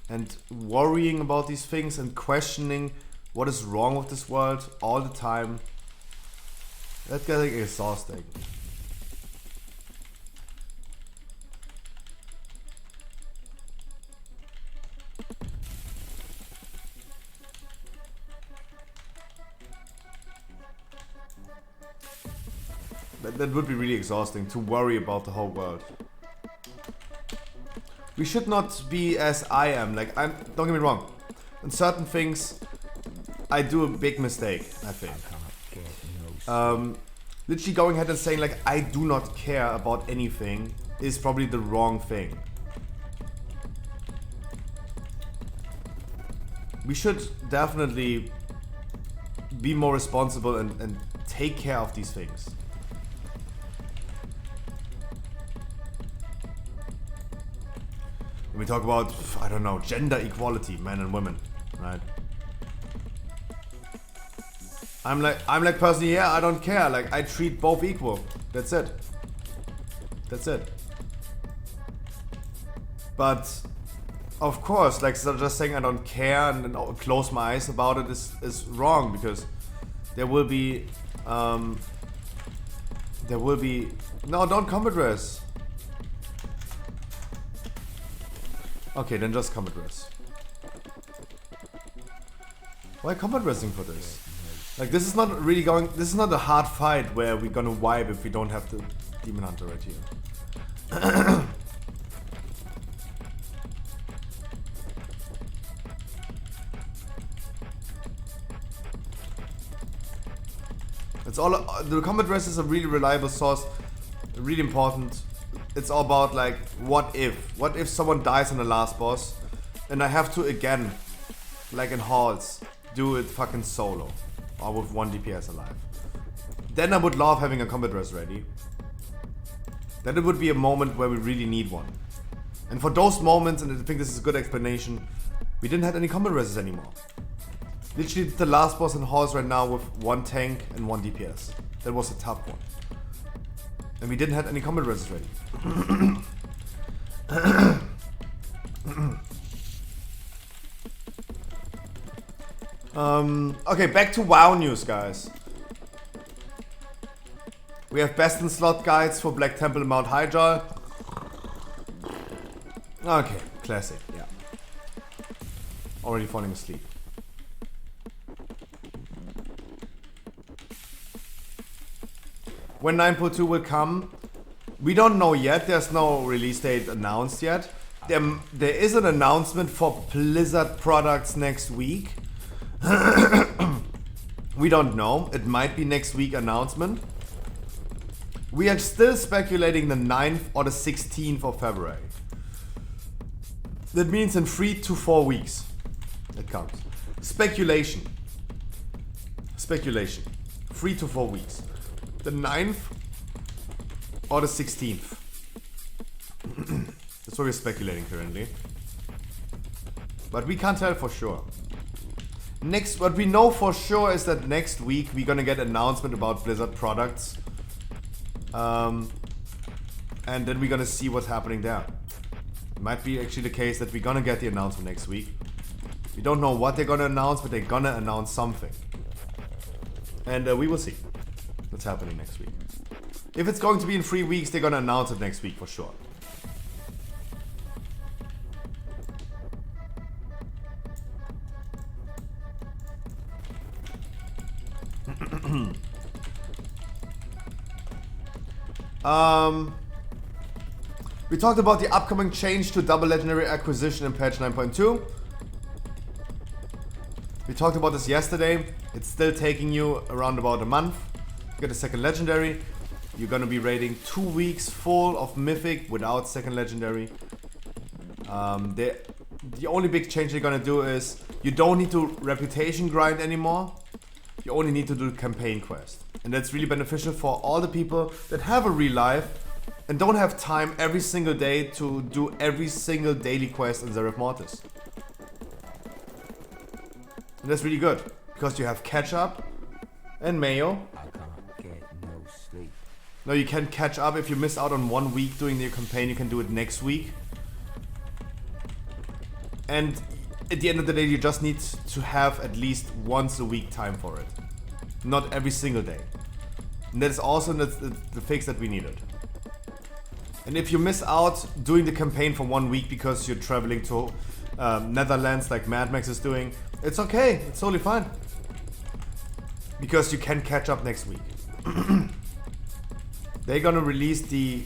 And worrying about these things and questioning what is wrong with this world all the time, that's getting exhausting. That would be really exhausting to worry about the whole world. We should not be as I am. Like, don't get me wrong. In certain things, I do a big mistake, I think. Literally going ahead and saying like, I do not care about anything is probably the wrong thing. We should definitely be more responsible and take care of these things. When we talk about, I don't know, gender equality, men and women, right? I'm like personally, yeah, I don't care. Like, I treat both equal. That's it. That's it. But of course, like, so just saying I don't care and then close my eyes about it is wrong, because there will be no, don't combat dress. Okay, then just combat dress. Why combat dressing for this? Like, this is not really going. This is not a hard fight where we're gonna wipe if we don't have the Demon Hunter right here. It's all. The combat dress is a really reliable source, really important. It's all about like, what if someone dies in the last boss, and I have to again, like in halls, do it fucking solo, or with 1 DPS alive. Then I would love having a combat dress ready. Then it would be a moment where we really need one. And for those moments, and I think this is a good explanation, we didn't have any combat dresses anymore. Literally the last boss in halls right now with 1 tank and 1 DPS. That was a tough one. And we didn't have any combat dresses ready. Okay, back to WoW news, guys. We have best in slot guides for Black Temple and Mount Hyjal. Okay, classic, yeah. Already falling asleep. When 9.2 will come, we don't know yet. There's no release date announced yet. There is an announcement for Blizzard products next week. We don't know. It might be next week announcement. We are still speculating the 9th or the 16th of February. That means in 3 to 4 weeks. It counts. Speculation. Speculation. 3 to 4 weeks. The 9th or the 16th. That's what we're speculating currently. But we can't tell for sure. What we know for sure is that next week we're gonna get an announcement about Blizzard products. And then we're gonna see what's happening there. It might be actually the case that we're gonna get the announcement next week. We don't know what they're gonna announce, but they're gonna announce something. And we will see what's happening next week. If it's going to be in 3 weeks, they're gonna announce it next week for sure. We talked about the upcoming change to double legendary acquisition in patch 9.2. We talked about this yesterday. It's still taking you around about a month to get a second legendary. You're gonna be raiding 2 weeks full of mythic without second legendary. The only big change they're gonna do is you don't need to reputation grind anymore. You only need to do the campaign quest. And that's really beneficial for all the people that have a real life and don't have time every single day to do every single daily quest in Zeref Mortis. And that's really good, because you have catch up and Mayo. I can't get no sleep. No, you can catch up. If you miss out on 1 week doing your campaign, you can do it next week. And at the end of the day, you just need to have at least once a week time for it. Not every single day. And that is also the fix that we needed. And if you miss out doing the campaign for 1 week because you're traveling to Netherlands like Mad Max is doing, it's okay. It's totally fine. Because you can catch up next week. They're gonna release the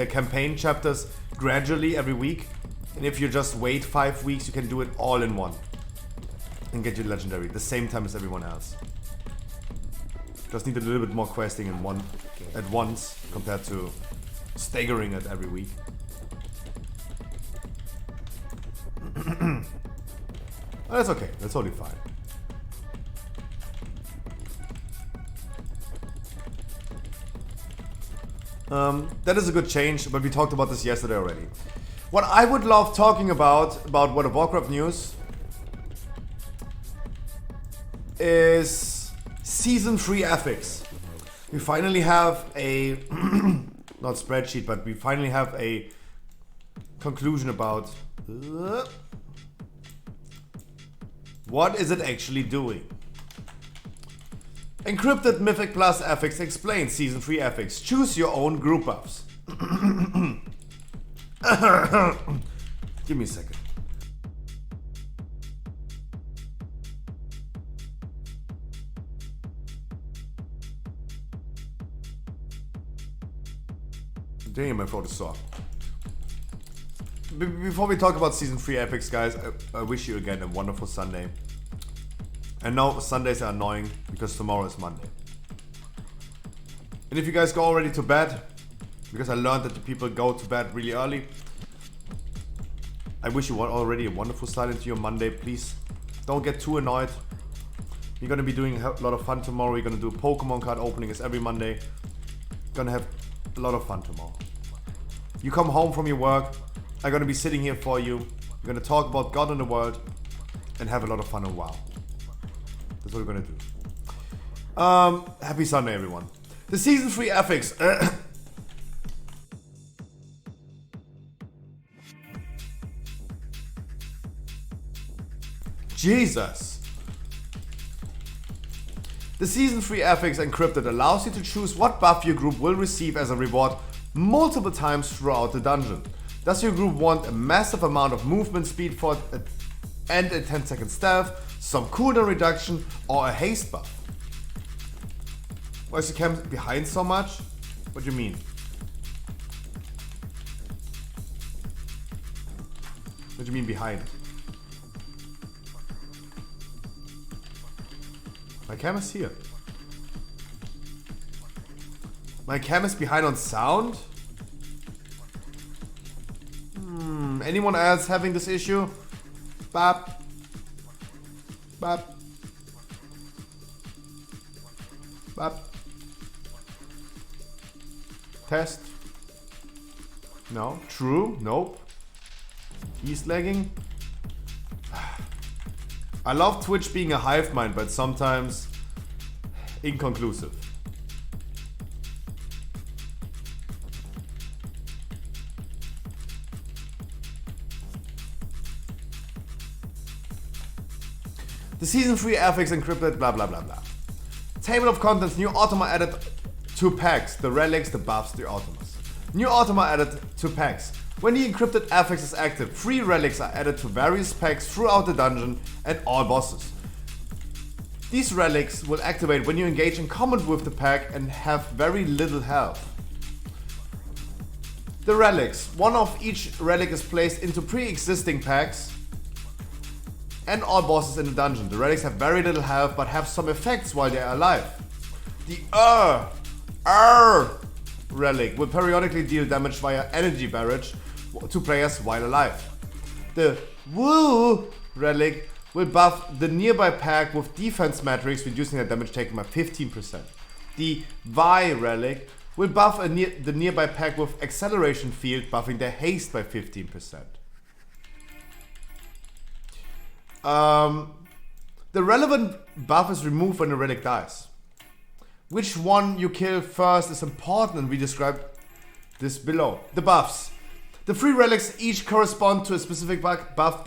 campaign chapters gradually every week. And if you just wait 5 weeks, you can do it all in one. And get your legendary the same time as everyone else. Just need a little bit more questing at once compared to staggering it every week. Oh, that's okay. That's totally fine. That is a good change, but we talked about this yesterday already. What I would love talking about World of Warcraft news is Season 3 ethics. We finally have a, not spreadsheet, but we finally have a conclusion about what is it actually doing. Encrypted Mythic Plus ethics explains Season 3 ethics. Choose your own group buffs. Give me a second. Damn, my throat is sore. Before we talk about Season 3 epics, guys, I wish you again a wonderful Sunday. I know Sundays are annoying because tomorrow is Monday. And if you guys go already to bed, because I learned that the people go to bed really early, I wish you already a wonderful start into your Monday. Please don't get too annoyed. You're gonna be doing a lot of fun tomorrow. You're gonna do Pokemon card opening as every Monday. Gonna have a lot of fun tomorrow. You come home from your work, I'm gonna be sitting here for you. We're gonna talk about God and the world and have a lot of fun on WoW. That's what we're gonna do. Happy Sunday, everyone. The Season 3 ethics. Jesus. The Season 3 affix encrypted allows you to choose what buff your group will receive as a reward multiple times throughout the dungeon. Does your group want a massive amount of movement speed and a 10-second stealth, some cooldown reduction, or a haste buff? Why is the cam behind so much? What do you mean? What do you mean behind? My cam is here. My cam is behind on sound? Anyone else having this issue? Bap. Bap. Bap. Test. No. True. Nope. He's lagging. I love Twitch being a hive mind, but sometimes inconclusive. The Season 3 affix encrypted, blah blah blah blah. Table of contents, new automa added to packs, the relics, the buffs, the automas. New automa added to packs. When the encrypted affix is active, 3 relics are added to various packs throughout the dungeon and all bosses. These relics will activate when you engage in combat with the pack and have very little health. The relics, one of each relic is placed into pre-existing packs and all bosses in the dungeon. The relics have very little health but have some effects while they are alive. The relic will periodically deal damage via energy barrage to players while alive. The Woo relic will buff the nearby pack with defense matrix, reducing their damage taken by 15%. The Vi relic will buff the nearby pack with acceleration field, buffing their haste by 15%. The relevant buff is removed when the relic dies. Which one you kill first is important, and we described this below. The buffs. The 3 relics each correspond to a specific buff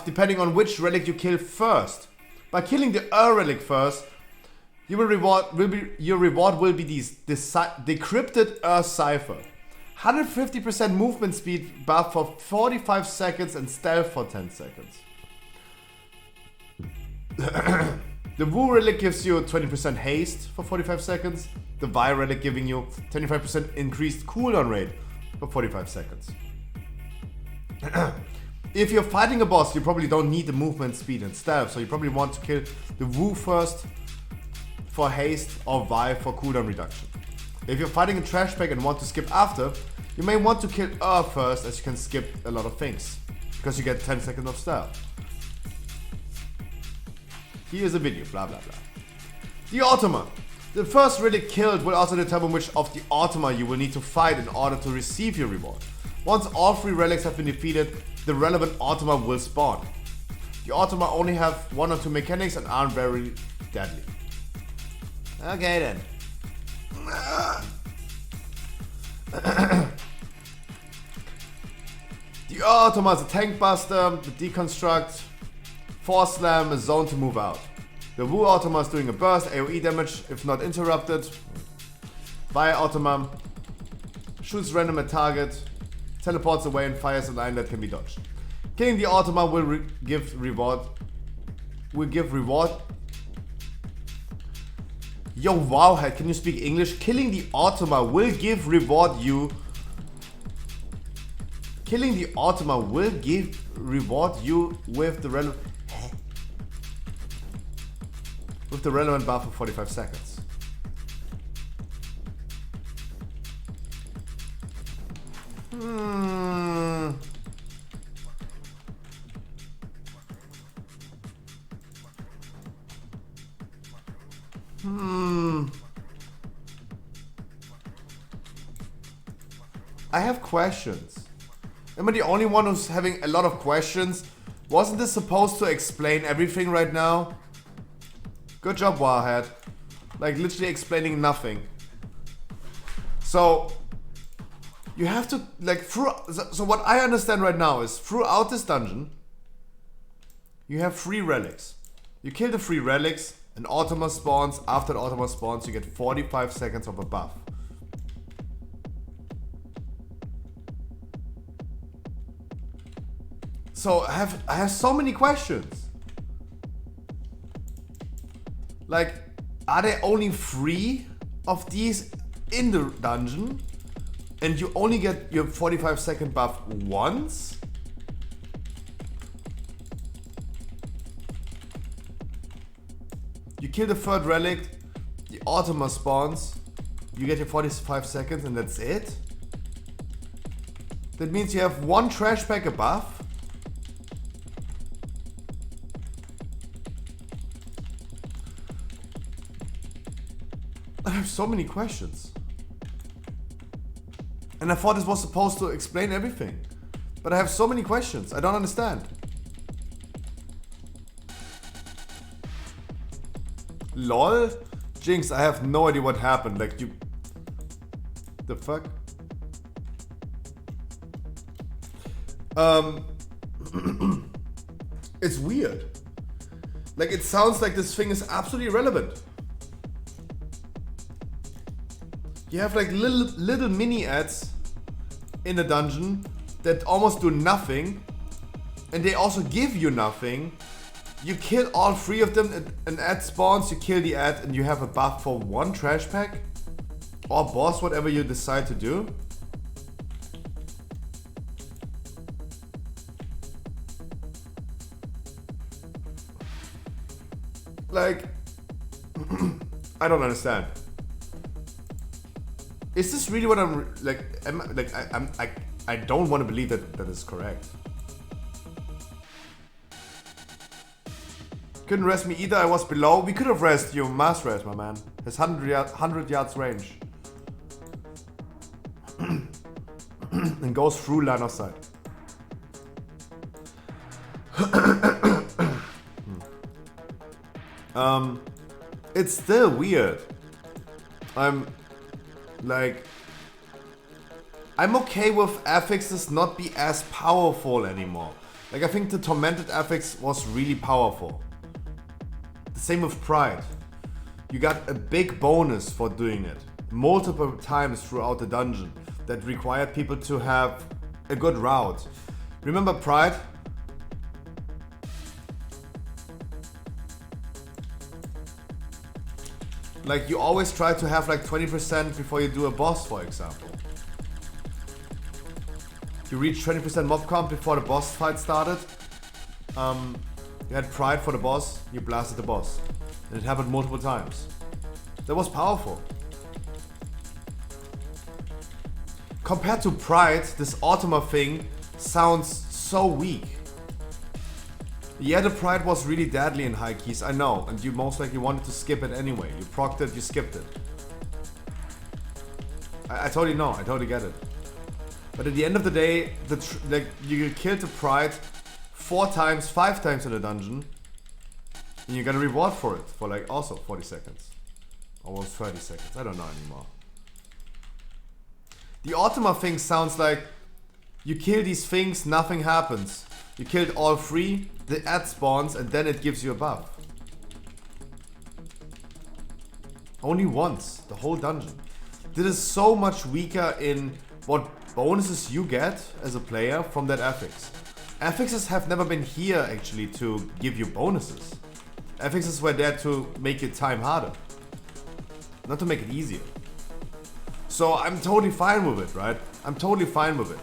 depending on which relic you kill first. By killing the relic first, your reward will be this decrypted cipher. 150% movement speed buff for 45 seconds and stealth for 10 seconds. The Wu relic gives you 20% haste for 45 seconds. The Vi relic giving you 25% increased cooldown rate for 45 seconds. If you're fighting a boss, you probably don't need the movement speed and stealth, so you probably want to kill the Wu first for haste or Vi for cooldown reduction. If you're fighting a trash pack and want to skip after, you may want to kill first, as you can skip a lot of things, because you get 10 seconds of stealth. Here's a video, blah blah blah. The Automa. The first relic killed will also determine which of the Automa you will need to fight in order to receive your reward. Once all 3 relics have been defeated, the relevant Automa will spawn. The Automa only have 1 or 2 mechanics and aren't very deadly. Okay then. The Automa is a tank buster, the deconstruct, force slam, a zone to move out. The Wu Automa is doing a burst, AoE damage if not interrupted. Vi Automa shoots random at target, teleports away and fires a line that can be dodged. Killing the Automa will give reward. Yo, Wowhead, can you speak English? Killing the Automa will give reward you. Killing the Automa will give reward you with the relevant. With the relevant buff for 45 seconds. I have questions. Am I the only one who's having a lot of questions? Wasn't this supposed to explain everything right now? Good job, Wowhead. Like, literally explaining nothing. So, you have to, like, so what I understand right now is, throughout this dungeon, you have 3 relics. You kill the 3 relics, an Automa spawns. After the Automa spawns, you get 45 seconds of a buff. So I have so many questions. Like, are there only 3 of these in the dungeon? And you only get your 45-second buff once? You kill the 3rd relic, the Automa spawns, you get your 45 seconds and that's it? That means you have 1 trash pack a buff? I have so many questions. And I thought this was supposed to explain everything. But I have so many questions. I don't understand. LOL? Jinx, I have no idea what happened. Like, you... The fuck? It's weird. Like, it sounds like this thing is absolutely irrelevant. You have like little mini ads in the dungeon that almost do nothing, and they also give you nothing. You kill all 3 of them, an ad spawns, you kill the ad, and you have a buff for 1 trash pack or boss, whatever you decide to do. Like, I don't understand. Is this really what I'm like? I don't want to believe that is correct. Couldn't rest me either. I was below. We could have rest you, mass rest, my man. Has 100 yards range and goes through line of sight. It's still weird. I'm okay with affixes not be as powerful anymore. Like, I think the Tormented affix was really powerful. The same with Pride. You got a big bonus for doing it multiple times throughout the dungeon that required people to have a good route. Remember Pride? Like, you always try to have like 20% before you do a boss, for example. You reach 20% mob count before the boss fight started. You had Pride for the boss, you blasted the boss. And it happened multiple times. That was powerful. Compared to Pride, this Automa thing sounds so weak. Yeah, the Pride was really deadly in high keys, I know, and you most likely wanted to skip it anyway. You procced it, you skipped it. I totally know, I totally get it. But at the end of the day, like, you killed the Pride 4 times, 5 times in the dungeon, and you got a reward for it, for like also 40 seconds. Almost 30 seconds, I don't know anymore. The Automa thing sounds like you kill these things, nothing happens. You killed all 3, the ad spawns, and then it gives you a buff. Only once, the whole dungeon. This is so much weaker in what bonuses you get as a player from that affix. Affixes have never been here actually to give you bonuses. Affixes were there to make your time harder, not to make it easier. So I'm totally fine with it, right? I'm totally fine with it.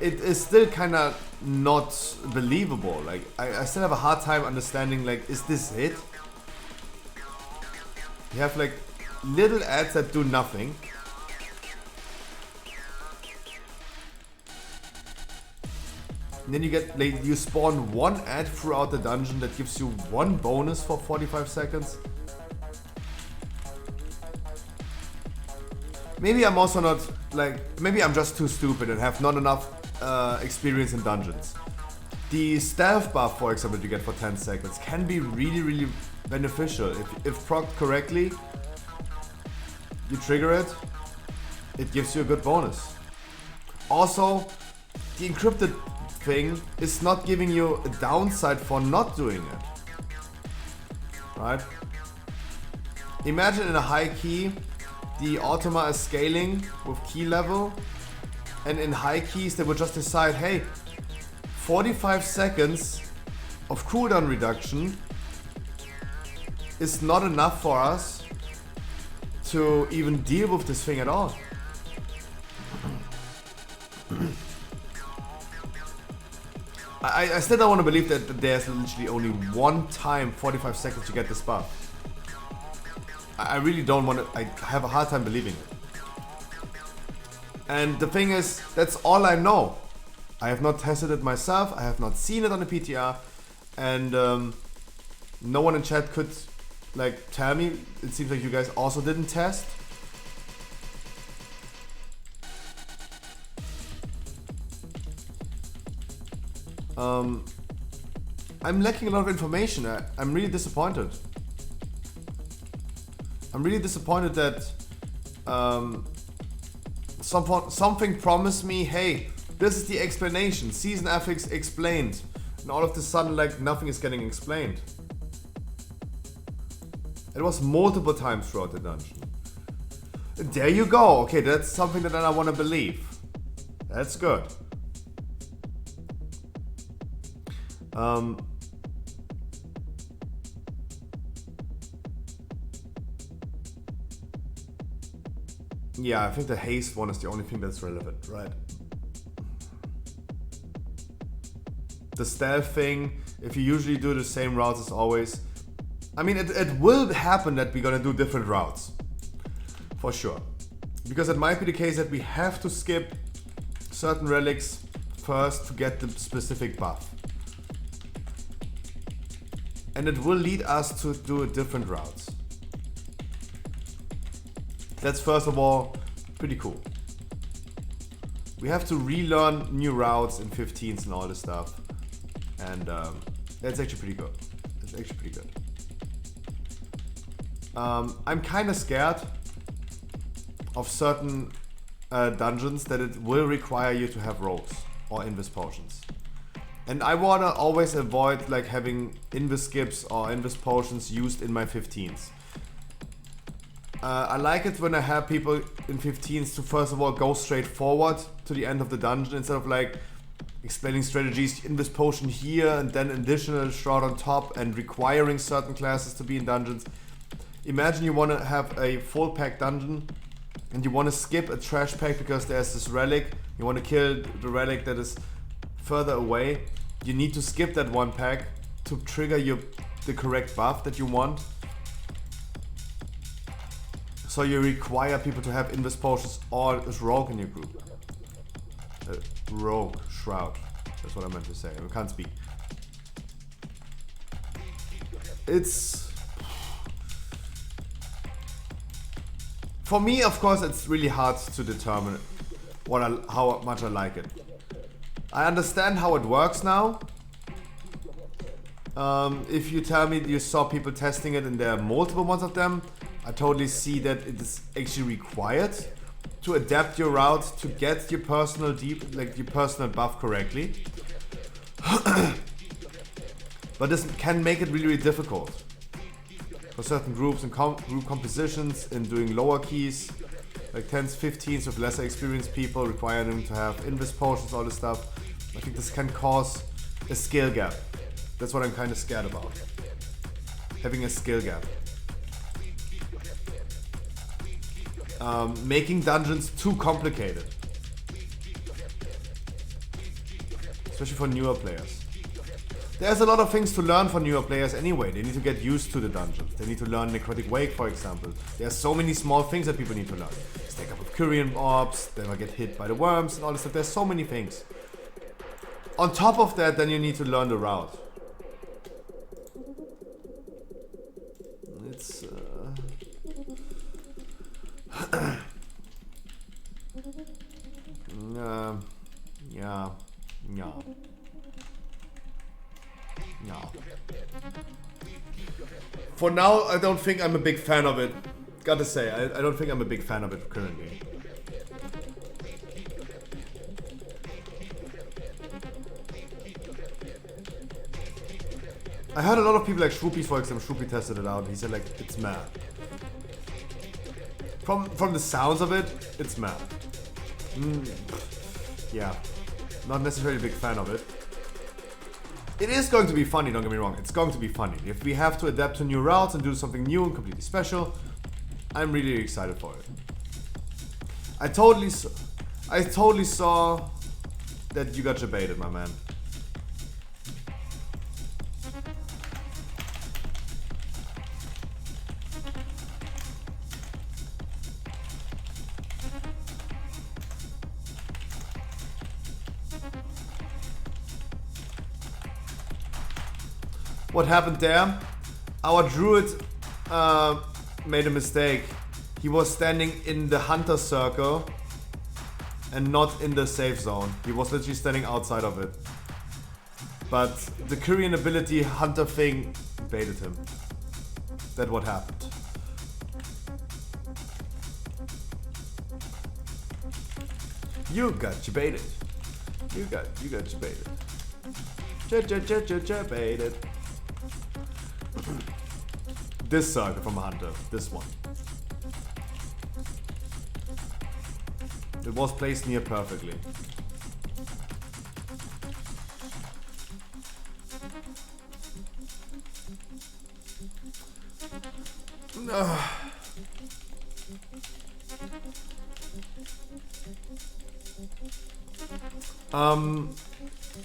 It is still kind of not believable. Like, I still have a hard time understanding, like, is this it? You have like little ads that do nothing. And then you get, like, you spawn 1 ad throughout the dungeon that gives you 1 bonus for 45 seconds. Maybe I'm also not, like, maybe I'm just too stupid and have not enough experience in dungeons. The stealth buff, for example, that you get for 10 seconds can be really, really beneficial. If procced correctly, you trigger it, it gives you a good bonus. Also, the encrypted thing is not giving you a downside for not doing it. Right? Imagine in a high key, the automa is scaling with key level, and in high keys they would just decide, hey, 45 seconds of cooldown reduction is not enough for us to even deal with this thing at all. I still don't want to believe that there's literally only one time 45 seconds to get this buff. I really don't want to. I have a hard time believing it. And the thing is, that's all I know. I have not tested it myself. I have not seen it on the PTR, and no one in chat could like tell me. It seems like you guys also didn't test. I'm lacking a lot of information. I'm really disappointed. I'm really disappointed that something promised me, hey, this is the explanation, season ethics explained, and all of a sudden, like, nothing is getting explained. It was multiple times throughout the dungeon. There you go. Okay, that's something that I want to believe. That's good. Yeah, I think the haste one is the only thing that's relevant, right? The stealth thing, if you usually do the same routes as always, I mean, it will happen that we're gonna do different routes. For sure. Because it might be the case that we have to skip certain relics first to get the specific buff. And it will lead us to do different routes. That's first of all pretty cool. We have to relearn new routes in 15s and all this stuff. And that's actually pretty good. It's actually pretty good. I'm kind of scared of certain dungeons that it will require you to have rogues or invis potions. And I wanna always avoid like having invis skips or invis potions used in my 15s. I like it when I have people in 15s to first of all go straight forward to the end of the dungeon instead of like explaining strategies, invis potion here and then additional shroud on top and requiring certain classes to be in dungeons. Imagine you want to have a full pack dungeon and you want to skip a trash pack because there's this relic. You want to kill the relic that is further away. You need to skip that one pack to trigger the correct buff that you want. So you require people to have invis potions or a rogue in your group. Rogue, shroud. That's what I meant to say. I can't speak. It's... For me, of course, it's really hard to determine how much I like it. I understand how it works now. If you tell me you saw people testing it and there are multiple ones of them, I totally see that it is actually required to adapt your route to get your personal buff correctly. But this can make it really, really difficult for certain groups and group compositions in doing lower keys, like 10s, 15s with lesser experienced people, require them to have invis potions, all this stuff. I think this can cause a skill gap. That's what I'm kind of scared about. Having a skill gap. Making dungeons too complicated. Especially for newer players. There's a lot of things to learn for newer players anyway. They need to get used to the dungeons. They need to learn Necrotic Wake, for example. There's so many small things that people need to learn. Stack up with Curian orbs, never get hit by the worms and all this stuff. There's so many things. On top of that, then you need to learn the route. It's... Yeah. For now, I don't think I'm a big fan of it. Gotta say, I don't think I'm a big fan of it currently. I heard a lot of people like Shroopy, for example. Shroopy tested it out. He said like it's mad. From the sounds of it, it's mad. Yeah, not necessarily a big fan of it. It is going to be funny, don't get me wrong. It's going to be funny. If we have to adapt to new routes and do something new and completely special, I'm really excited for it. I totally saw that you got jebaited, my man. What happened there? Our druid made a mistake. He was standing in the hunter circle and not in the safe zone. He was literally standing outside of it. But the Korean ability hunter thing baited him. That's what happened. You got jebaited. You got jebaited. Jebaited. This circle from a hunter. This one. It was placed near perfectly.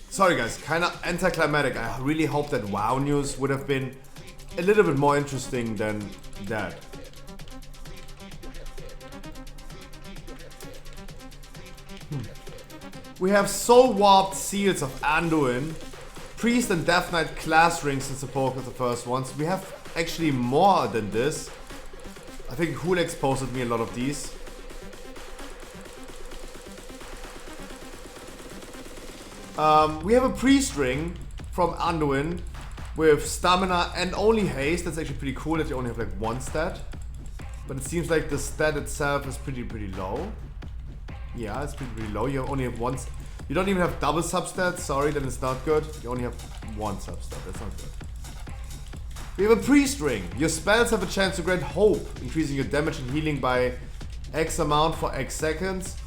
Sorry guys, kinda anticlimactic. I really hope that WoW news would have been a little bit more interesting than that. We have Soul Warped Seals of Anduin, Priest and Death Knight class rings since the poke of the first ones. We have actually more than this. I think Hulex posted me a lot of these. We have a Priest ring from Anduin with stamina and only haste. That's actually pretty cool that you only have like one stat. But it seems like the stat itself is pretty low. Yeah, it's pretty low. You only have one. You don't even have double substats. Sorry, then it's not good. You only have one substat. That's not good. We have a Priest ring. Your spells have a chance to grant hope, increasing your damage and healing by X amount for X seconds.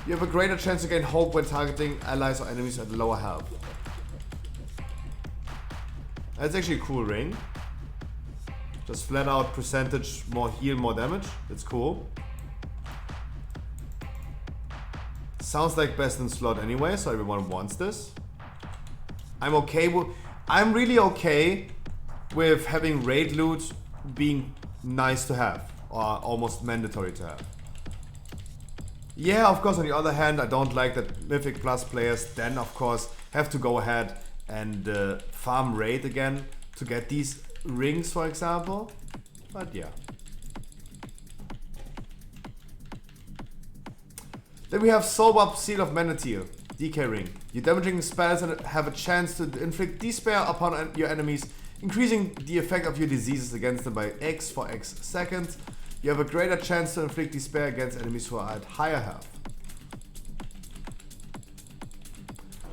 You have a greater chance to gain hope when targeting allies or enemies at lower health. That's actually a cool ring. Just flat out percentage more heal, more damage. That's cool. Sounds like best in slot anyway, so everyone wants this. I'm okay with. I'm really okay with having raid loot being nice to have, or almost mandatory to have. Yeah, of course, on the other hand, I don't like that Mythic Plus players then, of course, have to go ahead and farm raid again to get these rings, for example. But yeah. Then we have Soul Warped Seal of Manatee, DK ring. Your damaging spells have a chance to inflict despair upon your enemies, increasing the effect of your diseases against them by X for X seconds. You have a greater chance to inflict despair against enemies who are at higher health.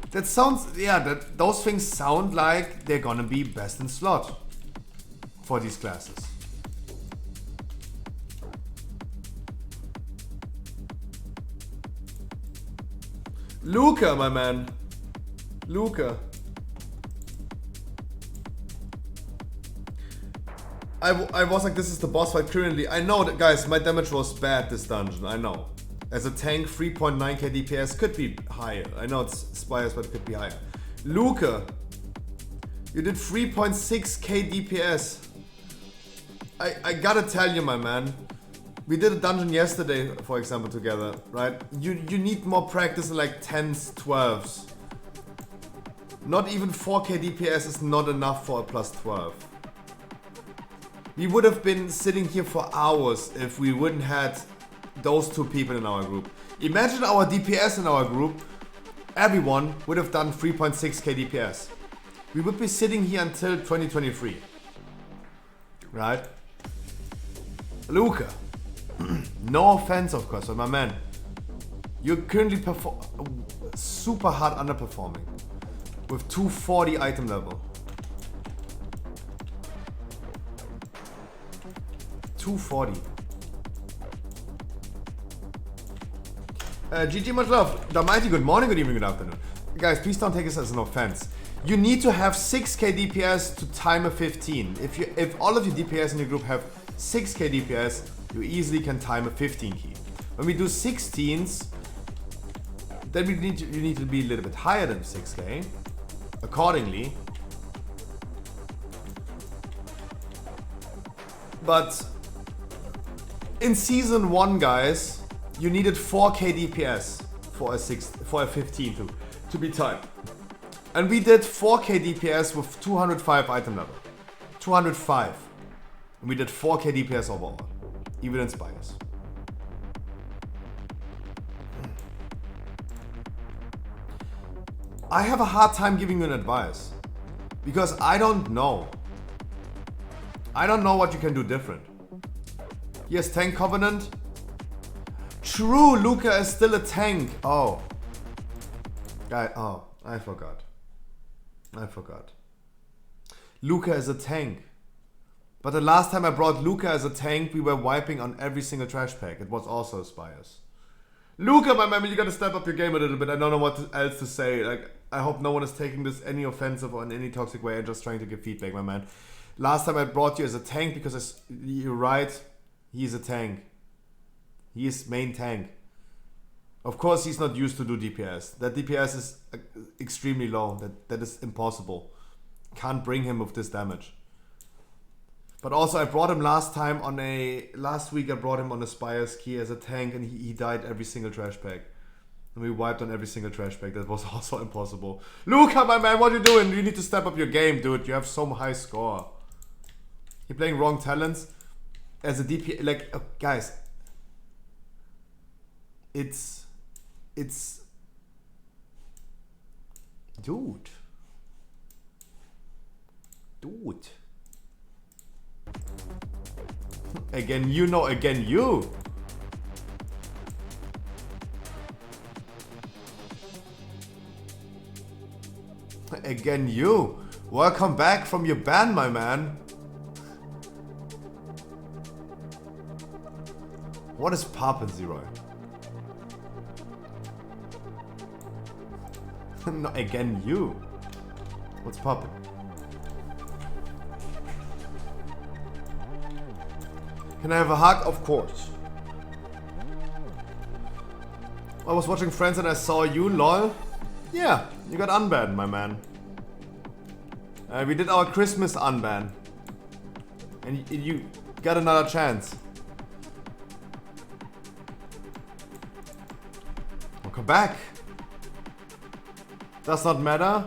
That sounds, yeah, those things sound like they're gonna be best in slot for these classes. Luca, my man. Luca. I was like, this is the boss fight currently. I know that, guys, my damage was bad this dungeon. I know. As a tank, 3.9k DPS could be higher. I know it's Spires, but it could be higher. Luca, you did 3.6k DPS. I gotta tell you, my man. We did a dungeon yesterday, for example, together, right? You need more practice in like 10s, 12s. Not even 4k DPS is not enough for a plus 12. We would have been sitting here for hours if we wouldn't had those two people in our group. Imagine our DPS in our group. Everyone would have done 3.6k DPS. We would be sitting here until 2023. Right? Luca. No offense, of course, but my man. You're currently super hard underperforming. With 240 item level. 240. GG, much love. The mighty, good morning, good evening, good afternoon. Guys, please don't take this as an offense. You need to have 6k DPS to time a 15. If all of your DPS in your group have 6k DPS, you easily can time a 15 key. When we do 16s, then you need to be a little bit higher than 6k. Accordingly. But in season 1, guys, you needed 4k DPS for a 15 to be timed. And we did 4k DPS with 205 item level. 205. And we did 4k DPS overall. Even in Spires. I have a hard time giving you an advice. Because I don't know. I don't know what you can do different. Yes, Tank Covenant. True, Luca is still a tank. Oh. I forgot. Luca is a tank. But the last time I brought Luca as a tank, we were wiping on every single trash pack. It was also Spires. Luca, my man, you gotta step up your game a little bit. I don't know what else to say. Like, I hope no one is taking this any offensive or in any toxic way. I'm just trying to give feedback, my man. Last time I brought you as a tank because you're right. He's a tank. He is main tank. Of course, he's not used to do DPS. That DPS is extremely low. That is impossible. Can't bring him with this damage. But also, I brought him last week I brought him on a Spires key as a tank, and he died every single trash pack. And we wiped on every single trash pack. That was also impossible. Luca, my man, what are you doing? You need to step up your game, dude. You have so high score. You're playing wrong talents as a DP. Like, guys, it's dude. Again, you know, again, you. Again, you. Welcome back from your ban, my man. What is poppin', Zero? No, again, you. What's poppin'? Can I have a hug? Of course. I was watching Friends and I saw you, lol. Yeah, you got unbanned, my man. We did our Christmas unban. And you got another chance. Welcome back. Does not matter.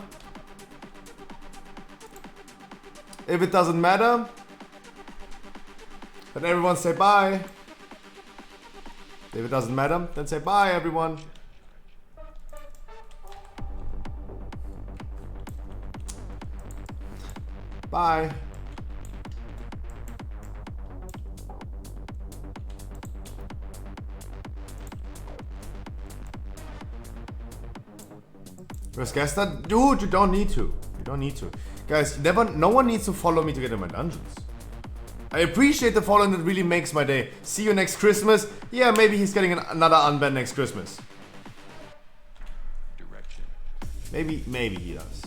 If it doesn't matter, then everyone say bye. If it doesn't matter, then say bye, everyone. Bye. Was gestern? Dude, you don't need to. You don't need to. Guys, no one needs to follow me to get in my dungeons. I appreciate the following, that really makes my day. See you next Christmas. Yeah, maybe he's getting another unban next Christmas. Direction. Maybe he does.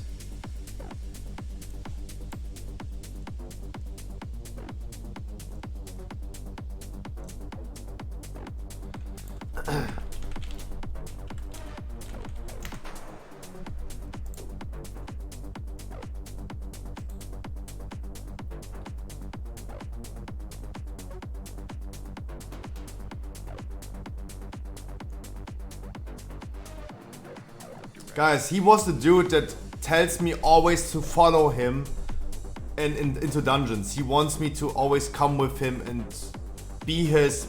Guys, he was the dude that tells me always to follow him into dungeons. He wants me to always come with him and be his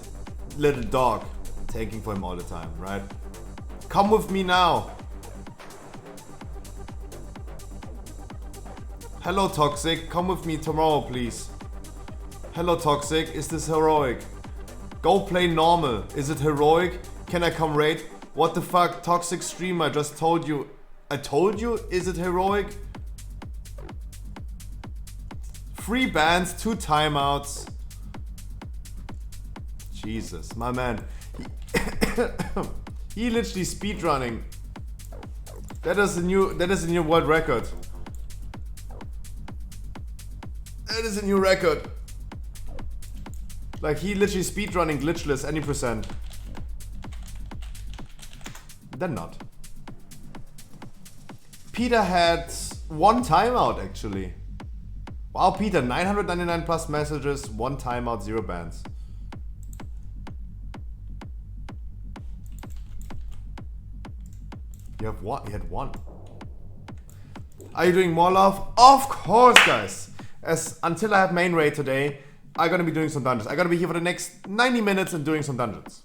little dog, taking for him all the time, right? Come with me now. Hello, Toxic. Come with me tomorrow, please. Hello, Toxic. Is this heroic? Go play normal. Is it heroic? Can I come raid? What the fuck, Toxic Stream, I just told you. I told you, is it heroic? 3 bans, 2 timeouts. Jesus, my man. He literally speedrunning. That is a new world record. That is a new record. Like he literally speedrunning glitchless any percent. Then not. Peter had 1 timeout actually. Wow, Peter, 999 plus messages, 1 timeout, 0 bans. You have one. You had 1. Are you doing more love? Of course, guys. As until I have main raid today, I'm gonna be doing some dungeons. I'm gonna be here for the next 90 minutes and doing some dungeons.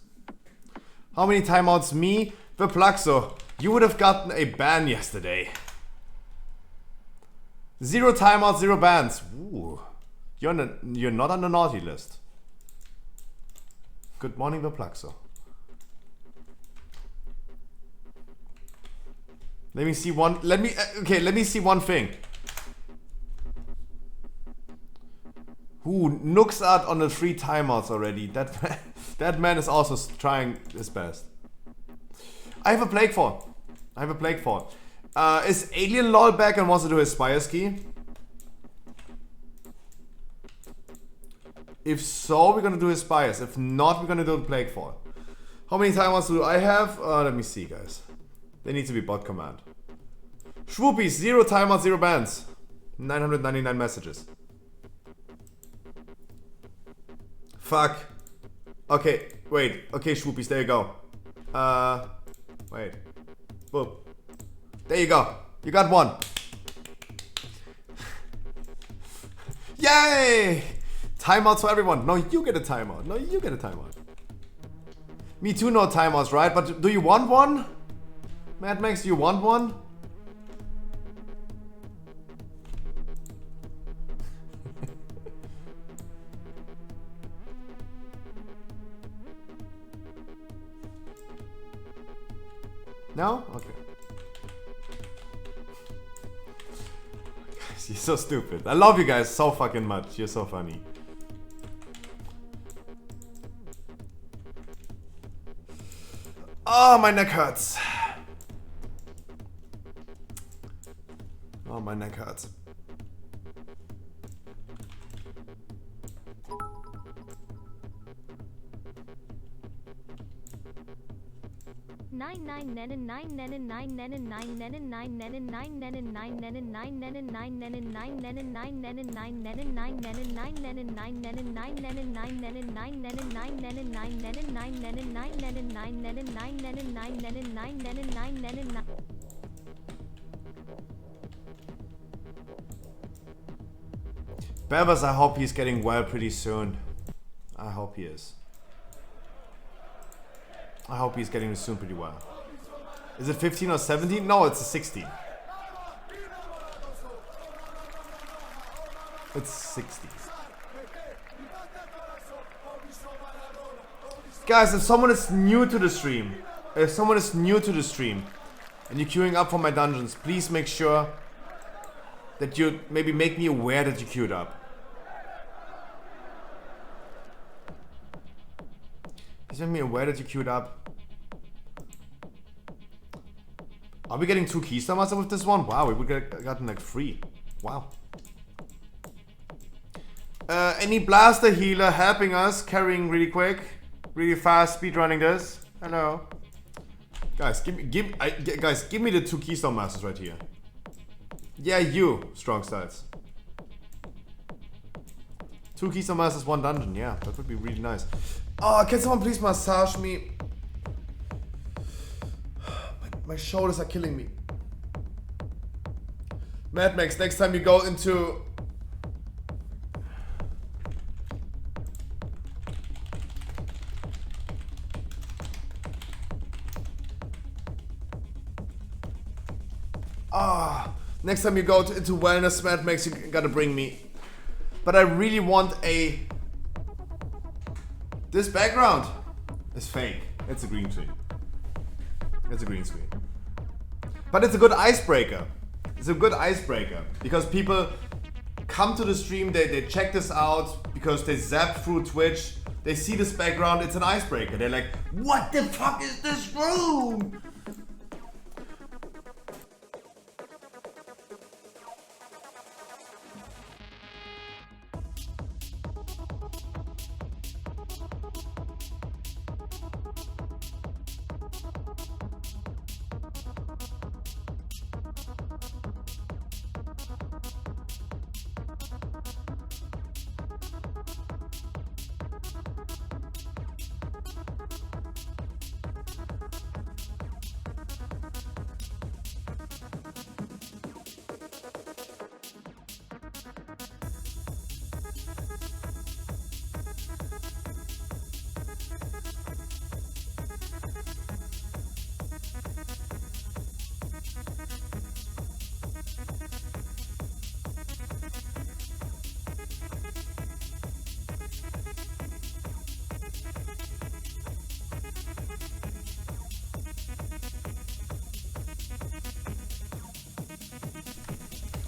How many timeouts? Me, the Plaxo. You would have gotten a ban yesterday. 0 timeouts, 0 bans. Ooh. You're not on the naughty list. Good morning, the Plaxo. Let me see one. Let me see one thing. Ooh, Nooksart on the 3 timeouts already. That man is also trying his best. I have a plague fall. Is Alien LOL back and wants to do his Spire Ski? If so, we're gonna do his Spires. If not, we're gonna do the plague fall. How many timeouts do I have? Let me see, guys. They need to be bot command. Schwoopies, 0 timeouts, 0 bans. 999 messages. Fuck. Okay, wait. Okay, Schwoopies, there you go. Wait. Boop. There you go. You got 1. Yay! Timeouts for everyone. No, you get a timeout. Me too, no timeouts, right? But do you want one? Mad Max, do you want one? No? Okay. Guys, you're so stupid. I love you guys so fucking much. You're so funny. Oh, my neck hurts. Oh, my neck hurts. Bevers, I hope he's getting well pretty soon. I hope he is. I hope he's getting soon pretty well. Is it 15 or 17? No, it's a 16. It's 16. Guys, if someone is new to the stream, and you're queuing up for my dungeons, please make sure that you maybe make me aware that you queued up. Please make me aware that you queued up. Are we getting 2 Keystone Master with this one? Wow, we would have gotten like 3. Wow. Any blaster healer helping us, carrying really quick, really fast, speedrunning this? Hello. Guys, give me the 2 Keystone Masters right here. Yeah, you, Strong Styles. 2 Keystone Masters, 1 dungeon. Yeah, that would be really nice. Oh, can someone please massage me? My shoulders are killing me. Mad Max, next time you go into... next time you go into wellness, Mad Max, you gotta bring me. But I really want a... This background is fake. It's a green screen. It's a green screen. But it's a good icebreaker. It's a good icebreaker. Because people come to the stream, they check this out, because they zap through Twitch They see this background, it's an icebreaker. They're like, what the fuck is this room?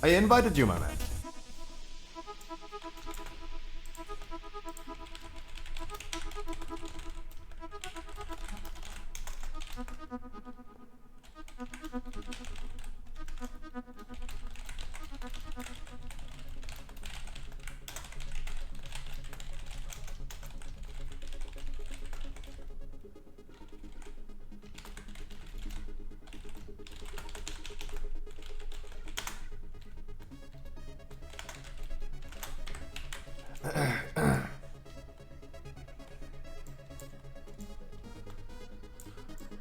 I invited you, my man.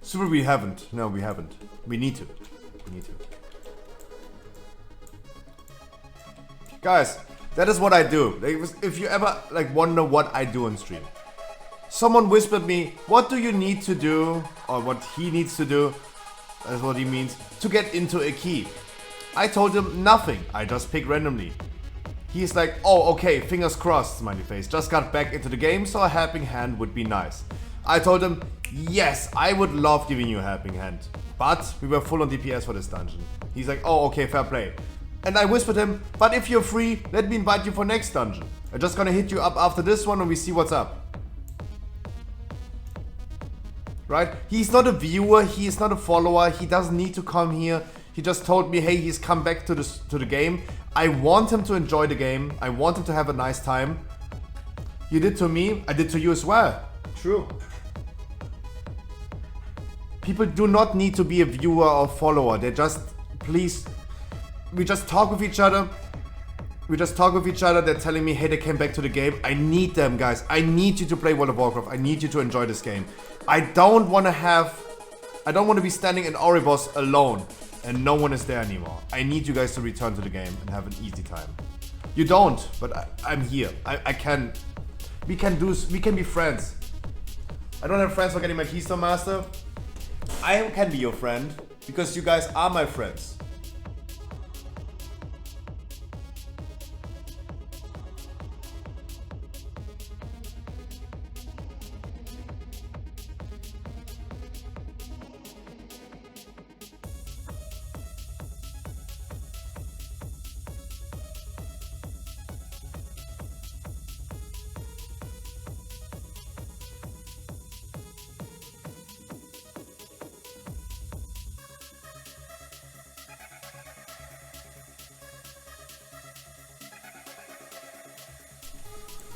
Super, we haven't. No, we haven't. We need to. We need to. Guys, that is what I do. If you ever wonder what I do on stream. Someone whispered me, what do you need to do, or what he needs to do, that's what he means, to get into a key. I told him nothing, I just pick randomly. He's like, oh okay, fingers crossed, smiley face, just got back into the game, so a helping hand would be nice. I told him, yes, I would love giving you a helping hand, but we were full on DPS for this dungeon. He's like, oh okay, fair play. And I whispered him, but if you're free, let me invite you for next dungeon. I'm just gonna hit you up after this one and we see what's up. Right? He's not a viewer, he is not a follower, he doesn't need to come here. He just told me, hey, he's come back to the game. I want him to enjoy the game. I want him to have a nice time. You did to me, I did to you as well. True. People do not need to be a viewer or follower. They just, please, we just talk with each other. They're telling me, hey, they came back to the game. I need them, guys. I need you to play World of Warcraft. I need you to enjoy this game. I don't want to be standing in Oribos alone and no one is there anymore. I need you guys to return to the game and have an easy time. You don't, but I'm here. We can be friends. I don't have friends for getting my Keystone Master. I can be your friend because you guys are my friends.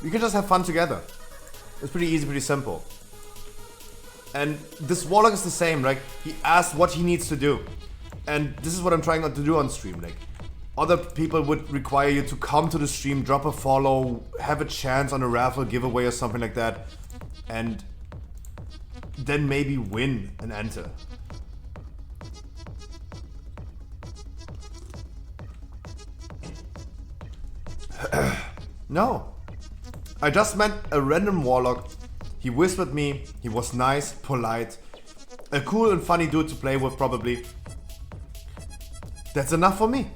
We can just have fun together. It's pretty easy, pretty simple. And this Warlock is the same, right? He asked what he needs to do. And this is what I'm trying not to do on stream. Like, other people would require you to come to the stream, drop a follow, have a chance on a raffle giveaway or something like that. And then maybe win and enter. No. I just met a random Warlock. He whispered me, he was nice, polite, a cool and funny dude to play with probably. That's enough for me.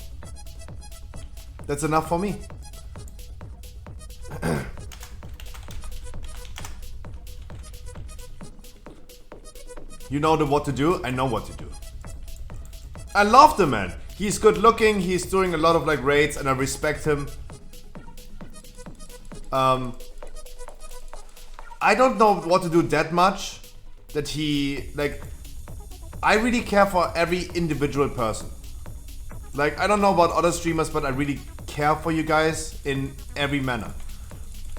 That's enough for me. You know what to do, I know what to do. I love the man. He's good looking, he's doing a lot of raids and I respect him. I don't know what to do that much that he, like, I really care for every individual person. Like, I don't know about other streamers, but I really care for you guys in every manner.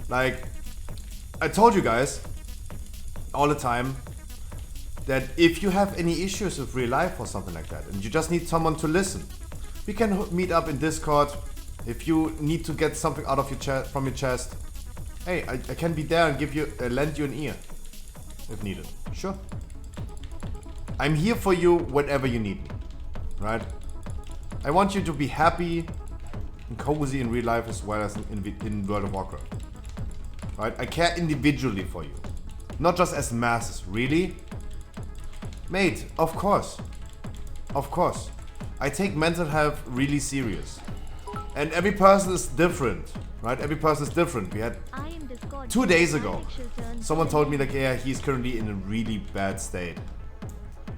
Like, I told you guys all the time that if you have any issues with real life or something like that, and you just need someone to listen, we can meet up in Discord. If you need to get something out of your chest, from your chest, hey, I can be there and give you, lend you an ear if needed. Sure. I'm here for you whenever you need me, right? I want you to be happy and cozy in real life as well as in World of Warcraft, right? I care individually for you, not just as masses. Really? Mate, of course. Of course. I take mental health really serious. And every person is different, right? Every person is different. We had I am Discord. 2 days ago, Alex shall turn someone told me like, yeah, he's currently in a really bad state.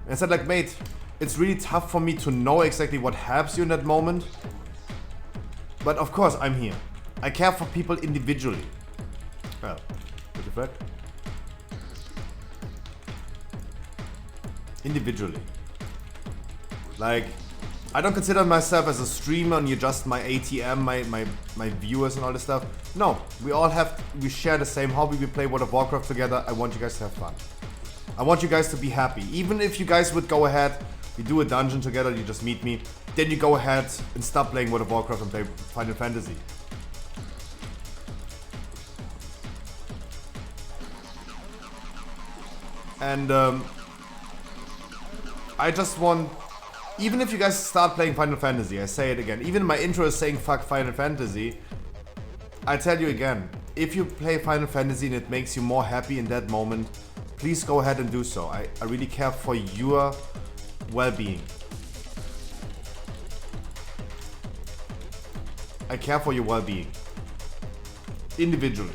And I said like, mate, it's really tough for me to know exactly what helps you in that moment. But of course, I'm here. I care for people individually. Well, what the fuck? Individually. Like, I don't consider myself as a streamer and you're just my ATM, my viewers and all this stuff. No, we share the same hobby, we play World of Warcraft together. I want you guys to have fun. I want you guys to be happy. Even if you guys would go ahead, we do a dungeon together, you just meet me, then you go ahead and stop playing World of Warcraft and play Final Fantasy. And I just want, even if you guys start playing Final Fantasy, I say it again, even my intro is saying fuck Final Fantasy, I tell you again, if you play Final Fantasy and it makes you more happy in that moment, please go ahead and do so. I really care for your well-being. I care for your well-being. Individually.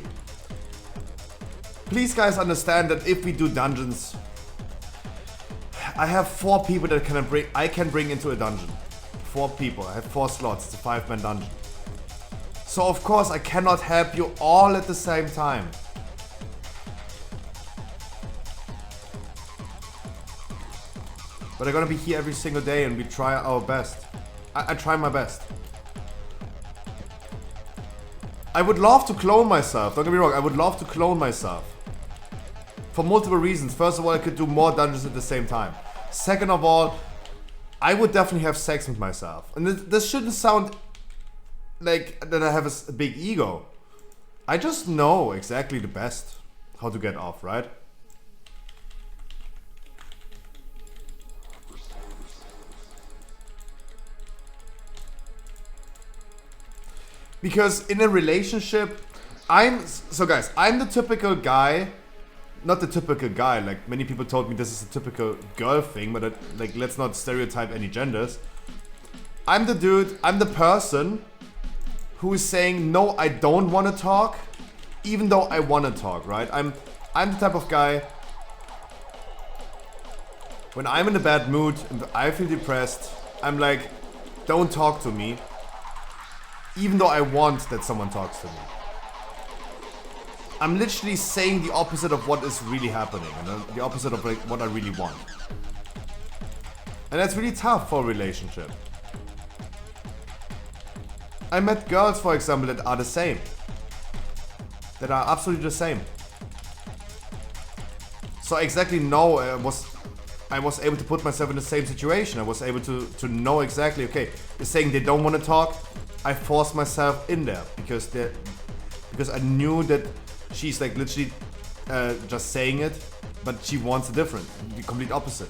Please guys understand that if we do dungeons, I have 4 people that I can bring into a dungeon. 4 people. I have 4 slots. It's a 5-man dungeon. So of course I cannot help you all at the same time. But I'm gonna be here every single day and we try our best. I try my best. I would love to clone myself. Don't get me wrong. I would love to clone myself. For multiple reasons. First of all, I could do more dungeons at the same time. Second of all, I would definitely have sex with myself. And this shouldn't sound like that I have a big ego. I just know exactly the best how to get off, right? Because in a relationship, so guys, I'm the typical guy. Not the typical guy, like many people told me this is a typical girl thing, but like let's not stereotype any genders. I'm the dude, I'm the person who is saying no, I don't want to talk, even though I want to talk, right? I'm the type of guy, when I'm in a bad mood and I feel depressed, I'm like, don't talk to me, even though I want that someone talks to me. I'm literally saying the opposite of what is really happening, and the opposite of like what I really want. And that's really tough for a relationship. I met girls, for example, that are the same. That are absolutely the same. So I exactly know I was able to put myself in the same situation. I was able to know exactly, okay, they're saying they don't want to talk. I forced myself in there because I knew that she's like literally just saying it, but she wants a different, the complete opposite.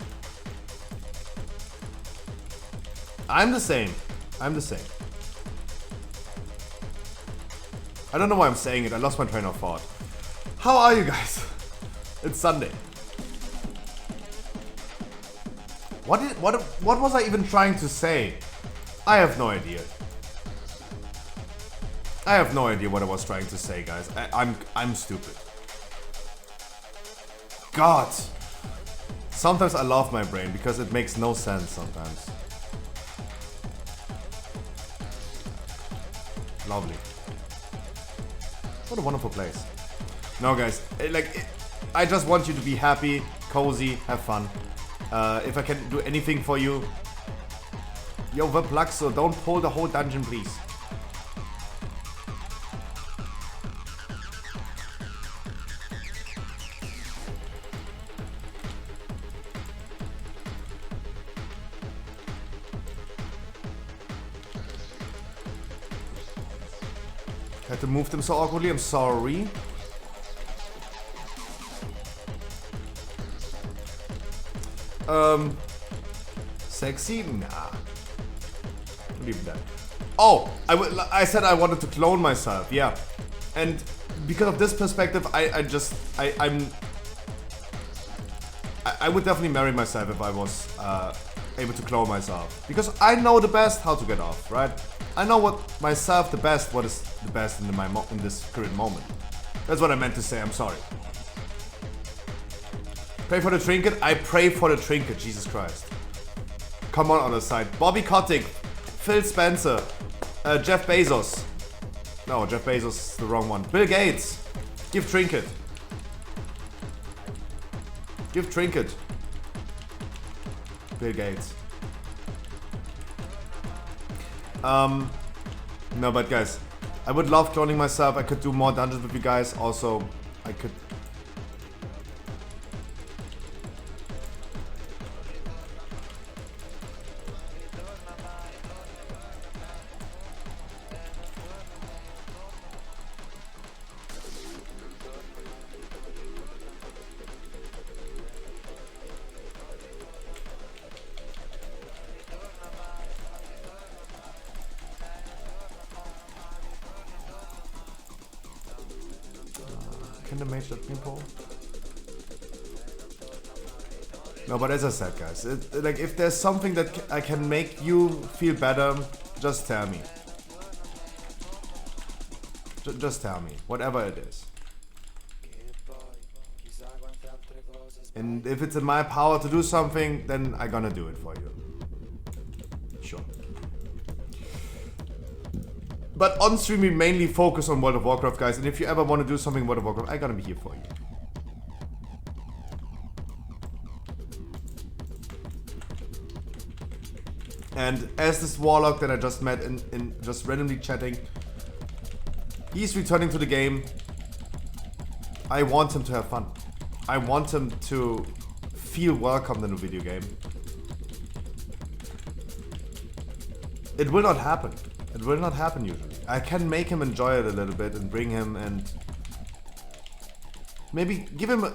I'm the same. I'm the same. I don't know why I'm saying it. I lost my train of thought. How are you guys? It's Sunday. What was I even trying to say? I have no idea. I have no idea what I was trying to say, guys. I'm stupid. God. Sometimes I love my brain because it makes no sense sometimes. Lovely. What a wonderful place. No, guys. I just want you to be happy, cozy, have fun. If I can do anything for you... Yo, Verplaxo, don't pull the whole dungeon, please. Had to move them so awkwardly, I'm sorry. Sexy? Nah. Leave that. Oh, I said I wanted to clone myself, yeah. And because of this perspective, I would definitely marry myself if I was able to clone myself. Because I know the best how to get off, right? I know what myself the best, what is the best in this current moment. That's what I meant to say, I'm sorry. Pray for the trinket? I pray for the trinket, Jesus Christ. Come on, other side. Bobby Kotick, Phil Spencer, Jeff Bezos. No, Jeff Bezos is the wrong one. Bill Gates. Give trinket. Give trinket. Bill Gates. No, but guys, I would love cloning myself. I could do more dungeons with you guys. Also, I could... Can the mage let me pull? No, but as I said, guys, like if there's something that I can make you feel better, just tell me. Just tell me, whatever it is. And if it's in my power to do something, then I'm gonna do it for you. Sure. But on stream, we mainly focus on World of Warcraft, guys. And if you ever want to do something in World of Warcraft, I'm gonna be here for you. And as this warlock that I just met in just randomly chatting, he's returning to the game. I want him to have fun. I want him to feel welcomed in a video game. It will not happen. It will not happen usually. I can make him enjoy it a little bit and bring him and maybe give him a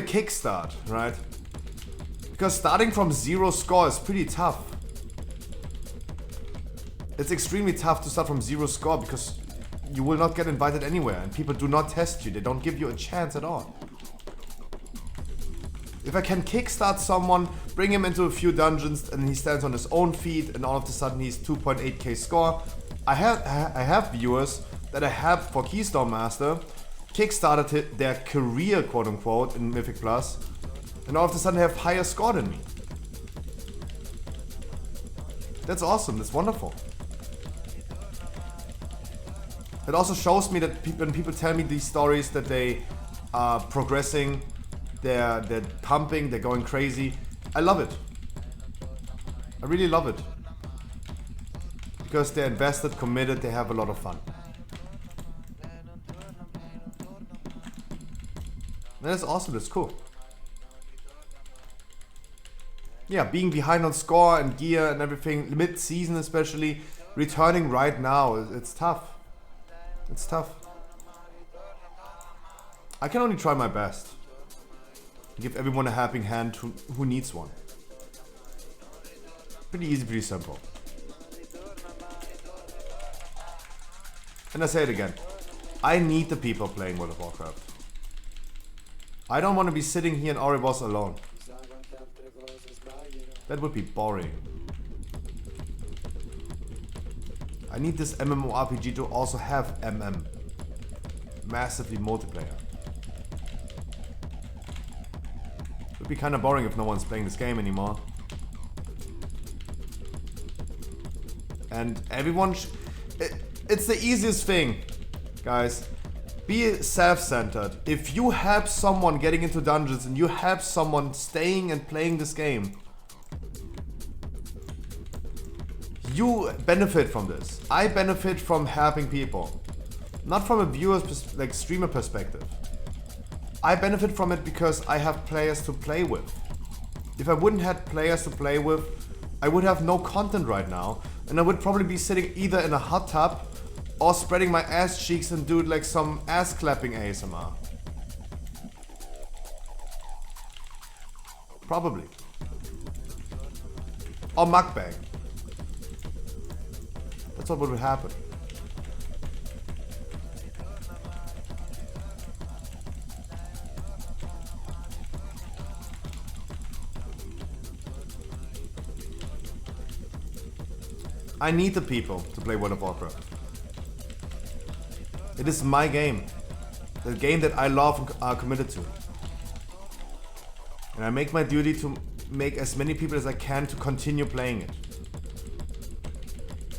kickstart, right? Because starting from 0 score is pretty tough. It's extremely tough to start from 0 score because you will not get invited anywhere and people do not test you. They don't give you a chance at all. If I can kickstart someone, bring him into a few dungeons and he stands on his own feet and all of a sudden he's 2.8k score. I have viewers that I have for Keystone Master kickstarted their career, quote unquote, in Mythic Plus, and all of a sudden have higher score than me. That's awesome, that's wonderful. It also shows me that when people tell me these stories that they are progressing, they're pumping, they're going crazy. I love it. I really love it. Because they're invested, committed, they have a lot of fun. And that's awesome, that's cool. Yeah, being behind on score and gear and everything, mid-season especially, returning right now, it's tough. It's tough. I can only try my best. Give everyone a helping hand who needs one. Pretty easy, pretty simple. And I say it again. I need the people playing World of Warcraft. I don't want to be sitting here in Oribos alone. That would be boring. I need this MMORPG to also have MM. Massively multiplayer. It would be kind of boring if no one's playing this game anymore. And everyone it's the easiest thing, guys. Be self-centered. If you help someone getting into dungeons and you help someone staying and playing this game, you benefit from this. I benefit from helping people. Not from a viewer's, like streamer perspective. I benefit from it because I have players to play with. If I wouldn't have players to play with, I would have no content right now. And I would probably be sitting either in a hot tub or spreading my ass cheeks and do like some ass clapping ASMR. Probably. Or mukbang. That's what would happen. I need the people to play World of Warcraft. It is my game. The game that I love and are committed to. And I make my duty to make as many people as I can to continue playing it.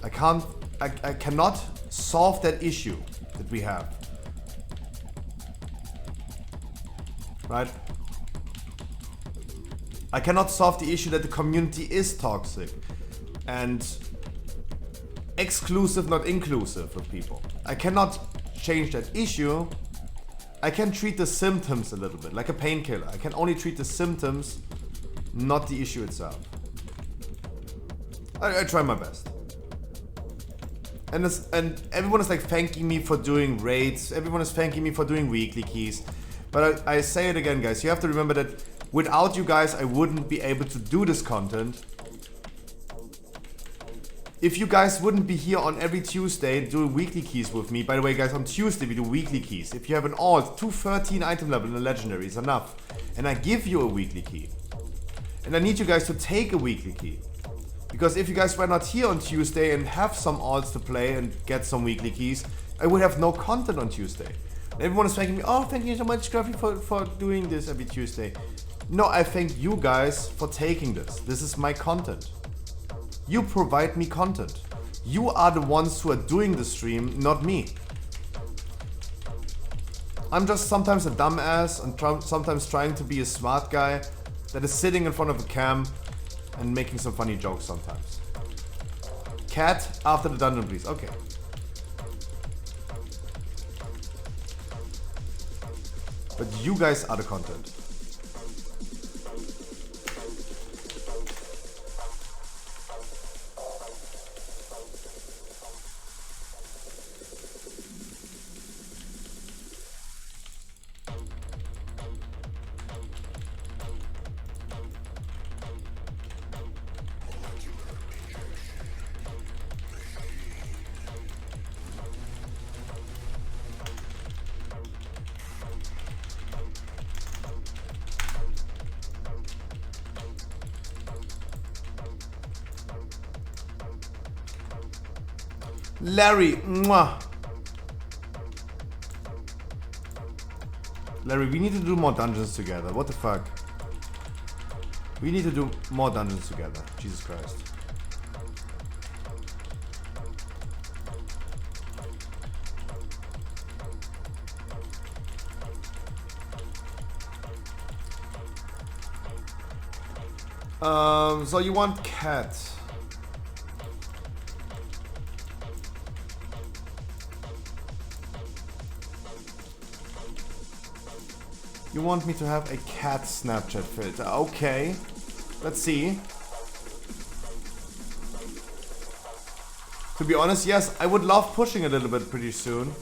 I cannot solve that issue that we have. Right? I cannot solve the issue that the community is toxic and exclusive, not inclusive of people. I cannot change that issue. I can treat the symptoms a little bit, like a painkiller. I can only treat the symptoms, not the issue itself. I try my best. And everyone is like thanking me for doing raids. Everyone is thanking me for doing weekly keys. But I say it again, guys. You have to remember that without you guys, I wouldn't be able to do this content. If you guys wouldn't be here on every Tuesday doing weekly keys with me. By the way, guys, on Tuesday we do weekly keys. If you have an alt, 213 item level in a legendary is enough. And I give you a weekly key. And I need you guys to take a weekly key. Because if you guys were not here on Tuesday and have some alts to play and get some weekly keys, I would have no content on Tuesday. And everyone is thanking me, oh, thank you so much, Scruffy, for doing this every Tuesday. No, I thank you guys for taking this. This is my content. You provide me content. You are the ones who are doing the stream, not me. I'm just sometimes a dumbass and sometimes trying to be a smart guy that is sitting in front of a cam and making some funny jokes sometimes. Cat after the dungeon, please. Okay. But you guys are the content. Larry, mwah. Larry, we need to do more dungeons together. What the fuck? We need to do more dungeons together. Jesus Christ. So you want cat? You want me to have a cat Snapchat filter? Okay, let's see. To be honest, yes, I would love pushing a little bit pretty soon.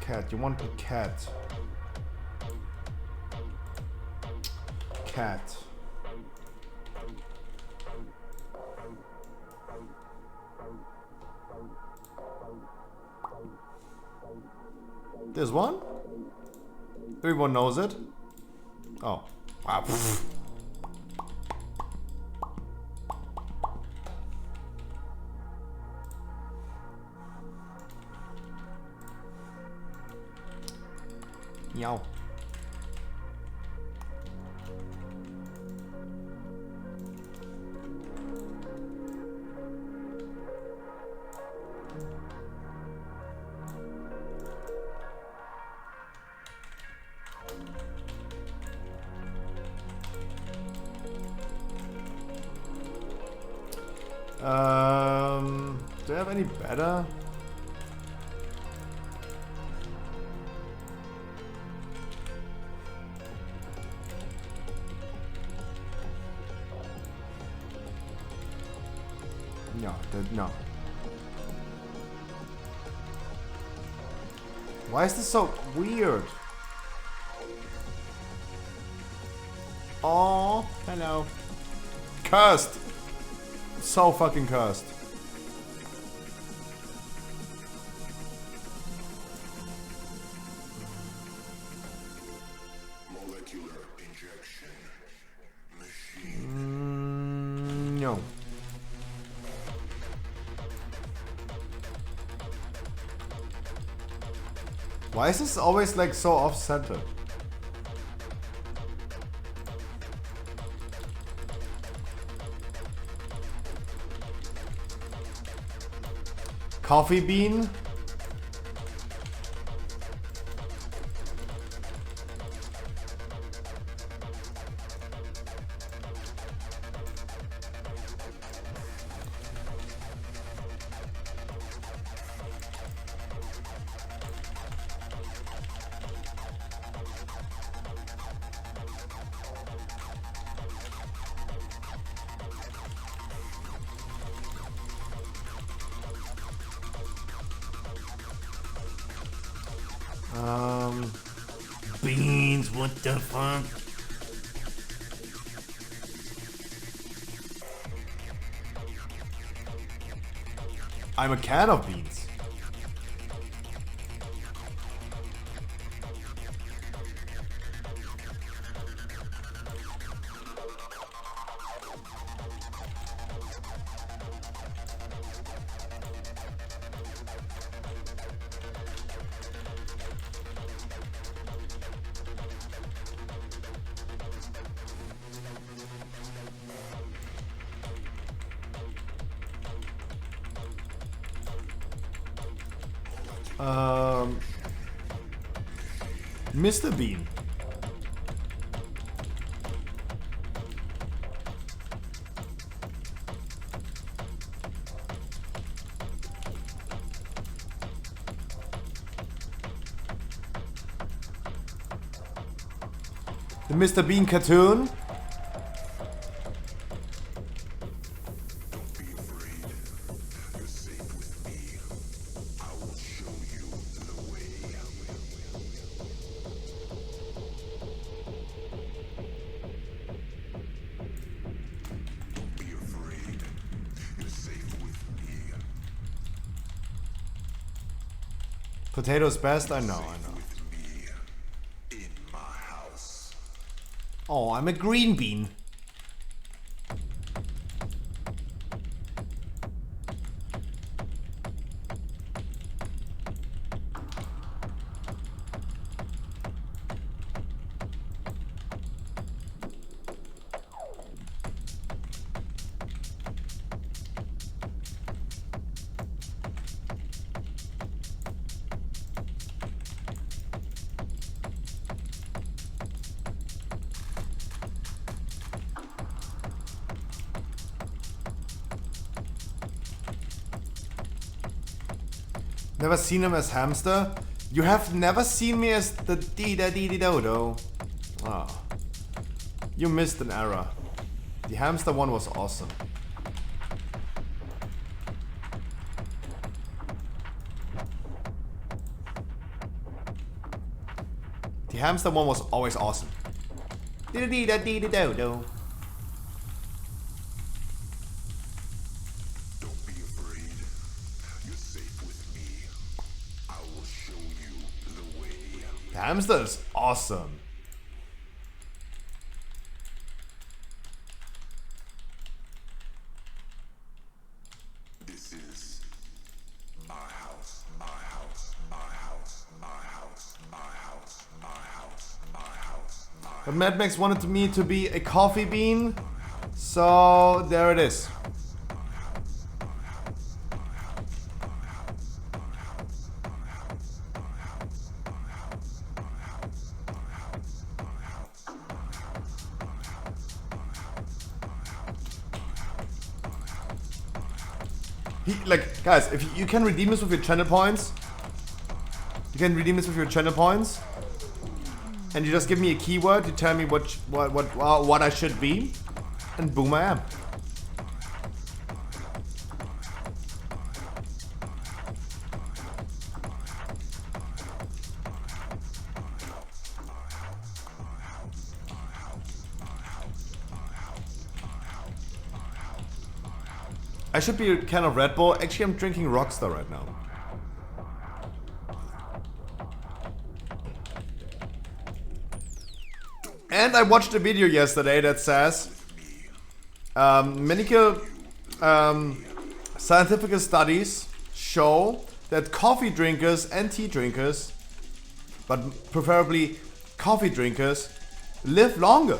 Cat, you want a cat. Cat. There's one? Everyone knows it? Oh. Wow. Meow. Do I have any better? No, no. Why is this so weird? Oh, hello. Cursed. So fucking cursed. Molecular injection machine. No. Why is this always like so off-center? Coffee bean? Beans, what the fuck? I'm a can of beans. Mr. Bean. The Mr. Bean cartoon. Potatoes best? I know, I know. Oh, I'm a green bean. Never seen him as hamster? You have never seen me as the dee-da-dee-dee-do-do. Oh. You missed an era. The hamster one was awesome. The hamster one was always awesome. Dee-da-dee-da-dee-da-do-do. The hamster is awesome. This is my house, my house, my house, my house, my house, my house, my house, my house. But Mad Max wanted me to be a coffee bean, so there it is. Like, guys, if you can redeem this with your channel points, you can redeem this with your channel points, and you just give me a keyword, you tell me what I should be, and boom, I am. I should be a can of Red Bull. Actually, I'm drinking Rockstar right now. And I watched a video yesterday that says medical scientific studies show that coffee drinkers and tea drinkers, but preferably coffee drinkers, live longer.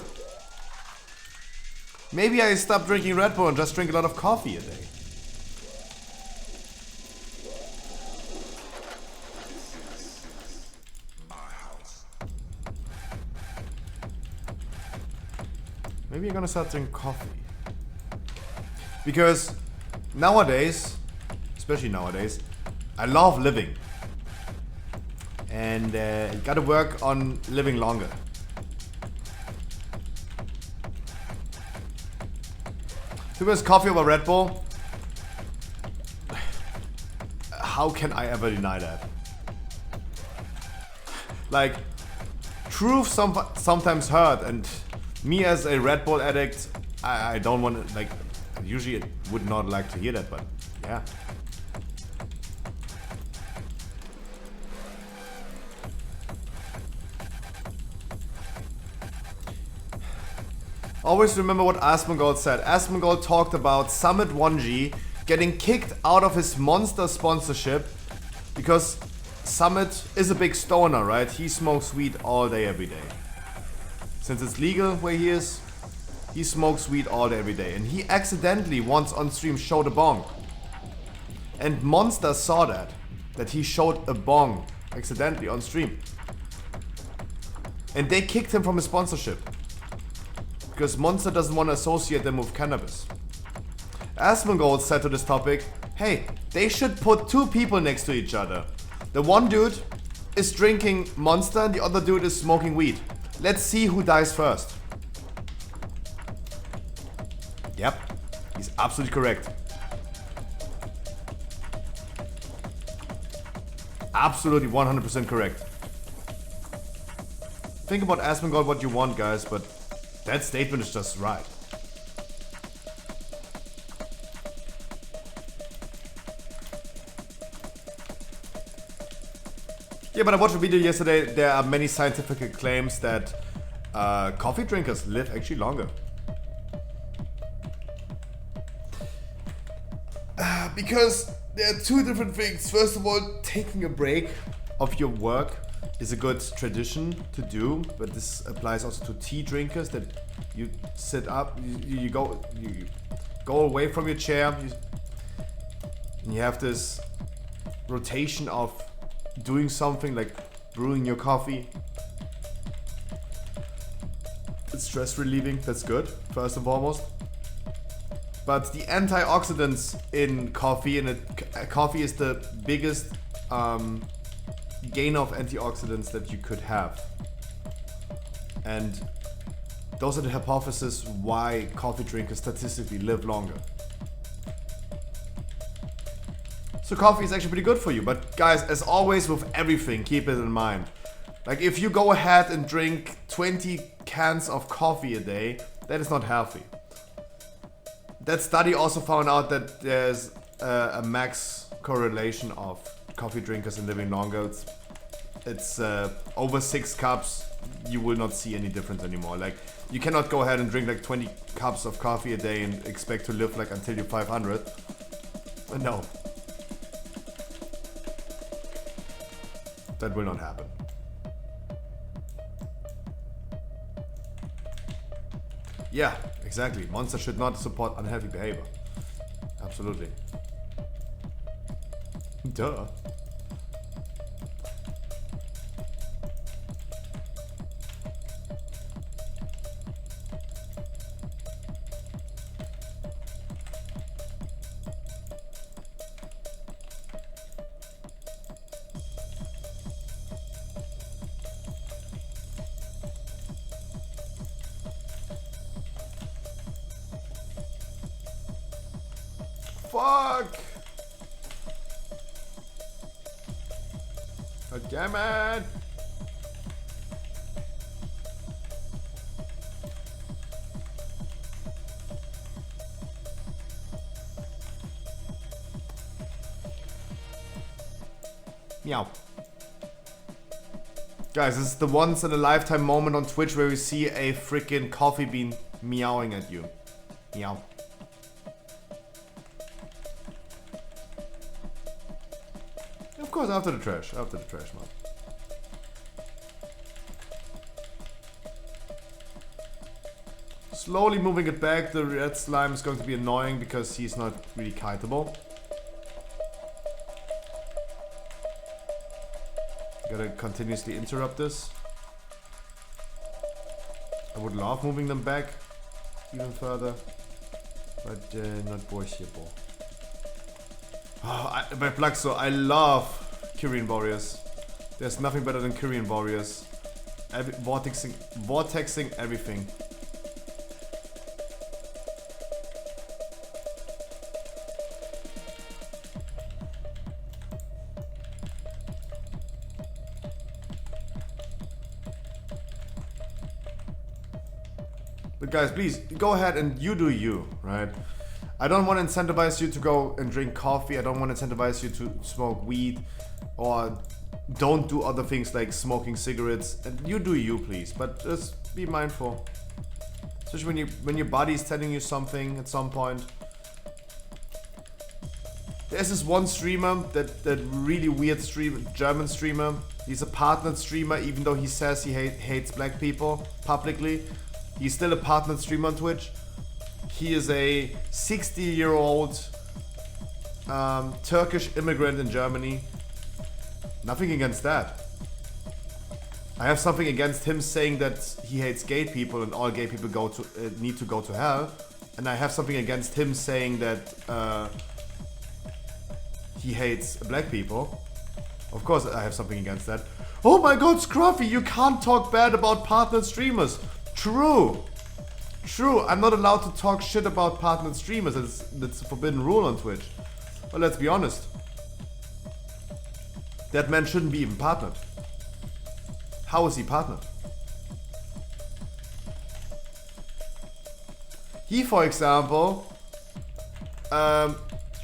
Maybe I stop drinking Red Bull and just drink a lot of coffee a day. Maybe I'm gonna start drinking coffee. Because nowadays, especially nowadays, I love living. And gotta work on living longer. Who has coffee over Red Bull? How can I ever deny that? Like, truth sometimes hurt, and me as a Red Bull addict, I don't want to, like, usually would not like to hear that, but yeah. Always remember what Asmongold said. Asmongold talked about Summit 1G getting kicked out of his Monster sponsorship because Summit is a big stoner, right? He smokes weed all day, every day. Since it's legal where he is, he smokes weed all day, every day. And he accidentally once on stream showed a bong. And Monster saw that he showed a bong accidentally on stream. And they kicked him from his sponsorship. Because Monster doesn't want to associate them with cannabis. Asmongold said to this topic, hey, they should put two people next to each other. The one dude is drinking Monster and the other dude is smoking weed. Let's see who dies first. Yep, he's absolutely correct. Absolutely 100% correct. Think about Asmongold what you want, guys, but that statement is just right. Yeah, but I watched a video yesterday. There are many scientific claims that coffee drinkers live actually longer. Because there are two different things. First of all, taking a break of your work is a good tradition to do, but this applies also to tea drinkers, that you sit up, you go away from your chair, and you have this rotation of doing something like brewing your coffee. It's stress relieving, that's good, first and foremost. But the antioxidants in coffee, and coffee is the biggest gain of antioxidants that you could have. And those are the hypotheses why coffee drinkers statistically live longer. So coffee is actually pretty good for you, but guys, as always with everything, keep it in mind. Like, if you go ahead and drink 20 cans of coffee a day, that is not healthy. That study also found out that there's a max correlation of coffee drinkers and living longer. It's over 6 cups, you will not see any difference anymore. Like, you cannot go ahead and drink like 20 cups of coffee a day and expect to live like until you're 500. No. That will not happen. Yeah, exactly. Monster should not support unhealthy behavior. Absolutely. Duh. fuck? God damn it. Meow. Guys, this is the once in a lifetime moment on Twitch where we see a freaking coffee bean meowing at you. Meow. Of course, after the trash, man. Slowly moving it back, the red slime is going to be annoying because he's not really kiteable. Gotta continuously interrupt this. I would love moving them back even further, but not bullshitable. Oh, by Plaxo, I love Korean Warriors. There's nothing better than Korean Warriors. Vortexing everything. But guys, please, go ahead and you do you, right? I don't want to incentivize you to go and drink coffee. I don't want to incentivize you to smoke weed or don't do other things like smoking cigarettes. And you do you, please, but just be mindful. Especially when your body is telling you something at some point. There's this one streamer, that really weird German streamer. He's a partnered streamer, even though he says he hates black people publicly. He's still a partnered streamer on Twitch. He is a 60-year-old Turkish immigrant in Germany. Nothing against that. I have something against him saying that he hates gay people and all gay people need to go to hell. And I have something against him saying that he hates black people. Of course I have something against that. Oh my god, Scruffy, you can't talk bad about partnered streamers. True. I'm not allowed to talk shit about partnered streamers. That's a forbidden rule on Twitch. But let's be honest. That man shouldn't be even partnered. How is he partnered? He, for example,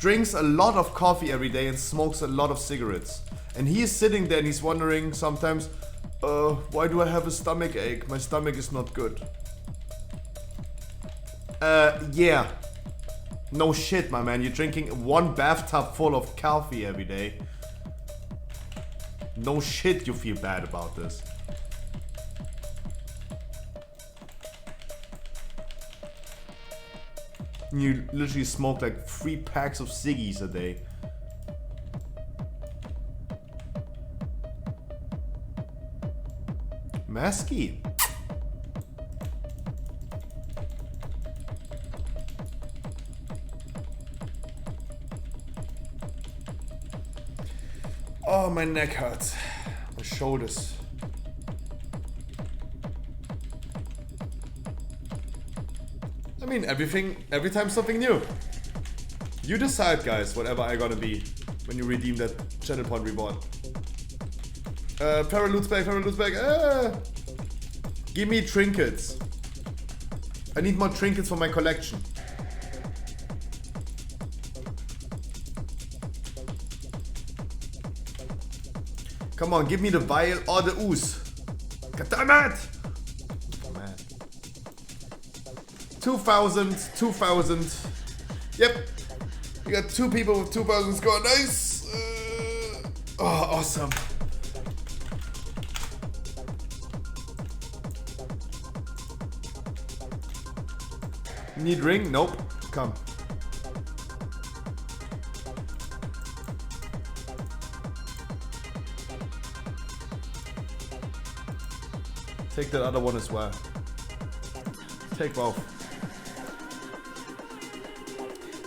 drinks a lot of coffee every day and smokes a lot of cigarettes. And he is sitting there and he's wondering sometimes, why do I have a stomach ache? My stomach is not good. Yeah. No shit, my man. You're drinking one bathtub full of coffee every day. No shit you feel bad about this. You literally smoke like 3 packs of ciggies a day. Masky. Oh, my neck hurts. My shoulders. I mean, every time something new. You decide, guys, whatever I gotta be when you redeem that channel point reward. Farrell loots back. Give me trinkets. I need more trinkets for my collection. Come on, give me the vial or the ooze. God damn it! Oh, man. 2,000. Yep. We got 2 people with 2,000 score. Nice. Oh, awesome. Need ring? Nope. Come. Take that other one as well. Take both.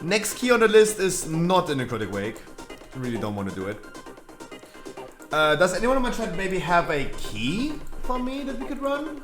Next key on the list is not in Necrotic Wake. I really don't want to do it. Does anyone in my chat maybe have a key for me that we could run?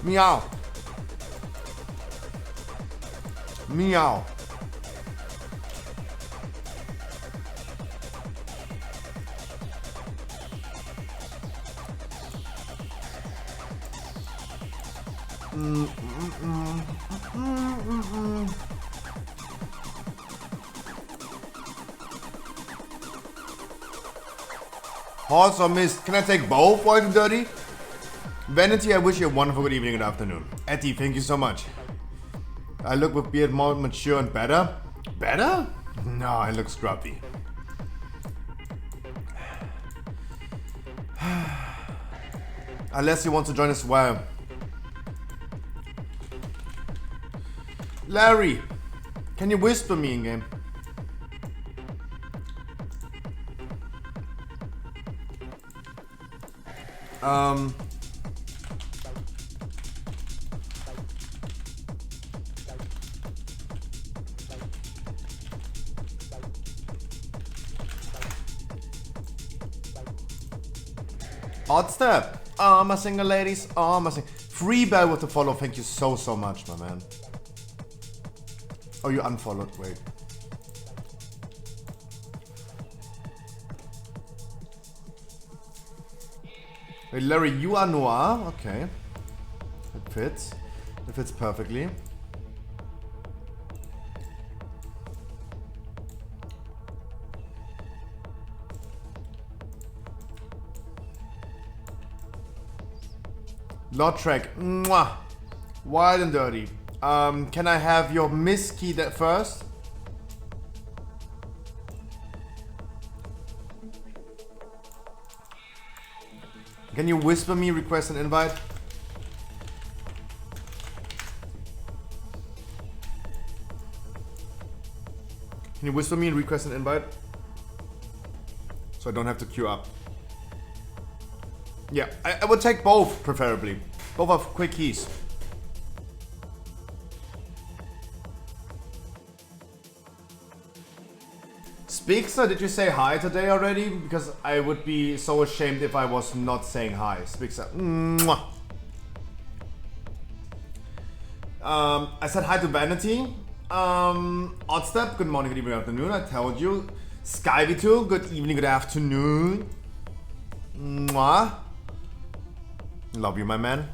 Meow. Meow. Horse or mist? Can I take both, White and Dirty? Vanity, I wish you a wonderful good evening and afternoon. Etty, thank you so much. I look with beard more mature and better. Better? No, I look scruffy. Unless you want to join as well. Larry, can you whisper me in game? Odd step. Oh, my single ladies. Oh, my Free bell with the follow. Thank you so much, my man. Oh, you unfollowed. Wait. Wait, Larry, you are Noir. Okay. It fits. It fits perfectly. Lord Trek. Mwah. Wild and dirty. Can I have your miss key that first? Can you whisper me, request an invite? Can you whisper me and request an invite? So I don't have to queue up. Yeah, I would take both, preferably. Both have quick keys. Spixer, did you say hi today already? Because I would be so ashamed if I was not saying hi. Spixer. Mwah. I said hi to Vanity. Oddstep, good morning, good evening, good afternoon. I told you. Skyvy2, good evening, good afternoon. Mwah. Love you, my man.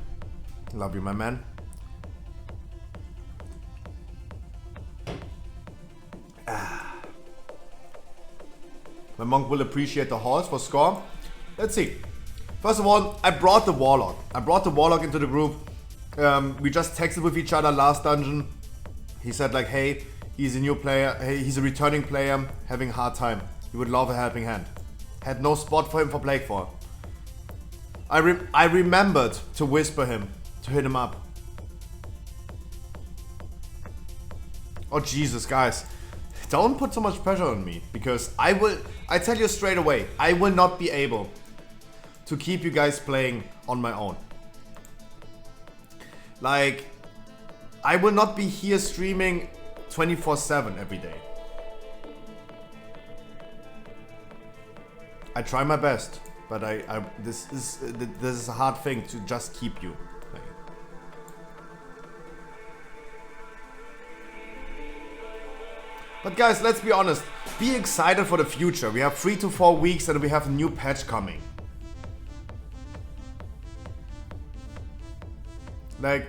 Love you, my man. My monk will appreciate the horse for score. Let's see. First of all, I brought the Warlock. I brought the Warlock into the group. We just texted with each other last dungeon. He said like, hey, he's a new player. Hey, he's a returning player, having a hard time. He would love a helping hand. Had no spot for him for Plague Fall. I remembered to whisper him, to hit him up. Oh Jesus, guys. Don't put so much pressure on me, because I tell you straight away, I will not be able to keep you guys playing on my own. Like, I will not be here streaming 24/7 every day. I try my best, but this is a hard thing to just keep you playing. But guys, let's be honest. Be excited for the future. We have 3 to 4 weeks and we have a new patch coming. Like,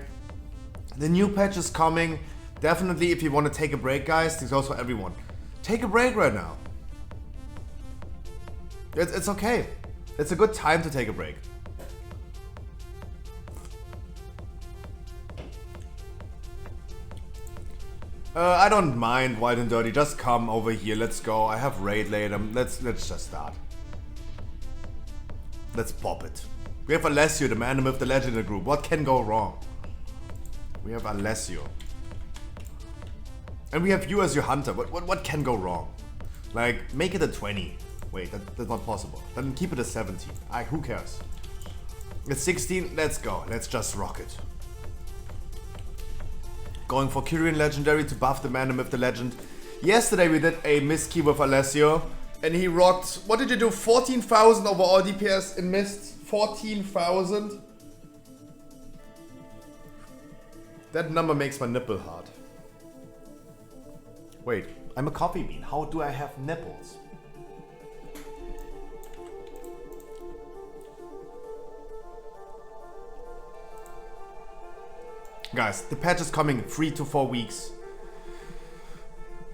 the new patch is coming. Definitely, if you want to take a break, guys, this goes for everyone. Take a break right now. It's okay. It's a good time to take a break. I don't mind Wild and Dirty. Just come over here. Let's go. I have raid later. Let's just start. Let's pop it. We have Alessio, the man with the legend in the group. What can go wrong? We have Alessio. And we have you as your hunter. What can go wrong? Like, make it a 20. Wait, that's not possible. Then keep it a 17. Who cares? It's 16. Let's go. Let's just rock it. Going for Kyrian Legendary to buff the man with the legend. Yesterday we did a Mist key with Alessio. And he rocked, what did you do? 14,000 over all DPS in Mist? 14,000? That number makes my nipple hard. Wait, I'm a coffee bean. How do I have nipples? Guys, the patch is coming 3 to 4 weeks.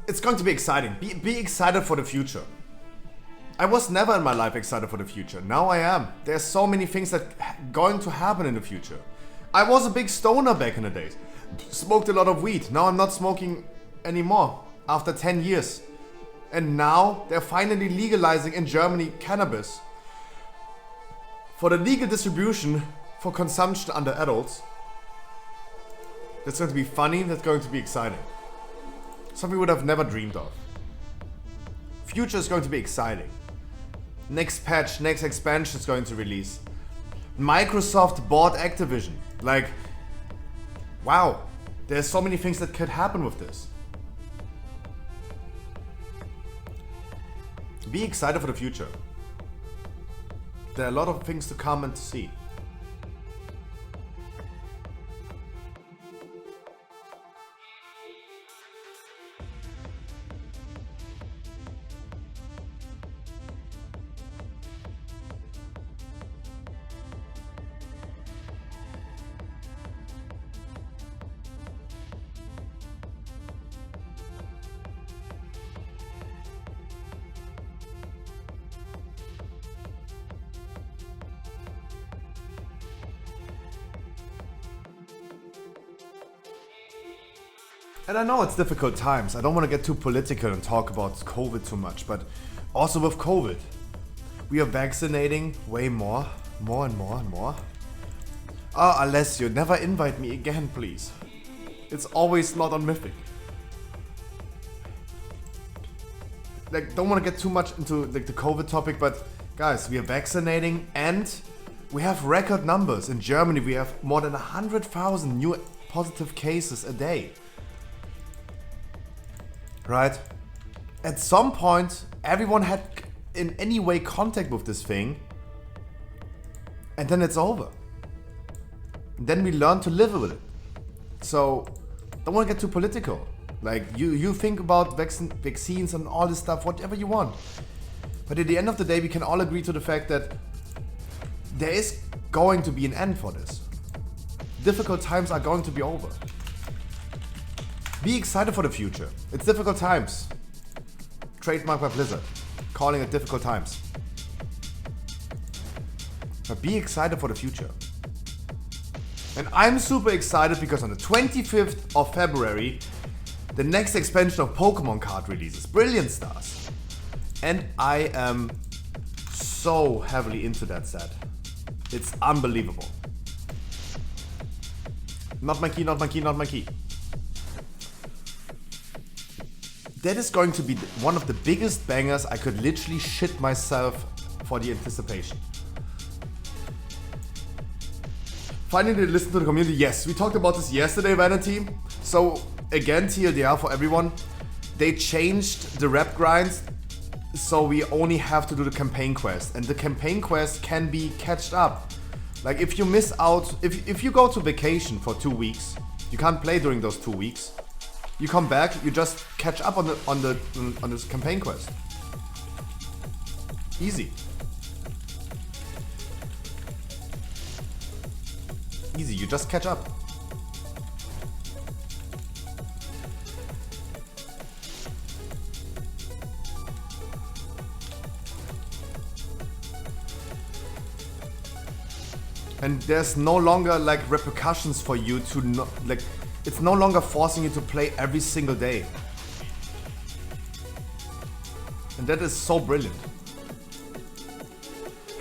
It's going to be exciting. Be excited for the future. I was never in my life excited for the future. Now I am. There's so many things that going to happen in the future. I was a big stoner back in the days. Smoked a lot of weed. Now I'm not smoking anymore after 10 years. And now they're finally legalizing in Germany cannabis for the legal distribution for consumption under adults. That's going to be funny. That's going to be exciting. Something we would have never dreamed of. Future is going to be exciting. Next patch, next expansion is going to release. Microsoft bought Activision. Like, wow. There's so many things that could happen with this. Be excited for the future. There are a lot of things to come and to see. And I know it's difficult times. I don't want to get too political and talk about COVID too much, but also with COVID, we are vaccinating way more and more. Alessio, never invite me again, please. It's always not on Mythic. Like, don't want to get too much into like the COVID topic, but guys, we are vaccinating and we have record numbers. In Germany, we have more than 100,000 new positive cases a day. Right? At some point, everyone had in any way contact with this thing, and then it's over. And then we learn to live with it. So, don't want to get too political. Like, you think about vaccines and all this stuff, whatever you want. But at the end of the day, we can all agree to the fact that there is going to be an end for this. Difficult times are going to be over. Be excited for the future. It's difficult times. Trademark by Blizzard. Calling it difficult times. But be excited for the future. And I'm super excited because on the 25th of February, the next expansion of Pokemon card releases. Brilliant Stars. And I am so heavily into that set. It's unbelievable. Not my key, not my key, not my key. That is going to be one of the biggest bangers. I could literally shit myself for the anticipation. Finally, listen to the community. Yes, we talked about this yesterday, Vanity. So again, TLDR for everyone. They changed the rep grinds, so we only have to do the campaign quest. And the campaign quest can be catched up. Like if you miss out, if you go to vacation for 2 weeks, you can't play during those 2 weeks. You come back, you just catch up on this campaign quest. Easy. Easy, you just catch up. And there's no longer like repercussions for you to not like It's no longer forcing you to play every single day. And that is so brilliant.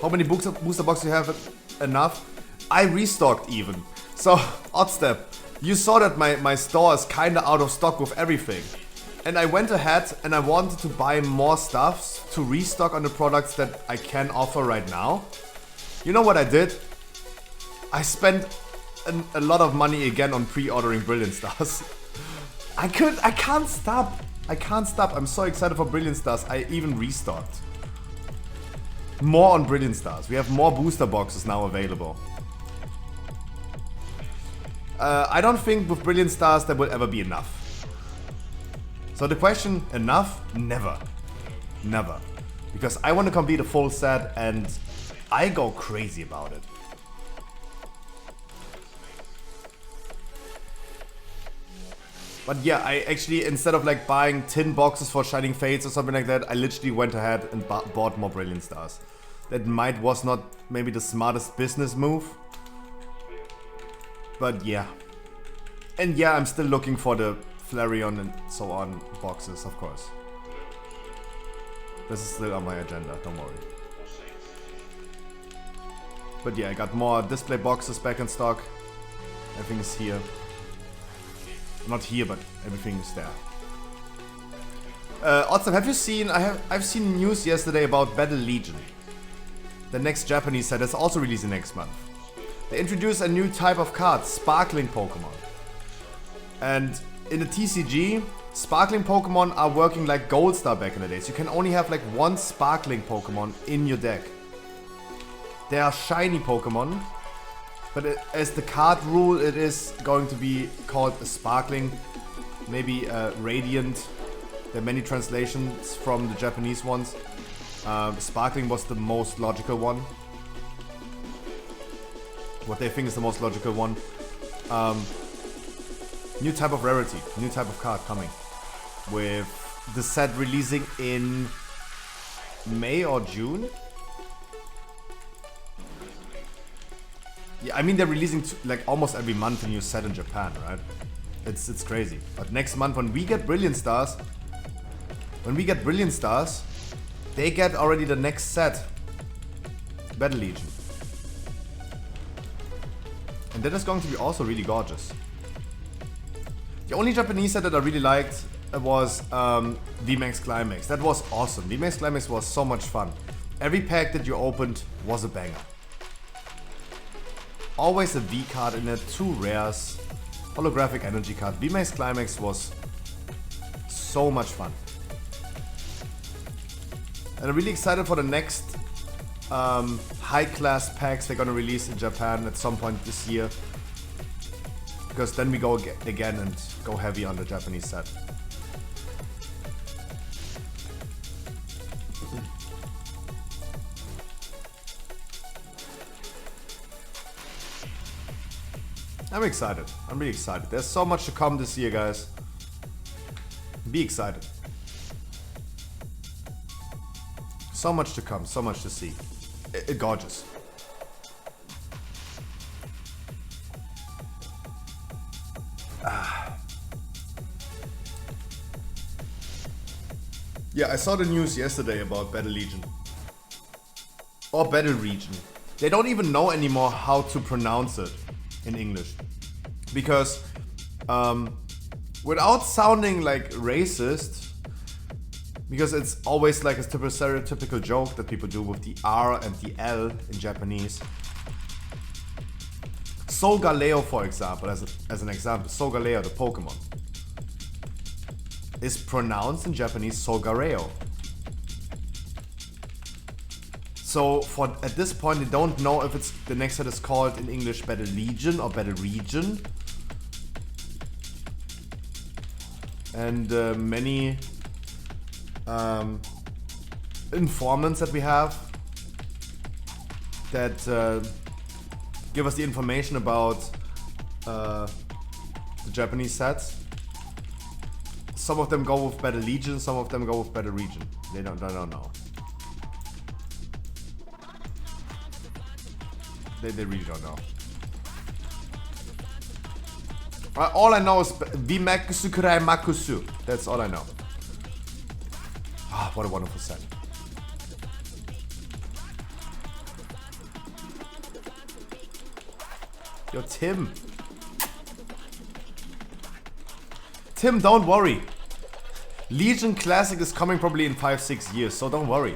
How many booster boxes you have? Enough? I restocked even. So, Oddstep, you saw that my store is kinda out of stock with everything. And I went ahead and I wanted to buy more stuffs to restock on the products that I can offer right now. You know what I did? I spent a lot of money again on pre-ordering Brilliant Stars. I can't stop. I can't stop. I'm so excited for Brilliant Stars. I even restocked. More on Brilliant Stars. We have more booster boxes now available. I don't think with Brilliant Stars there will ever be enough. So the question, enough? Never. Never. Because I want to complete a full set and I go crazy about it. But yeah, I actually, instead of like buying tin boxes for Shining Fates or something like that, I literally went ahead and bought more Brilliant Stars. That was not maybe the smartest business move. But yeah. And yeah, I'm still looking for the Flareon and so on boxes, of course. This is still on my agenda, don't worry. But yeah, I got more display boxes back in stock. Everything is here. Not here, but everything is there. Odsam, have you seen? I've seen news yesterday about Battle Legion, the next Japanese set that's also releasing next month. They introduced a new type of card, Sparkling Pokemon. And in the TCG, Sparkling Pokemon are working like Gold Star back in the days. You can only have like one Sparkling Pokemon in your deck. They are shiny Pokemon. But as the card rule, it is going to be called a Sparkling, maybe Radiant. There are many translations from the Japanese ones. Sparkling was the most logical one. What they think is the most logical one. New type of rarity, new type of card coming. With the set releasing in May or June. Yeah, I mean they're releasing like almost every month a new set in Japan, right? It's crazy. But next month when we get Brilliant Stars, they get already the next set, Battle Legion. And that is going to be also really gorgeous. The only Japanese set that I really liked was VMAX Climax. That was awesome. VMAX Climax was so much fun. Every pack that you opened was a banger. Always a V card in it, 2 rares, holographic energy card. VMAX Climax was so much fun. And I'm really excited for the next high class packs they're gonna release in Japan at some point this year. Because then we go again and go heavy on the Japanese set. I'm excited. I'm really excited. There's so much to come this year, guys. Be excited. So much to come, so much to see. Gorgeous. Yeah, I saw the news yesterday about Battle Legion. Or Battle Region. They don't even know anymore how to pronounce it in English. Because, without sounding like racist, because it's always like a stereotypical joke that people do with the R and the L in Japanese. Solgaleo, for example, as an example, Solgaleo, the Pokemon, is pronounced in Japanese Solgaleo. So at this point, they don't know if it's the next set is called in English Battle Legion or Battle Region. And many informants that we have that give us the information about the Japanese sets. Some of them go with Battle Legion, some of them go with Battle Region. They don't know. They really don't know. All I know is Vimakusu Kurai Makusu. That's all I know. Ah, what a wonderful set. Yo, Tim. Tim, don't worry. Legion Classic is coming probably in 5-6 years, so don't worry.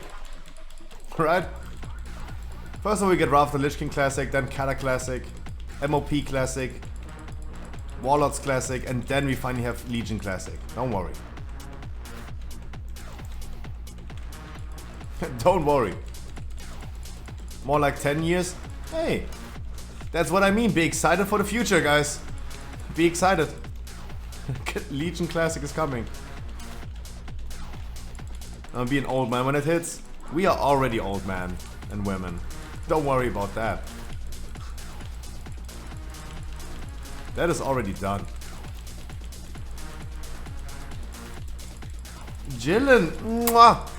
Alright? First of all, we get Wrath of the Lich King Classic, then Kata Classic, MOP Classic, Warlords Classic, and then we finally have Legion Classic. Don't worry. Don't worry. More like 10 years? Hey, that's what I mean. Be excited for the future, guys. Be excited. Legion Classic is coming. I'll be an old man when it hits. We are already old men and women. Don't worry about that. That is already done. Jillian, mwah.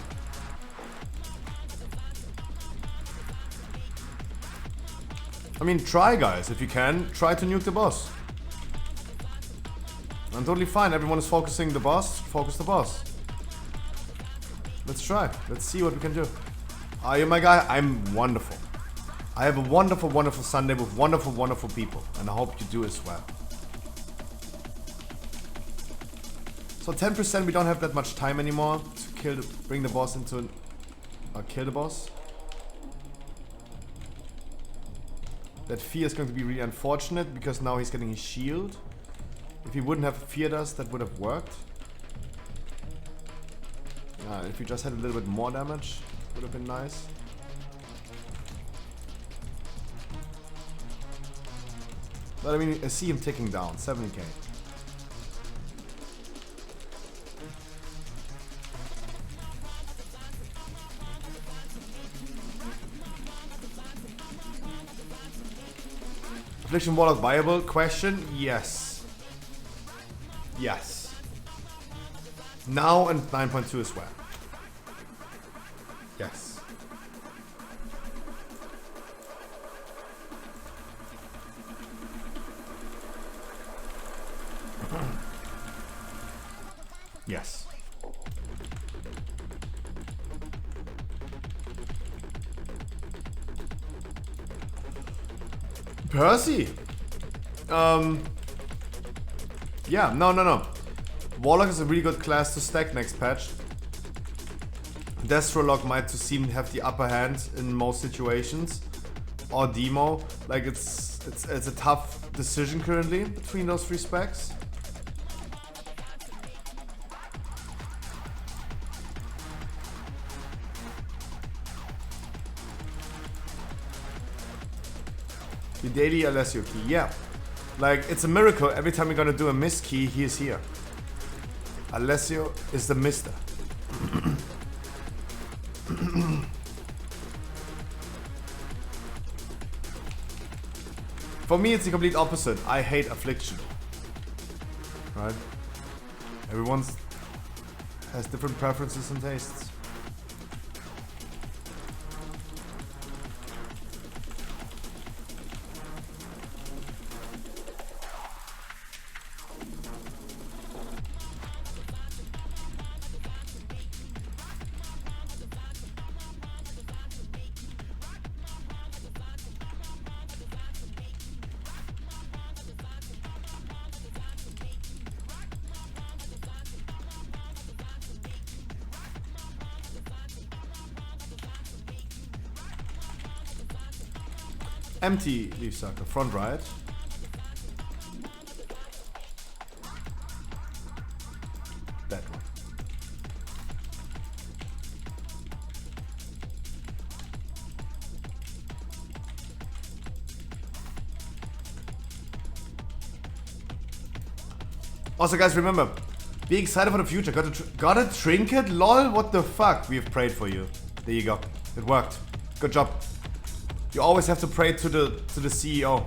I mean, try, guys, if you can. Try to nuke the boss. I'm totally fine. Everyone is focusing the boss. Focus the boss. Let's try. Let's see what we can do. Are you my guy? I'm wonderful. I have a wonderful, wonderful Sunday with wonderful, wonderful people. And I hope you do as well. So 10%, we don't have that much time anymore to bring the boss into kill the boss. That fear is going to be really unfortunate because now he's getting his shield. If he wouldn't have feared us, that would have worked. If we just had a little bit more damage, would have been nice. But I mean, I see him ticking down, 70k. Affliction Warlock viable? Question? Yes. Yes. Now and 9.2 as well. Yes. Yes. Percy. Yeah, no. Warlock is a really good class to stack next patch. Destrolog might seem to have the upper hand in most situations. Or Demo. Like it's a tough decision currently between those three specs. The daily Alessio key, yeah. Like, it's a miracle. Every time you're gonna do a miss key, he is here. Alessio is the mister. For me, it's the complete opposite. I hate Affliction. Right? Everyone has different preferences and tastes. Empty leaf circle, front right. That one. Also, guys, remember, be excited for the future. Got a trinket? Lol, what the fuck? We have prayed for you. There you go. It worked. Good job. You always have to pray to the CEO.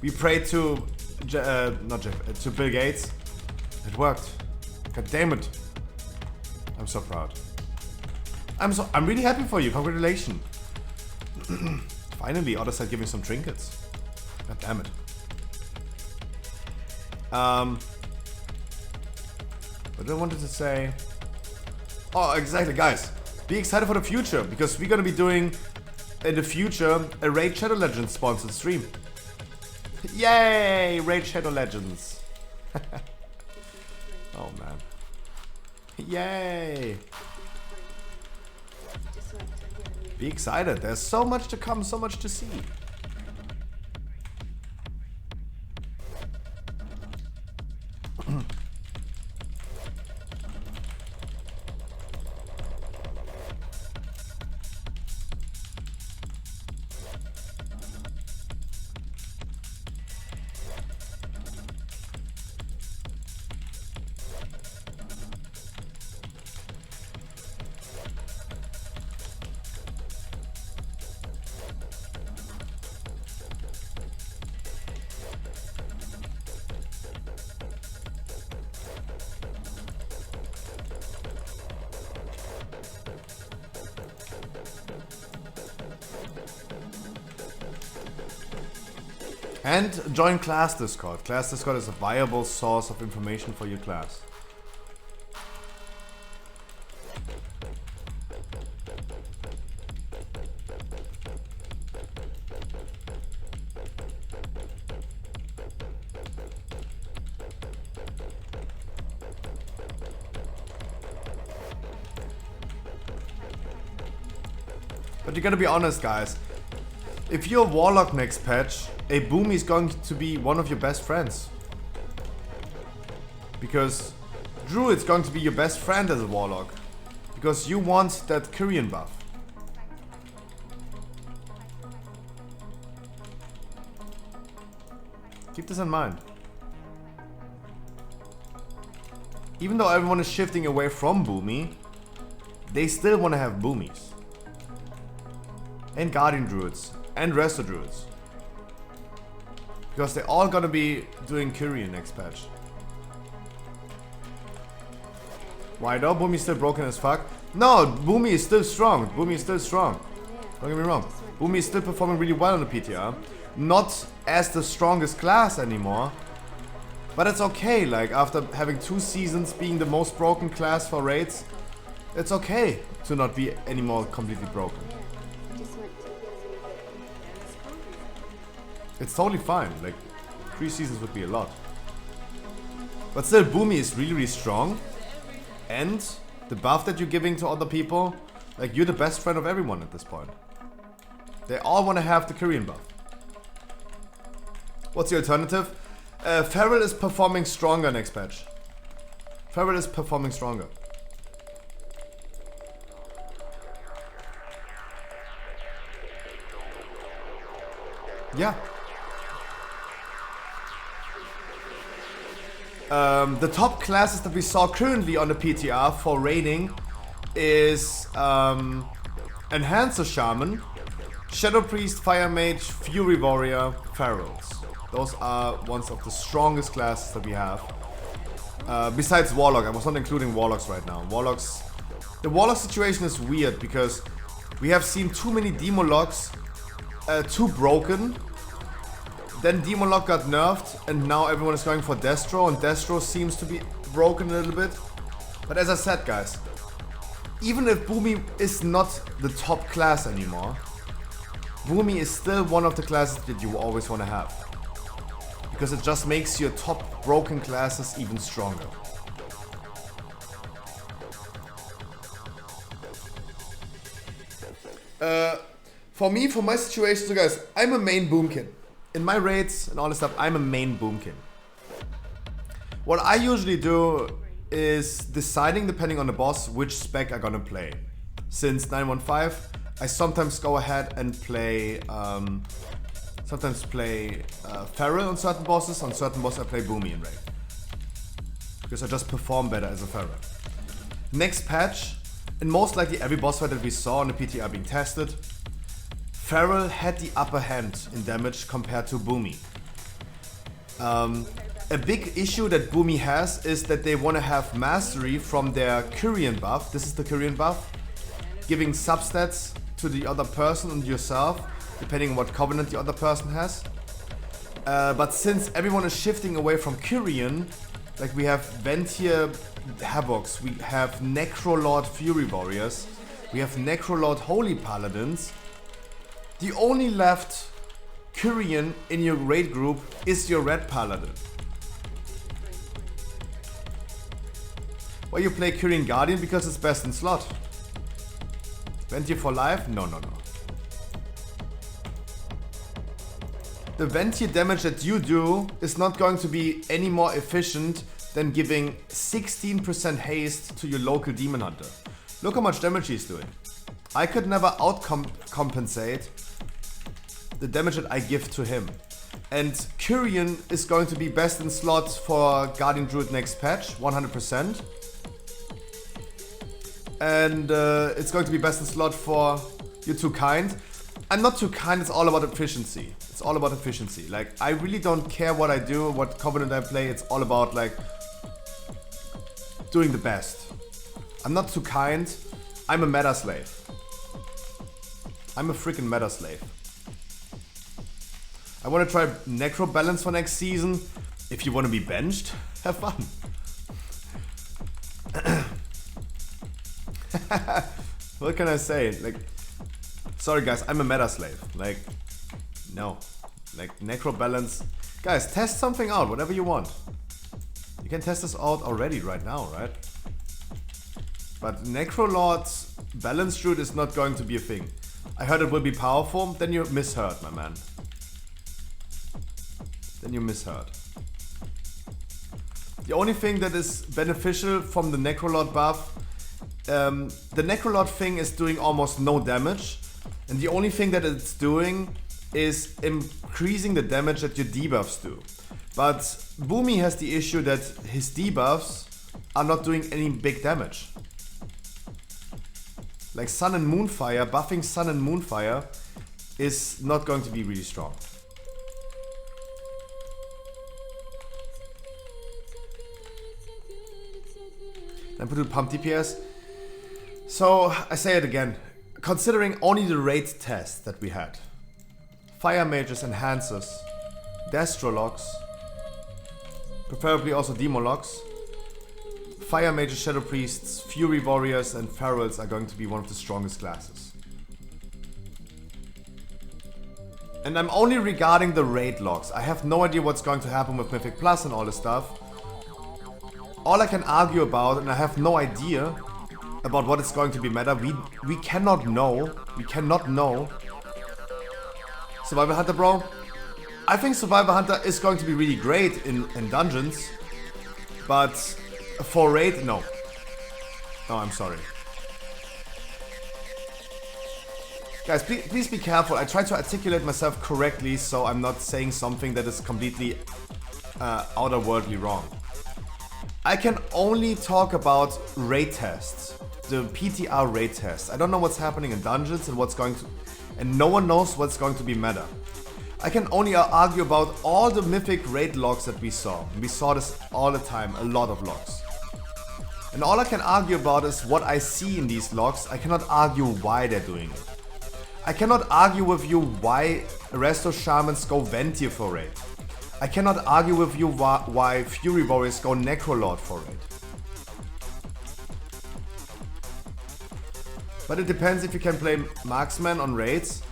We prayed to to Bill Gates. It worked. God damn it! I'm so proud. I'm really happy for you. Congratulations. Finally, other side giving some trinkets. God damn it. What I wanted to say... Oh, exactly, guys. Be excited for the future, because we're gonna be doing, in the future, a Raid Shadow Legends sponsored stream. Yay! Raid Shadow Legends. Oh, man. Yay! Be excited. There's so much to come, so much to see. And join Class Discord. Class Discord is a viable source of information for your class. But you gotta be honest, guys. If you're a Warlock next patch, a Boomy is going to be one of your best friends. Because Druid's going to be your best friend as a Warlock. Because you want that Kyrian buff. Keep this in mind. Even though everyone is shifting away from Boomy, they still want to have Boomies. And Guardian Druids. And Resto Druids. Because they're all gonna be doing Kyrian next patch. Why though? Boomy's still broken as fuck. No, Boomy is still strong. Boomy is still strong. Don't get me wrong. Boomy is still performing really well on the PTR. Not as the strongest class anymore. But it's okay, like after having 2 seasons being the most broken class for raids, it's okay to not be anymore completely broken. It's totally fine, like 3 seasons would be a lot. But still, Boomy is really, really strong. And the buff that you're giving to other people, like you're the best friend of everyone at this point. They all want to have the Kyrian buff. What's the alternative? Feral is performing stronger next patch. Feral is performing stronger. Yeah. The top classes that we saw currently on the PTR for raiding is Enhancer Shaman, Shadow Priest, Fire Mage, Fury Warrior, Pharaohs. Those are ones of the strongest classes that we have. Besides Warlock, I was not including Warlocks right now. Warlocks, the Warlock situation is weird because we have seen too many Demon Locks too broken. Then Demon Lock got nerfed, and now everyone is going for Destro, and Destro seems to be broken a little bit. But as I said, guys, even if Boomy is not the top class anymore, Boomy is still one of the classes that you always want to have. Because it just makes your top broken classes even stronger. For me, for my situation, so guys, I'm a main Boomkin. In my raids and all this stuff, I'm a main Boomkin. What I usually do is deciding, depending on the boss, which spec I'm gonna play. Since 915, I sometimes go ahead and play, Feral on certain bosses. On certain bosses, I play Boomy in raid. Because I just perform better as a Feral. Next patch, and most likely every boss fight that we saw on the PTR being tested, Feral had the upper hand in damage compared to Boomy. A big issue that Boomy has is that they want to have mastery from their Kyrian buff. This is the Kyrian buff, giving substats to the other person and yourself, depending on what covenant the other person has. But since everyone is shifting away from Kyrian, like we have Ventir Havocs, we have Necrolord Fury Warriors, we have Necrolord Holy Paladins, the only left Kyrian in your raid group is your Red Paladin. Why you play Kyrian Guardian? Because it's best in slot. Ventir for life? No, no, no. The Ventir damage that you do is not going to be any more efficient than giving 16% haste to your local Demon Hunter. Look how much damage he's doing. I could never outcompensate the damage that I give to him. And Kyrian is going to be best in slot for Guardian Druid next patch, 100%. And it's going to be best in slot for You're Too Kind. I'm not too kind, it's all about efficiency. It's all about efficiency. Like, I really don't care what I do, what Covenant I play, it's all about, like, doing the best. I'm not too kind, I'm a meta slave. I'm a freaking meta slave. I want to try Necro Balance for next season. If you want to be benched, have fun. What can I say? Like, sorry guys, I'm a meta slave. Like, no. Like, Necro Balance. Guys, test something out, whatever you want. You can test this out already right now, right? But Necrolord's Balance Druid is not going to be a thing. I heard it will be powerful, then you misheard, my man. Then you misheard. The only thing that is beneficial from the Necrolord buff, the Necrolord thing is doing almost no damage, and the only thing that it's doing is increasing the damage that your debuffs do. But Boomy has the issue that his debuffs are not doing any big damage. Like Sun and Moonfire, buffing Sun and Moonfire is not going to be really strong. Then put it pump DPS. So I say it again, considering only the raid test that we had, Fire Mages, Enhancers, Destrologs, preferably also Demologs, Fire Mages, Shadow Priests, Fury Warriors and Ferals are going to be one of the strongest classes. And I'm only regarding the raid logs. I have no idea what's going to happen with Mythic Plus and all this stuff. All I can argue about, and I have no idea about what is going to be meta, we cannot know. We cannot know. Survivor Hunter, bro. I think Survivor Hunter is going to be really great in dungeons. But for raid, no. No, I'm sorry. Guys, please be careful. I try to articulate myself correctly so I'm not saying something that is completely outerworldly wrong. I can only talk about raid tests, the PTR raid tests. I don't know what's happening in dungeons and what's going to, and no one knows what's going to be meta. I can only argue about all the mythic raid logs that we saw. We saw this all the time, a lot of logs. And all I can argue about is what I see in these logs. I cannot argue why they're doing it. I cannot argue with you why Resto Shamans go Ventir for raid. I cannot argue with you why Fury Warriors go Necrolord for raid. But it depends if you can play Marksman on raids.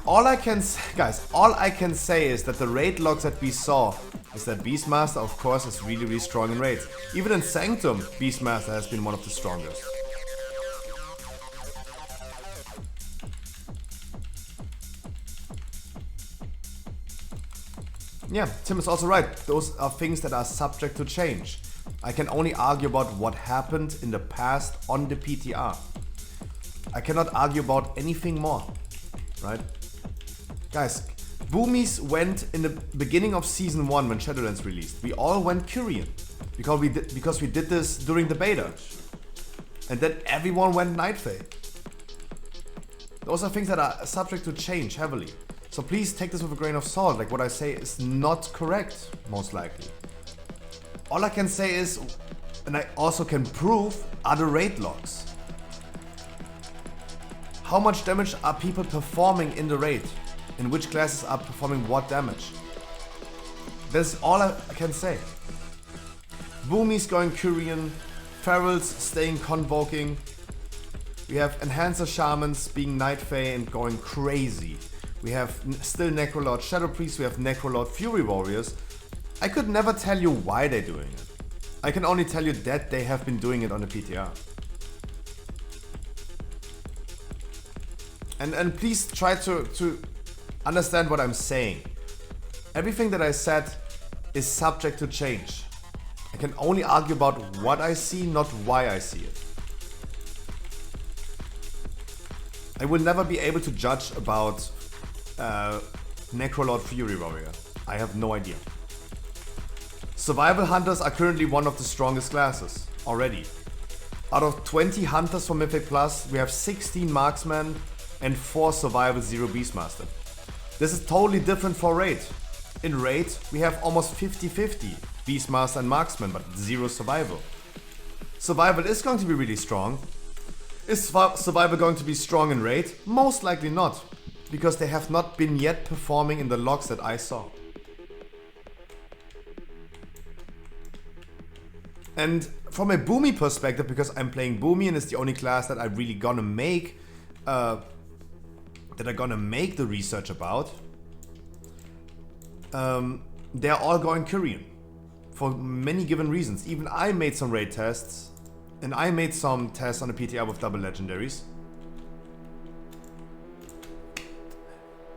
All I can say is that the raid logs that we saw is that Beastmaster, of course, is really, really strong in raids. Even in Sanctum, Beastmaster has been one of the strongest. Yeah, Tim is also right. Those are things that are subject to change. I can only argue about what happened in the past on the PTR. I cannot argue about anything more, right? Guys, Boomies went in the beginning of Season 1 when Shadowlands released. We all went Kyrian because we did this during the beta. And then everyone went Nightfade. Those are things that are subject to change heavily. So please take this with a grain of salt. Like, what I say is not correct, most likely. All I can say is, and I also can prove, are the raid logs. How much damage are people performing in the raid? In which classes are performing what damage? That's all I can say. Boomy's going Korean, Ferals staying Convoking. We have Enhancer Shamans being Night Fae and going crazy. We have still Necrolord Shadow Priest, we have Necrolord Fury Warriors. I could never tell you why they're doing it. I can only tell you that they have been doing it on the PTR. And please try to understand what I'm saying. Everything that I said is subject to change. I can only argue about what I see, not why I see it. I will never be able to judge about Necrolord Fury Warrior. I have no idea. Survival Hunters are currently one of the strongest classes, already. Out of 20 Hunters for Mythic Plus, we have 16 Marksmen and 4 Survival 0 Beastmaster. This is totally different for Raid. In Raid, we have almost 50-50 Beastmaster and Marksman, but 0 Survival. Survival is going to be really strong. Is Survival going to be strong in Raid? Most likely not, because they have not been yet performing in the logs that I saw. And from a Boomy perspective, because I'm playing Boomy and it's the only class that I'm really gonna make, the research about, they're all going Korean for many given reasons. Even I made some raid tests, and I made some tests on the PTR with double legendaries.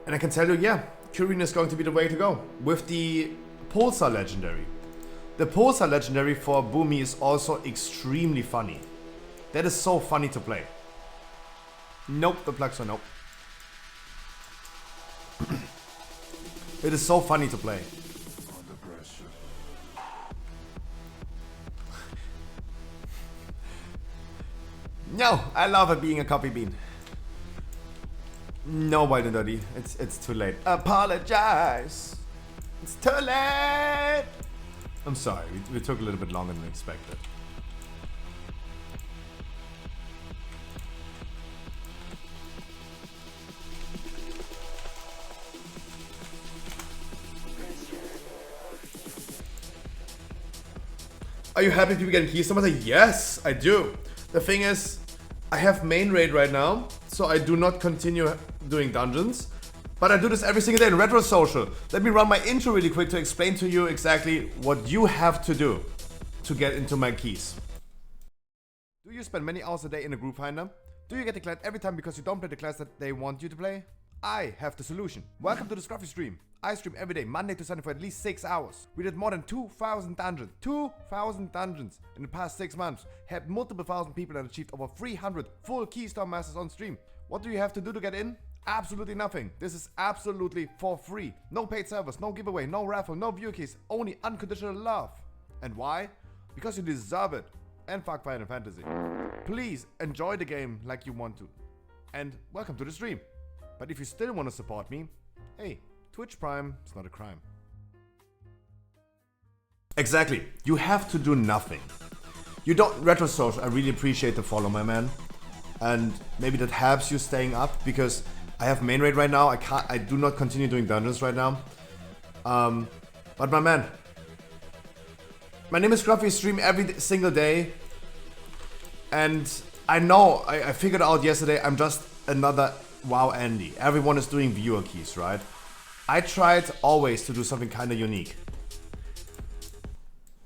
And I can tell you, yeah, Korean is going to be the way to go with the Pulsar legendary. The Pulsar legendary for Boomy is also extremely funny. That is so funny to play. Nope, the plugs are nope. It is so funny to play. Under pressure. No, I love it being a coffee bean. No, White and Dirty, it's too late. Apologize. It's too late. I'm sorry, we took a little bit longer than expected. Are you happy people getting keys? Someone say yes, I do. The thing is, I have main raid right now, so I do not continue doing dungeons. But I do this every single day in Retro Social. Let me run my intro really quick to explain to you exactly what you have to do to get into my keys. Do you spend many hours a day in a group finder? Do you get declared every time because you don't play the class that they want you to play? I have the solution. Welcome to the Scruffy stream. I stream every day, Monday to Sunday for at least 6 hours. We did more than 2,000 dungeons. 2,000 dungeons in the past 6 months. Had multiple thousand people and achieved over 300 full Keystone Masters on stream. What do you have to do to get in? Absolutely nothing. This is absolutely for free. No paid servers, no giveaway, no raffle, no viewer keys, only unconditional love. And why? Because you deserve it. And fuck Final Fantasy. Please enjoy the game like you want to. And welcome to the stream. But if you still want to support me, hey, Twitch Prime is not a crime. Exactly. You have to do nothing. You don't Retro Social. I really appreciate the follow, my man. And maybe that helps you staying up because I have main raid right now. I do not continue doing dungeons right now. But my man, my name is Scruffy. Stream every single day. And I know, I figured out yesterday, I'm just another WoW Andy. Everyone is doing viewer keys, right? I tried always to do something kind of unique.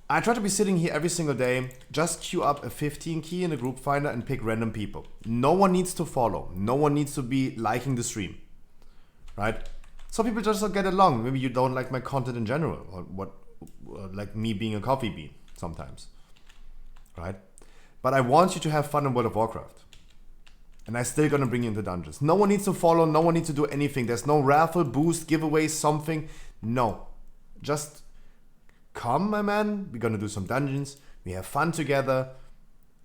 I try to be sitting here every single day, just queue up a 15 key in a group finder and pick random people. No one needs to follow. No one needs to be liking the stream, right? Some people just don't get along. Maybe you don't like my content in general, or like me being a coffee bean sometimes, right? But I want you to have fun in World of Warcraft. And I'm still gonna bring you into dungeons. No one needs to follow, no one needs to do anything. There's no raffle, boost, giveaway, something. No. Just come, my man. We're gonna do some dungeons. We have fun together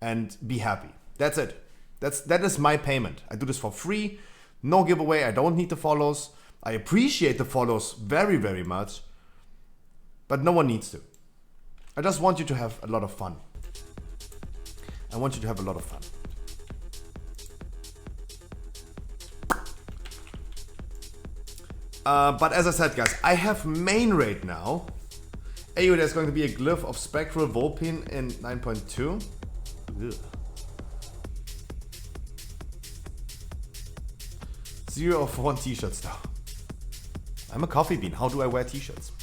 and be happy. That's it. That is my payment. I do this for free. No giveaway. I don't need the follows. I appreciate the follows very, very much. But no one needs to. I just want you to have a lot of fun. I want you to have a lot of fun. But as I said, guys, I have main raid now. Ayo, there's going to be a glyph of Spectral Vulpine in 9.2. Ugh. 0 of 1 t-shirts though. I'm a coffee bean. How do I wear t-shirts?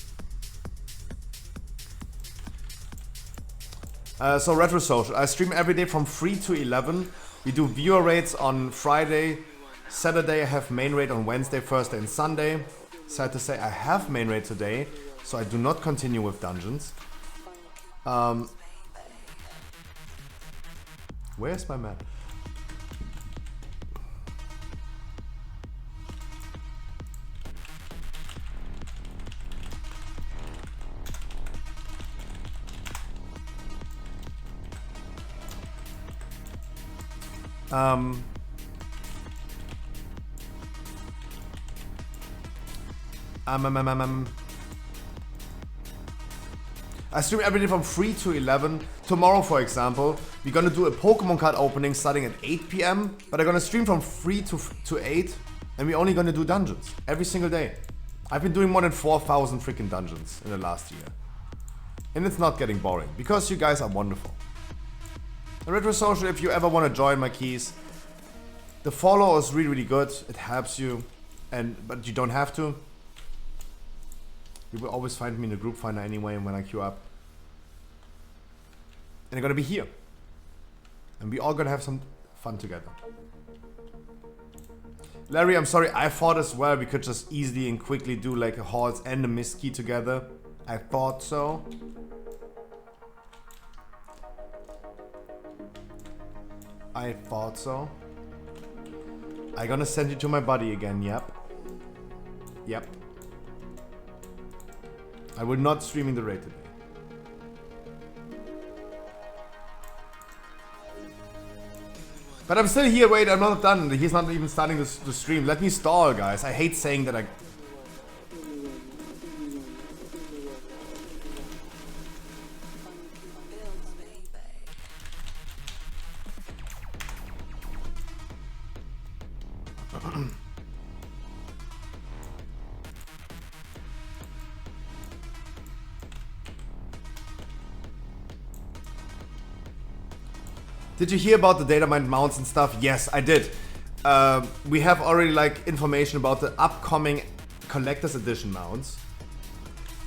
So Retro Social. I stream every day from 3 to 11. We do viewer rates on Friday. Saturday I have main raid on Wednesday, Thursday and Sunday. Sad to say I have main raid today, so I do not continue with dungeons. Where's my map? I stream every day from 3 to 11. Tomorrow, for example, we're gonna do a Pokemon card opening starting at 8 p.m. But I'm gonna stream from 3 to 8, and we're only gonna do dungeons every single day. I've been doing more than 4,000 freaking dungeons in the last year. And it's not getting boring, because you guys are wonderful. Retro Social, if you ever want to join my keys, the follow is really, really good. It helps you, but you don't have to. You will always find me in the group finder anyway when I queue up. And I'm gonna be here. And we all gonna have some fun together. Larry, I'm sorry, I thought as well we could just easily and quickly do like a Halls and a Mist key together. I thought so. I thought so. I'm gonna send you to my buddy again, yep. Yep. I will not stream in the raid today. But I'm still here, wait, I'm not done. He's not even starting the stream. Let me stall, guys. I hate saying that I... Did you hear about the data mined mounts and stuff? Yes, I did. We have already like information about the upcoming collector's edition mounts.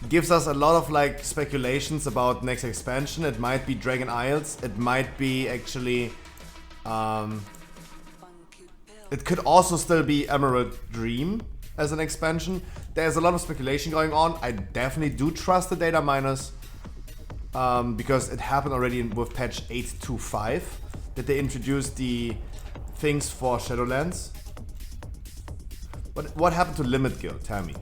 Gives us a lot of like speculations about next expansion. It might be Dragon Isles. It might be actually... it could also still be Emerald Dream as an expansion. There's a lot of speculation going on. I definitely do trust the data miners. Because it happened already with patch 8.2.5 that they introduced the things for Shadowlands. But what happened to Limit Guild? Tell me.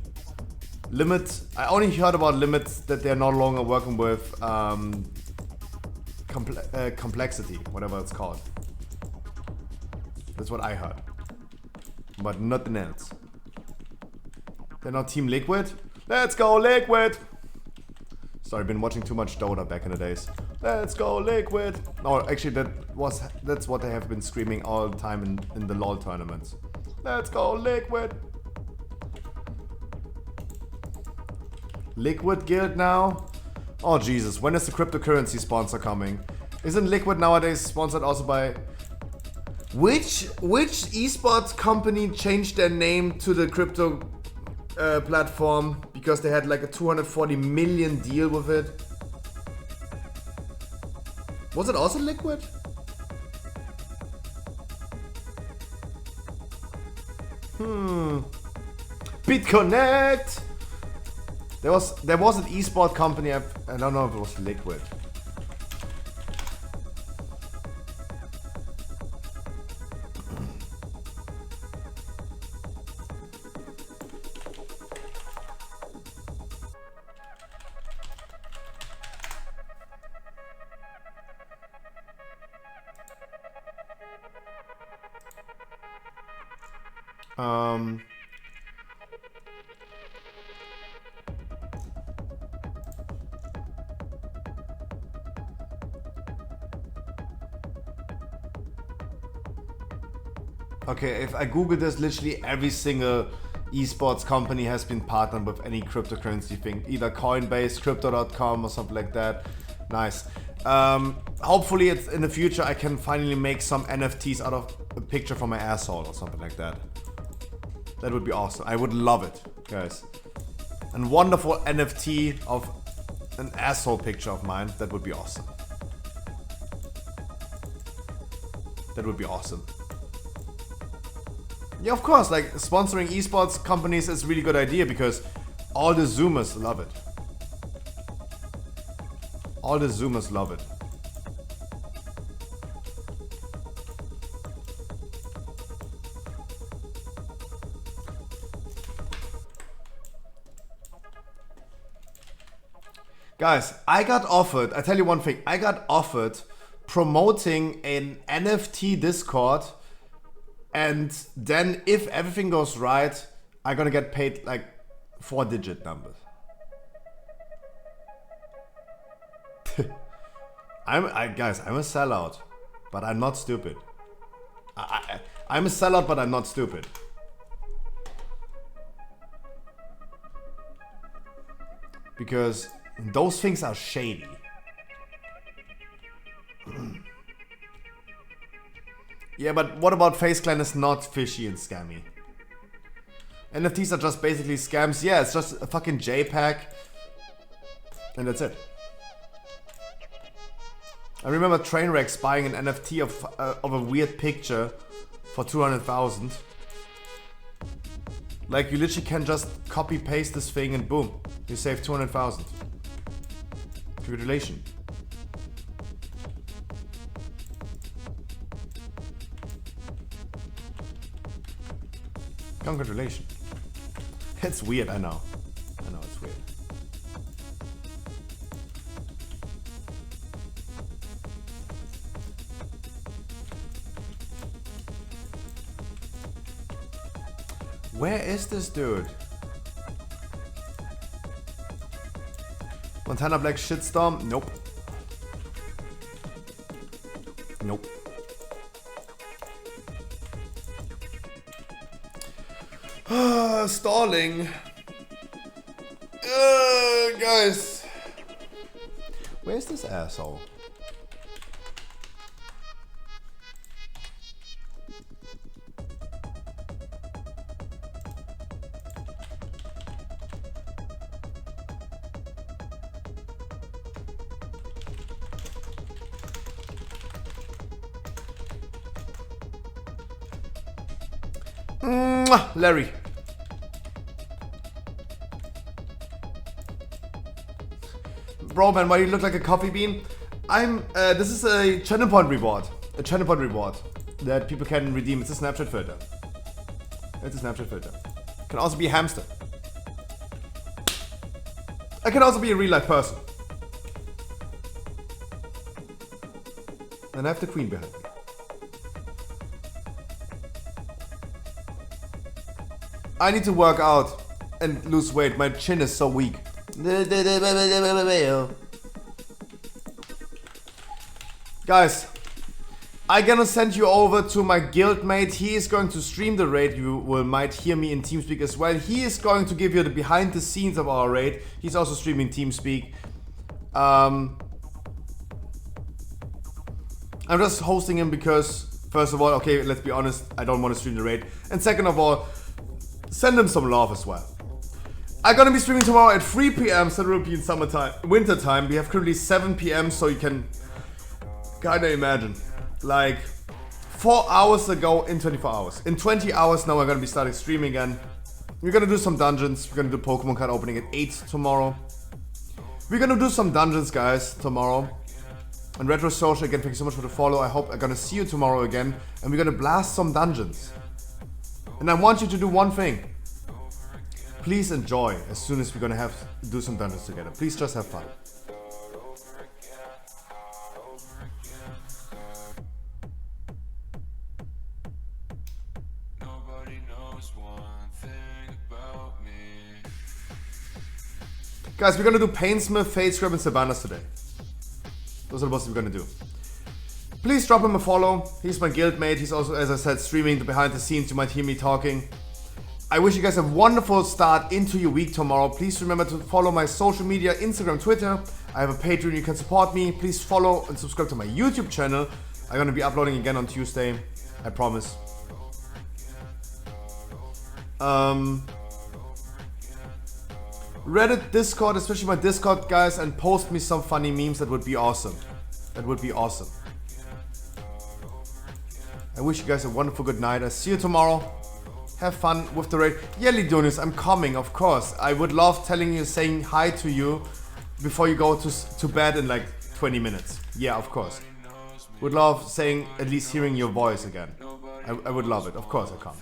Limit, I only heard about limits that they're no longer working with complexity, whatever it's called. That's what I heard. But nothing else. They're not Team Liquid? Let's go Liquid! Sorry, been watching too much Dota back in the days. Let's go Liquid! No, actually that's what they have been screaming all the time in the LoL tournaments. Let's go Liquid! Liquid Guild now? Oh Jesus, when is the cryptocurrency sponsor coming? Isn't Liquid nowadays sponsored also by... Which esports company changed their name to the crypto platform because they had like a 240 million deal with it? Was it also Liquid? BitConnect! There was an esport company, I don't know if it was Liquid. Okay, if I Google this, literally every single esports company has been partnered with any cryptocurrency thing, either Coinbase, Crypto.com or something like that. Nice. Hopefully it's in the future I can finally make some NFTs out of a picture from my asshole or something like that. That would be awesome. I would love it, guys. A wonderful NFT of an asshole picture of mine. That would be awesome. That would be awesome. Yeah, of course, like sponsoring esports companies is a really good idea because all the Zoomers love it. All the Zoomers love it. Guys, I got offered, I tell you one thing, I got offered promoting an NFT Discord, and then if everything goes right, I'm gonna get paid like 4-digit numbers. Guys, I'm a sellout, but I'm not stupid. I'm a sellout, but I'm not stupid. Because those things are shady. Yeah, but what about FaZe Clan is not fishy and scammy? NFTs are just basically scams. Yeah, it's just a fucking JPEG. And that's it. I remember Trainwrecks buying an NFT of a weird picture for 200,000. Like, you literally can just copy paste this thing and boom, you save 200,000. Congratulations. Congratulations. It's weird, I know. I know, it's weird. Where is this dude? Montana Black Shitstorm? Nope. Nope. Stalling. Guys. Where's this asshole? Mwah, Larry. Bro, man, why you look like a coffee bean? This is a channel point reward. A channel point reward that people can redeem. It's a Snapchat filter. It's a Snapchat filter. Can also be a hamster. I can also be a real life person. And I have the queen behind me. I need to work out and lose weight. My chin is so weak. Guys, I'm gonna send you over to my guildmate. He is going to stream the raid. You might hear me in TeamSpeak as well. He is going to give you the behind the scenes of our raid. He's also streaming TeamSpeak. I'm just hosting him because, first of all, okay, let's be honest, I don't want to stream the raid. And second of all, send him some love as well. I'm gonna be streaming tomorrow at 3 PM Central European summertime, winter time. We have currently 7 PM, so you can kinda imagine. Like 4 hours ago in 24 hours. In 20 hours now, I'm gonna be starting streaming again. We're gonna do some dungeons. We're gonna do Pokemon card opening at 8 tomorrow. We're gonna do some dungeons, guys, tomorrow. And Retro Social, again, thank you so much for the follow. I hope I'm gonna see you tomorrow again. And we're gonna blast some dungeons. And I want you to do one thing. Please enjoy as soon as we're gonna do some dungeons together. Please just have fun. Guys, we're gonna do Painsmith, Fade Scrub, and Sylvanas today. Those are the bosses we're gonna do. Please drop him a follow. He's my guildmate. He's also, as I said, streaming the behind the scenes. You might hear me talking. I wish you guys a wonderful start into your week tomorrow. Please remember to follow my social media, Instagram, Twitter. I have a Patreon, you can support me. Please follow and subscribe to my YouTube channel. I'm going to be uploading again on Tuesday. I promise. Reddit, Discord, especially my Discord guys, and post me some funny memes. That would be awesome. That would be awesome. I wish you guys a wonderful good night. I see you tomorrow. Have fun with the raid. Yeah, Lidonius, I'm coming, of course. I would love saying hi to you before you go to bed in like 20 minutes. Yeah, of course. Would love saying, at least hearing your voice again. I would love it. Of course I come.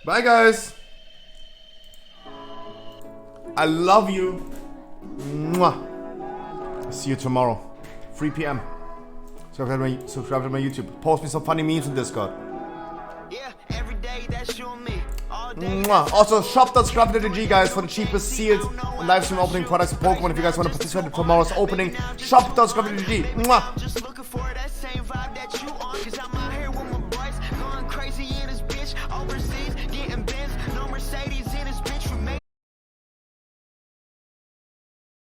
Bye, guys. I love you. Mwah. See you tomorrow. 3 p.m. Subscribe to my YouTube. Post me some funny memes in Discord. Yeah, every day that's you and me. All day. Mwah. Also, shop.scruffy.gg, guys, for the cheapest sealed and live stream opening products of Pokemon. If you guys want to participate in tomorrow's opening, shop.scruffy.gg. Mwah. Just looking for